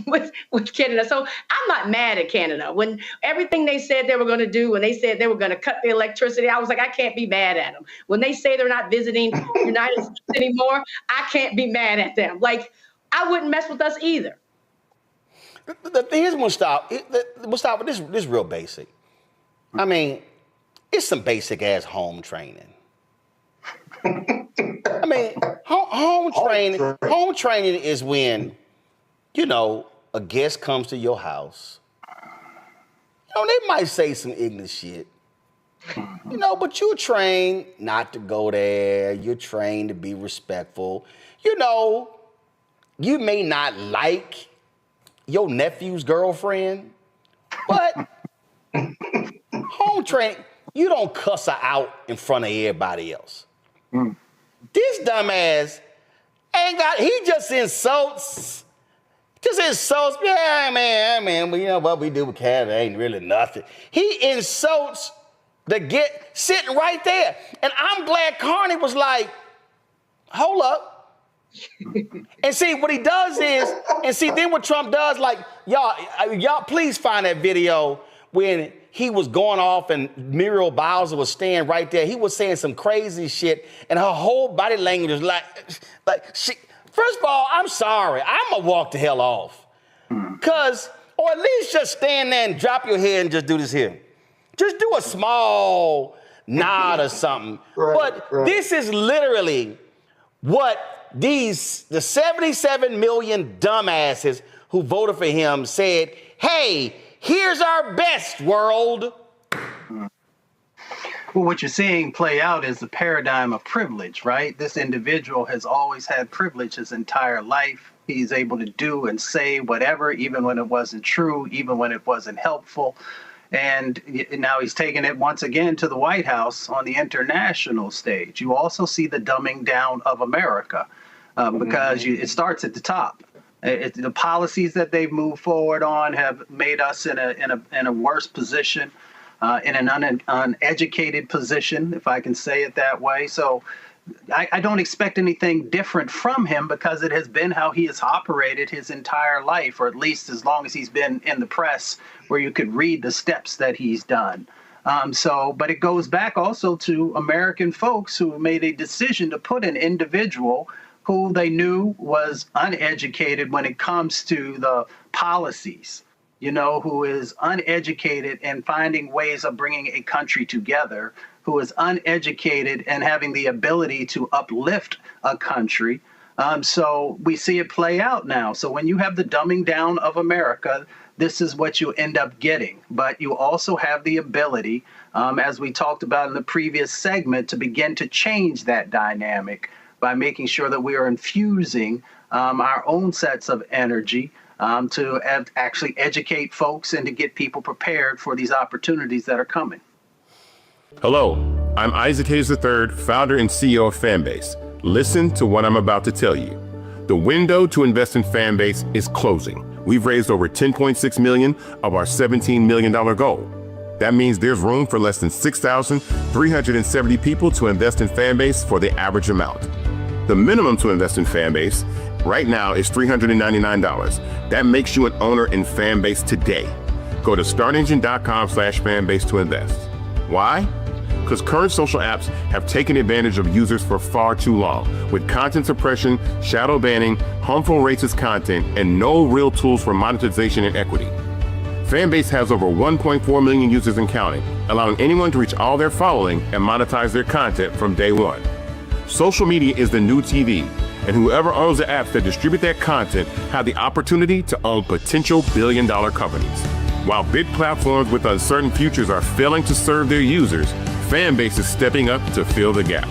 [SPEAKER 8] with Canada. So I'm not mad at Canada. When everything they said they were going to do, when they said they were going to cut the electricity, I was like, I can't be mad at them. When they say they're not visiting the United States anymore, I can't be mad at them. Like, I wouldn't mess with us either.
[SPEAKER 1] The thing is, we'll stop with this. This is real basic. I mean, it's some basic ass home training. I mean, home training is when, a guest comes to your house. They might say some ignorant shit. But you're trained not to go there. You're trained to be respectful. You may not like your nephew's girlfriend, but home training, you don't cuss her out in front of everybody else. This dumbass he just insults. Yeah, man, but what we do with Canada ain't really nothing. He insults sitting right there. And I'm glad Carney was like, hold up. And see, what he does is, then what Trump does, like, y'all please find that video when he was going off and Muriel Bowser was staying right there. He was saying some crazy shit, and her whole body language was like she. First of all, I'm sorry. I'm going to walk the hell off. Or at least just stand there and drop your head and just do this here. Just do a small nod or something. But this is literally what the 77 million dumbasses who voted for him said, hey, here's our best, world.
[SPEAKER 9] Well, what you're seeing play out is the paradigm of privilege, right? This individual has always had privilege his entire life. He's able to do and say whatever, even when it wasn't true, even when it wasn't helpful. And now he's taking it once again to the White House on the international stage. You also see the dumbing down of America because it starts at the top. The policies that they've moved forward on have made us in a worse position. In an uneducated position, if I can say it that way. So I don't expect anything different from him because it has been how he has operated his entire life, or at least as long as he's been in the press where you could read the steps that he's done. But it goes back also to American folks who made a decision to put an individual who they knew was uneducated when it comes to the policies, who is uneducated and finding ways of bringing a country together, who is uneducated and having the ability to uplift a country, So we see it play out now. So when you have the dumbing down of America, this is what you end up getting. But you also have the ability, as we talked about in the previous segment, to begin to change that dynamic by making sure that we are infusing our own sets of energy to actually educate folks and to get people prepared for these opportunities that are coming.
[SPEAKER 11] Hello, I'm Isaac Hayes III, founder and CEO of Fanbase. Listen to what I'm about to tell you. The window to invest in Fanbase is closing. We've raised over $10.6 million of our $17 million goal. That means there's room for less than 6,370 people to invest in Fanbase for the average amount. The minimum to invest in Fanbase right now is $399. That makes you an owner in Fanbase today. Go to startengine.com/fanbase to invest. Why? Because current social apps have taken advantage of users for far too long, with content suppression, shadow banning, harmful racist content, and no real tools for monetization and equity. Fanbase has over 1.4 million users and counting, allowing anyone to reach all their following and monetize their content from day one. Social media is the new TV, and whoever owns the apps that distribute that content have the opportunity to own potential billion-dollar companies. While big platforms with uncertain futures are failing to serve their users, Fanbase is stepping up to fill the gap.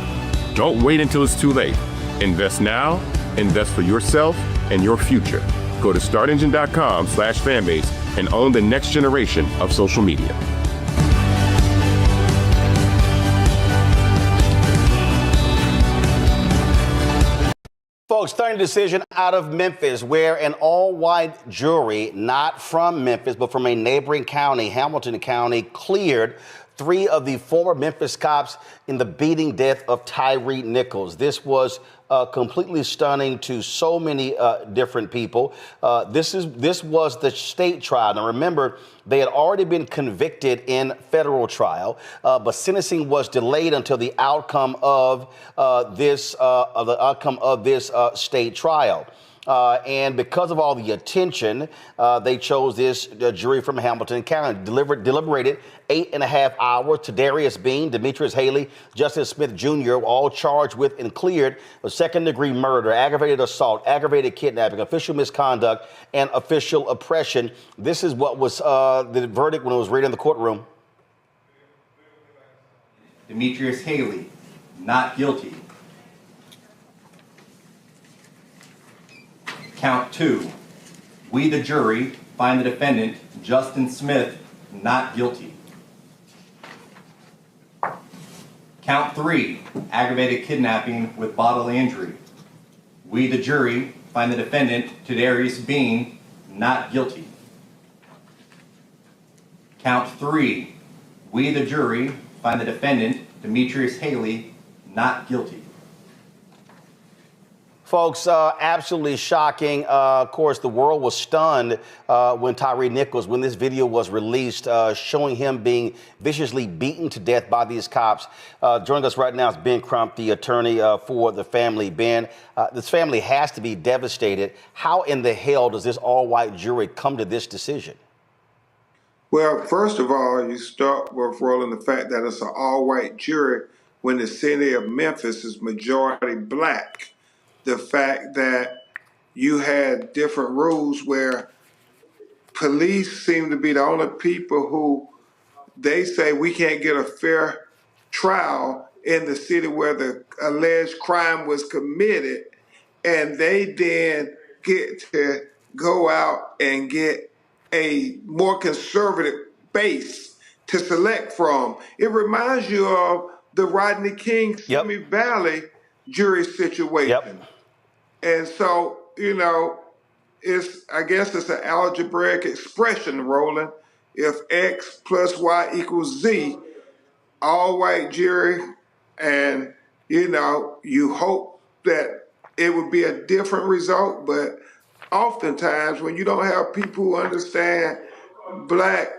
[SPEAKER 11] Don't wait until it's too late. Invest now, invest for yourself and your future. Go to startengine.com/fanbase and own the next generation of social media.
[SPEAKER 1] Folks, stunning decision out of Memphis where an all-white jury, not from Memphis, but from a neighboring county, Hamilton County, cleared 3 of the former Memphis cops in the beating death of Tyrie Nichols. This was completely stunning to so many different people. This was the state trial. Now remember, they had already been convicted in federal trial, but sentencing was delayed until the outcome of this state trial. And because of all the attention, they chose this jury from Hamilton County, deliberated 8.5 hours. Tadarius Bean, Demetrius Haley, Justice Smith Jr., all charged with and cleared of second-degree murder, aggravated assault, aggravated kidnapping, official misconduct, and official oppression. This is what was the verdict when it was read in the courtroom.
[SPEAKER 6] Demetrius Haley, not guilty. Count 2, we the jury find the defendant, Justin Smith, not guilty. Count 3, aggravated kidnapping with bodily injury. We the jury find the defendant, Tadarius Bean, not guilty. Count 3, we the jury find the defendant, Demetrius Haley, not guilty.
[SPEAKER 1] Folks, absolutely shocking. Of course, the world was stunned when Tyrie Nichols, when this video was released, showing him being viciously beaten to death by these cops. Joining us right now is Ben Crump, the attorney for the family. Ben, this family has to be devastated. How in the hell does this all-white jury come to this decision?
[SPEAKER 12] Well, first of all, you start with, Roland, the fact that it's an all-white jury when the city of Memphis is majority black. The fact that you had different rules where police seem to be the only people who they say we can't get a fair trial in the city where the alleged crime was committed, and they then get to go out and get a more conservative base to select from. It reminds you of the Rodney King, Simi Valley jury situation. And so, you know, I guess it's an algebraic expression, Roland. If X plus Y equals Z, all white jury, and, you know, you hope that it would be a different result, but oftentimes when you don't have people who understand black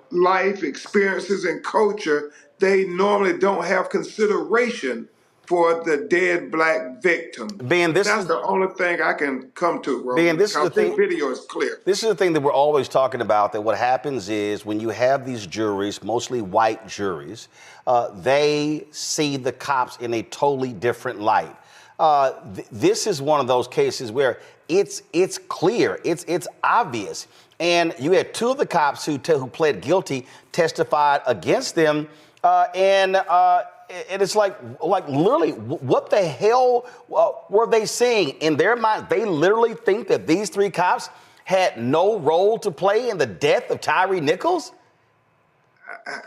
[SPEAKER 12] life experiences and culture, they normally don't have consideration for the dead black victim.
[SPEAKER 1] Ben,
[SPEAKER 12] that's the only thing I can come to, Roland.
[SPEAKER 1] Ben, this is the thing.
[SPEAKER 12] Video is clear.
[SPEAKER 1] This is the thing that we're always talking about, that what happens is when you have these juries, mostly white juries, they see the cops in a totally different light. This is one of those cases where it's clear, it's obvious. And you had two of the cops who pled guilty testified against them, and it's like literally, what the hell were they saying in their mind? They literally think that these three cops had no role to play in the death of Tyrie Nichols?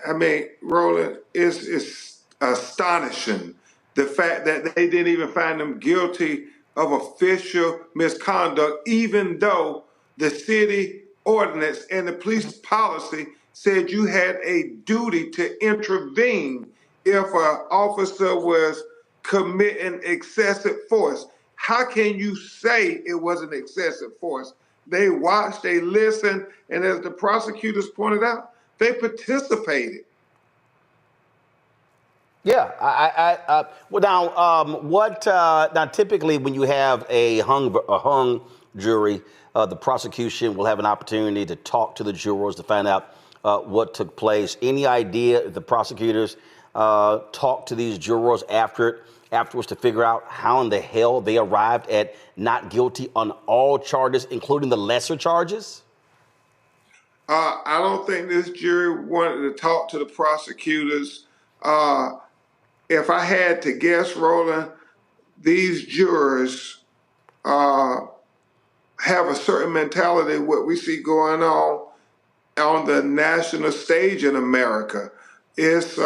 [SPEAKER 12] I mean, Roland, it's astonishing the fact that they didn't even find them guilty of official misconduct, even though the city ordinance and the police policy said you had a duty to intervene if an officer was committing excessive force. How can you say it wasn't excessive force? They watched, they listened, and as the prosecutors pointed out, they participated.
[SPEAKER 1] Yeah, now typically when you have a hung jury, the prosecution will have an opportunity to talk to the jurors to find out what took place. Any idea if the prosecutors talked to these jurors afterwards to figure out how in the hell they arrived at not guilty on all charges, including the lesser charges?
[SPEAKER 12] I don't think this jury wanted to talk to the prosecutors. If I had to guess, Roland, these jurors have a certain mentality, what we see going on the national stage in America. It's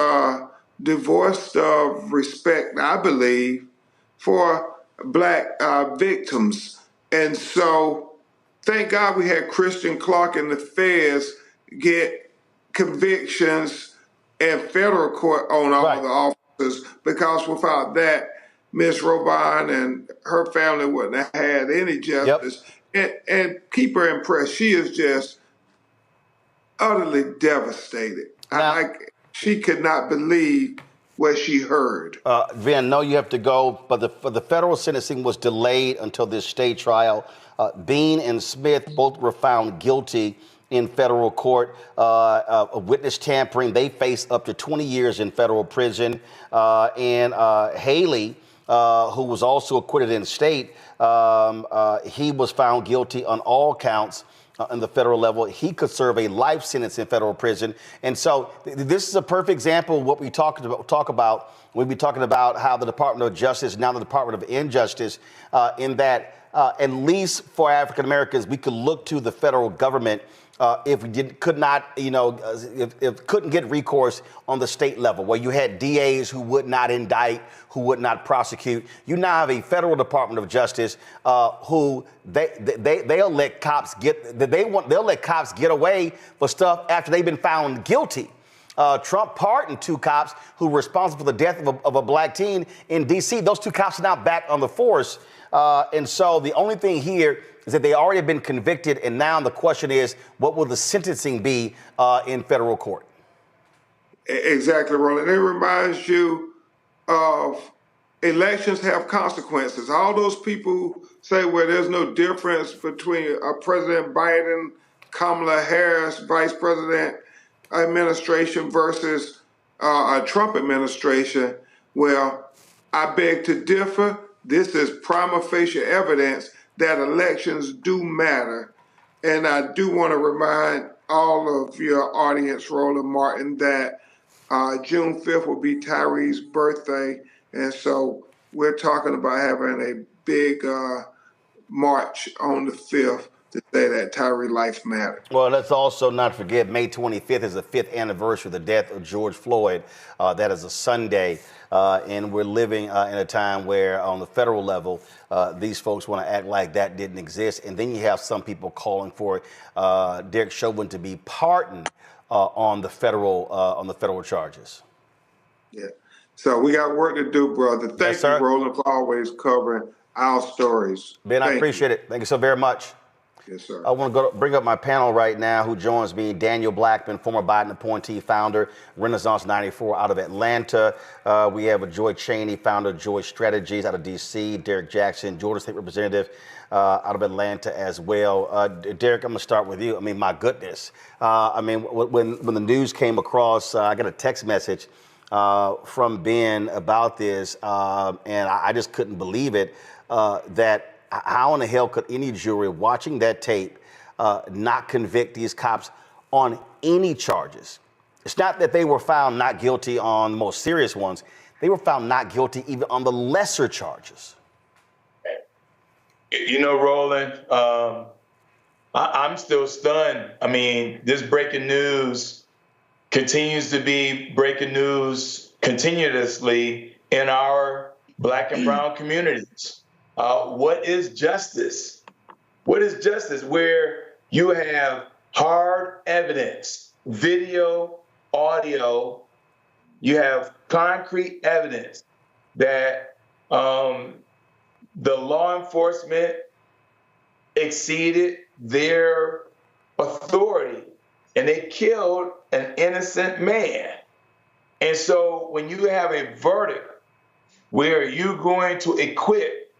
[SPEAKER 12] divorced of respect, I believe, for Black victims. And so thank God we had Christian Clark and the feds get convictions in federal court on all the officers, because without that, Ms. Robine and her family wouldn't have had any justice. And keep her impressed. She is just utterly devastated. She could not believe what she heard.
[SPEAKER 1] Van, no, you have to go, but the federal sentencing was delayed until this state trial. Bean and Smith both were found guilty in federal court of witness tampering. They face up to 20 years in federal prison. And Haley, who was also acquitted in state, he was found guilty on all counts on the federal level. He could serve a life sentence in federal prison. And so this is a perfect example of what we talk about when we talking about how the Department of Justice, now the Department of Injustice, in that at least for African Americans, we could look to the federal government if we couldn't get recourse on the state level, where you had DAs who would not indict, who would not prosecute. You now have a federal Department of Justice who they'll let cops get away for stuff after they've been found guilty. Trump pardoned two cops who were responsible for the death of a Black teen in D.C. Those two cops are now back on the force. And so the only thing here is that they already have been convicted, and now the question is, what will the sentencing be in federal court?
[SPEAKER 12] Exactly, Roland. It reminds you of elections have consequences. All those people who say, well, there's no difference between President Biden, Kamala Harris, Vice President administration versus a Trump administration. Well, I beg to differ. This is prima facie evidence that elections do matter. And I do want to remind all of your audience, Roland Martin, that June 5th will be Tyrie's birthday. And so we're talking about having a big march on the 5th to say that Tyrie life matters.
[SPEAKER 1] Well, let's also not forget May 25th is the 5th anniversary of the death of George Floyd. That is a Sunday. And we're living in a time where on the federal level, these folks want to act like that didn't exist. And then you have some people calling for Derek Chauvin to be pardoned on the federal charges.
[SPEAKER 12] Yeah. So we got work to do, brother. Thank you, Roland, for always covering our stories.
[SPEAKER 1] Ben, I appreciate it. Thank you so very much.
[SPEAKER 12] Yes, sir.
[SPEAKER 1] I want to bring up my panel right now who joins me. Daniel Blackman, former Biden appointee, founder, Renaissance 94 out of Atlanta. We have Joy Cheney, founder of Joy Strategies out of D.C. Derek Jackson, Georgia State Representative out of Atlanta as well. Derek, I'm going to start with you. I mean, my goodness. When the news came across, I got a text message from Ben about this, and I just couldn't believe it, that how in the hell could any jury watching that tape not convict these cops on any charges? It's not that they were found not guilty on the most serious ones. They were found not guilty even on the lesser charges.
[SPEAKER 13] You know, Roland, I'm still stunned. I mean, this breaking news continues to be breaking news continuously in our Black and brown communities. What is justice? What is justice? Where you have hard evidence, video, audio, you have concrete evidence that the law enforcement exceeded their authority and they killed an innocent man. And so when you have a verdict where you're going to acquit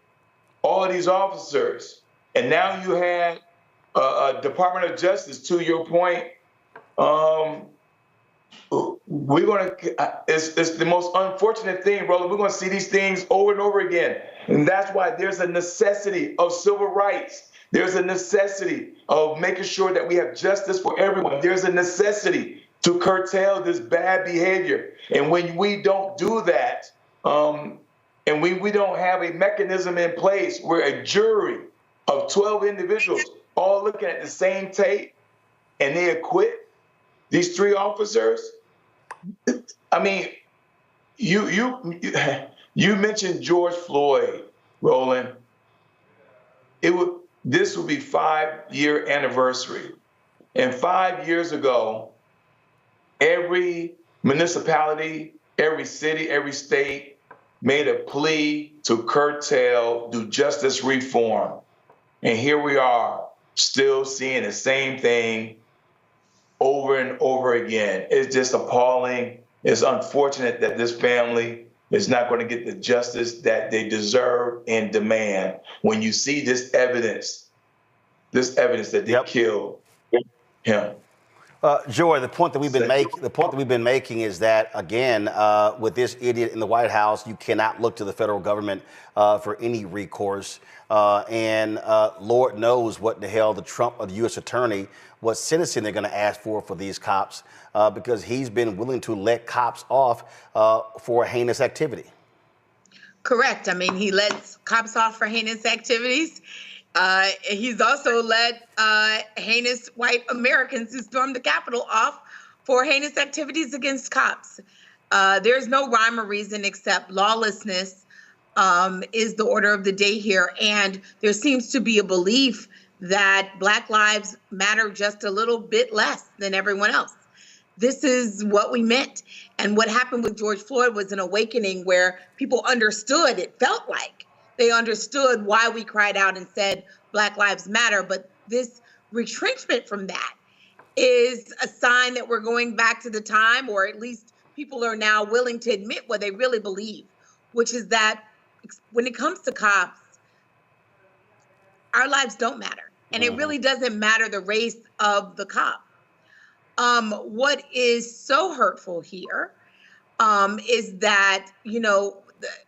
[SPEAKER 13] all of these officers, and now you had a Department of Justice, to your point, we're going to, it's the most unfortunate thing, Roland. We're going to see these things over and over again. And that's why there's a necessity of civil rights. There's a necessity of making sure that we have justice for everyone. There's a necessity to curtail this bad behavior. And when we don't do that, and we don't have a mechanism in place where a jury of 12 individuals all looking at the same tape and they acquit these 3 officers. I mean, you mentioned George Floyd, Roland. This would be 5-year anniversary. And 5 years ago, every municipality, every city, every state made a plea to curtail, do justice reform. And here we are, still seeing the same thing over and over again. It's just appalling. It's unfortunate that this family is not going to get the justice that they deserve and demand. When you see this evidence that they killed him.
[SPEAKER 1] Joy, the point that we've been making is that, again, with this idiot in the White House, you cannot look to the federal government for any recourse. And Lord knows what the hell the U.S. attorney, what sentencing they're going to ask for these cops, because he's been willing to let cops off for heinous activity.
[SPEAKER 14] Correct. I mean, he lets cops off for heinous activities. He's also let heinous white Americans who stormed the Capitol off for heinous activities against cops. There's no rhyme or reason except lawlessness is the order of the day here. And there seems to be a belief that Black lives matter just a little bit less than everyone else. This is what we meant. And what happened with George Floyd was an awakening where people understood, it felt like they understood why we cried out and said Black Lives Matter. But this retrenchment from that is a sign that we're going back to the time, or at least people are now willing to admit what they really believe, which is that when it comes to cops, our lives don't matter. And it really doesn't matter the race of the cop. What is so hurtful here is that, you know,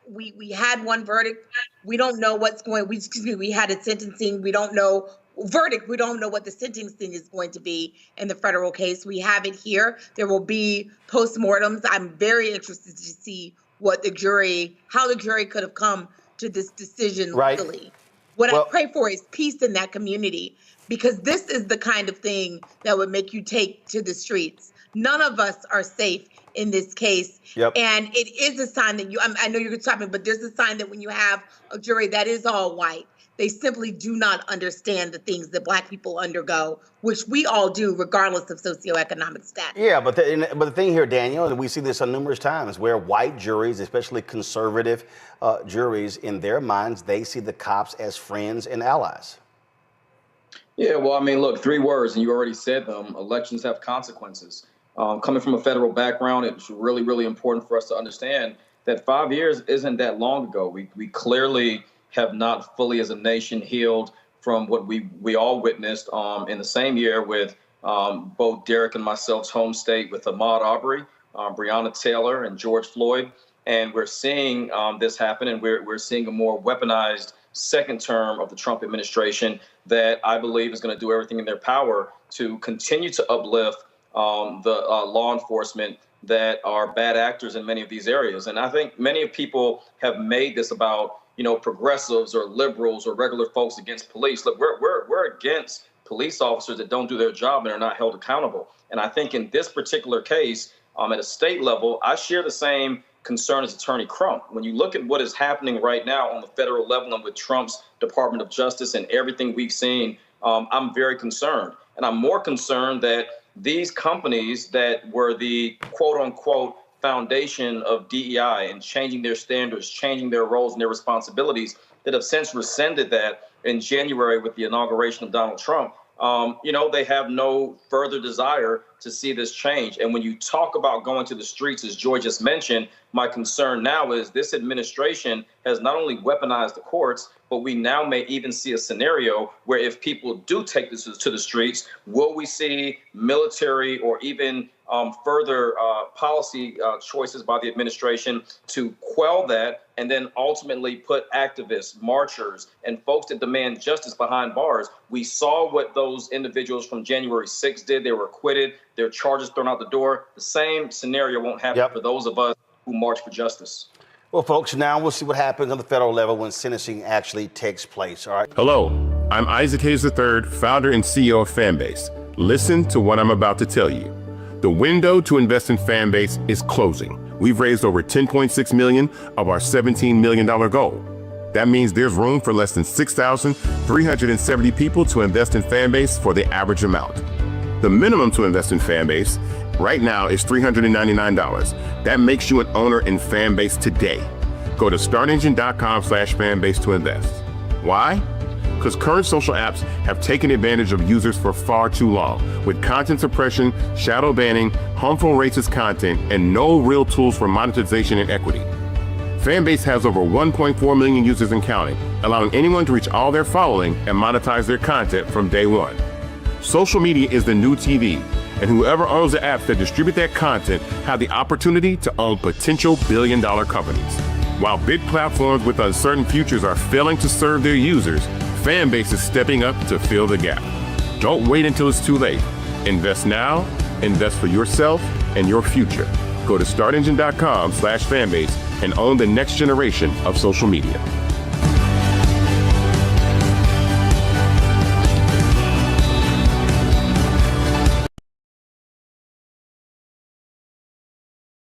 [SPEAKER 14] we had one verdict. We don't know what's going, we had a sentencing. We don't know verdict. We don't know what the sentencing is going to be in the federal case. We have it here. There will be postmortems. I'm very interested to see what how the jury could have come to this decision legally. What I pray for is peace in that community, because this is the kind of thing that would make you take to the streets. None of us are safe in this case. And it is a sign that I know you're talking, but there's a sign that when you have a jury that is all white, they simply do not understand the things that Black people undergo, which we all do regardless of socioeconomic status.
[SPEAKER 1] Yeah, but the thing here, Daniel, and we see this on numerous times, where white juries, especially conservative juries, in their minds, they see the cops as friends and allies.
[SPEAKER 15] Yeah, well, I mean, look, 3 words, and you already said them. Elections have consequences. Coming from a federal background, it's really, really important for us to understand that 5 years isn't that long ago. We clearly have not fully as a nation healed from what we all witnessed in the same year with both Derek and myself's home state with Ahmaud Arbery. Breonna Taylor and George Floyd. And we're seeing this happen, and we're seeing a more weaponized second term of the Trump administration that I believe is going to do everything in their power to continue to uplift the law enforcement that are bad actors in many of these areas. And I think many people have made this about, progressives or liberals or regular folks against police. Look, we're against police officers that don't do their job and are not held accountable. And I think in this particular case, at a state level, I share the same concern as Attorney Crump. When you look at what is happening right now on the federal level and with Trump's Department of Justice and everything we've seen, I'm very concerned. And I'm more concerned that these companies that were the quote unquote foundation of DEI and changing their standards, changing their roles and their responsibilities, that have since rescinded that in January with the inauguration of Donald Trump, they have no further desire to see this change. And when you talk about going to the streets, as Joy just mentioned, my concern now is this administration has not only weaponized the courts, but we now may even see a scenario where if people do take this to the streets, will we see military or even further policy choices by the administration to quell that and then ultimately put activists, marchers, and folks that demand justice behind bars? We saw what those individuals from January 6th did. They were acquitted, their charges thrown out the door. The same scenario won't happen for those of us who march for justice.
[SPEAKER 1] Well, folks, now we'll see what happens on the federal level when sentencing actually takes place. All right.
[SPEAKER 11] Hello, I'm Isaac Hayes III, founder and CEO of Fanbase. Listen to what I'm about to tell you. The window to invest in Fanbase is closing. We've raised over $10.6 million of our $17 million goal. That means there's room for less than 6,370 people to invest in Fanbase for the average amount. The minimum to invest in Fanbase right now is $399. That makes you an owner in Fanbase today. Go to startengine.com/fanbase to invest. Why? Because current social apps have taken advantage of users for far too long, with content suppression, shadow banning, harmful racist content, and no real tools for monetization and equity. Fanbase has over 1.4 million users and counting, allowing anyone to reach all their following and monetize their content from day one. Social media is the new TV, and whoever owns the apps that distribute that content have the opportunity to own potential billion-dollar companies. While big platforms with uncertain futures are failing to serve their users, Fanbase is stepping up to fill the gap. Don't wait until it's too late. Invest now, invest for yourself and your future. Go to startengine.com/fanbase and own the next generation of social media.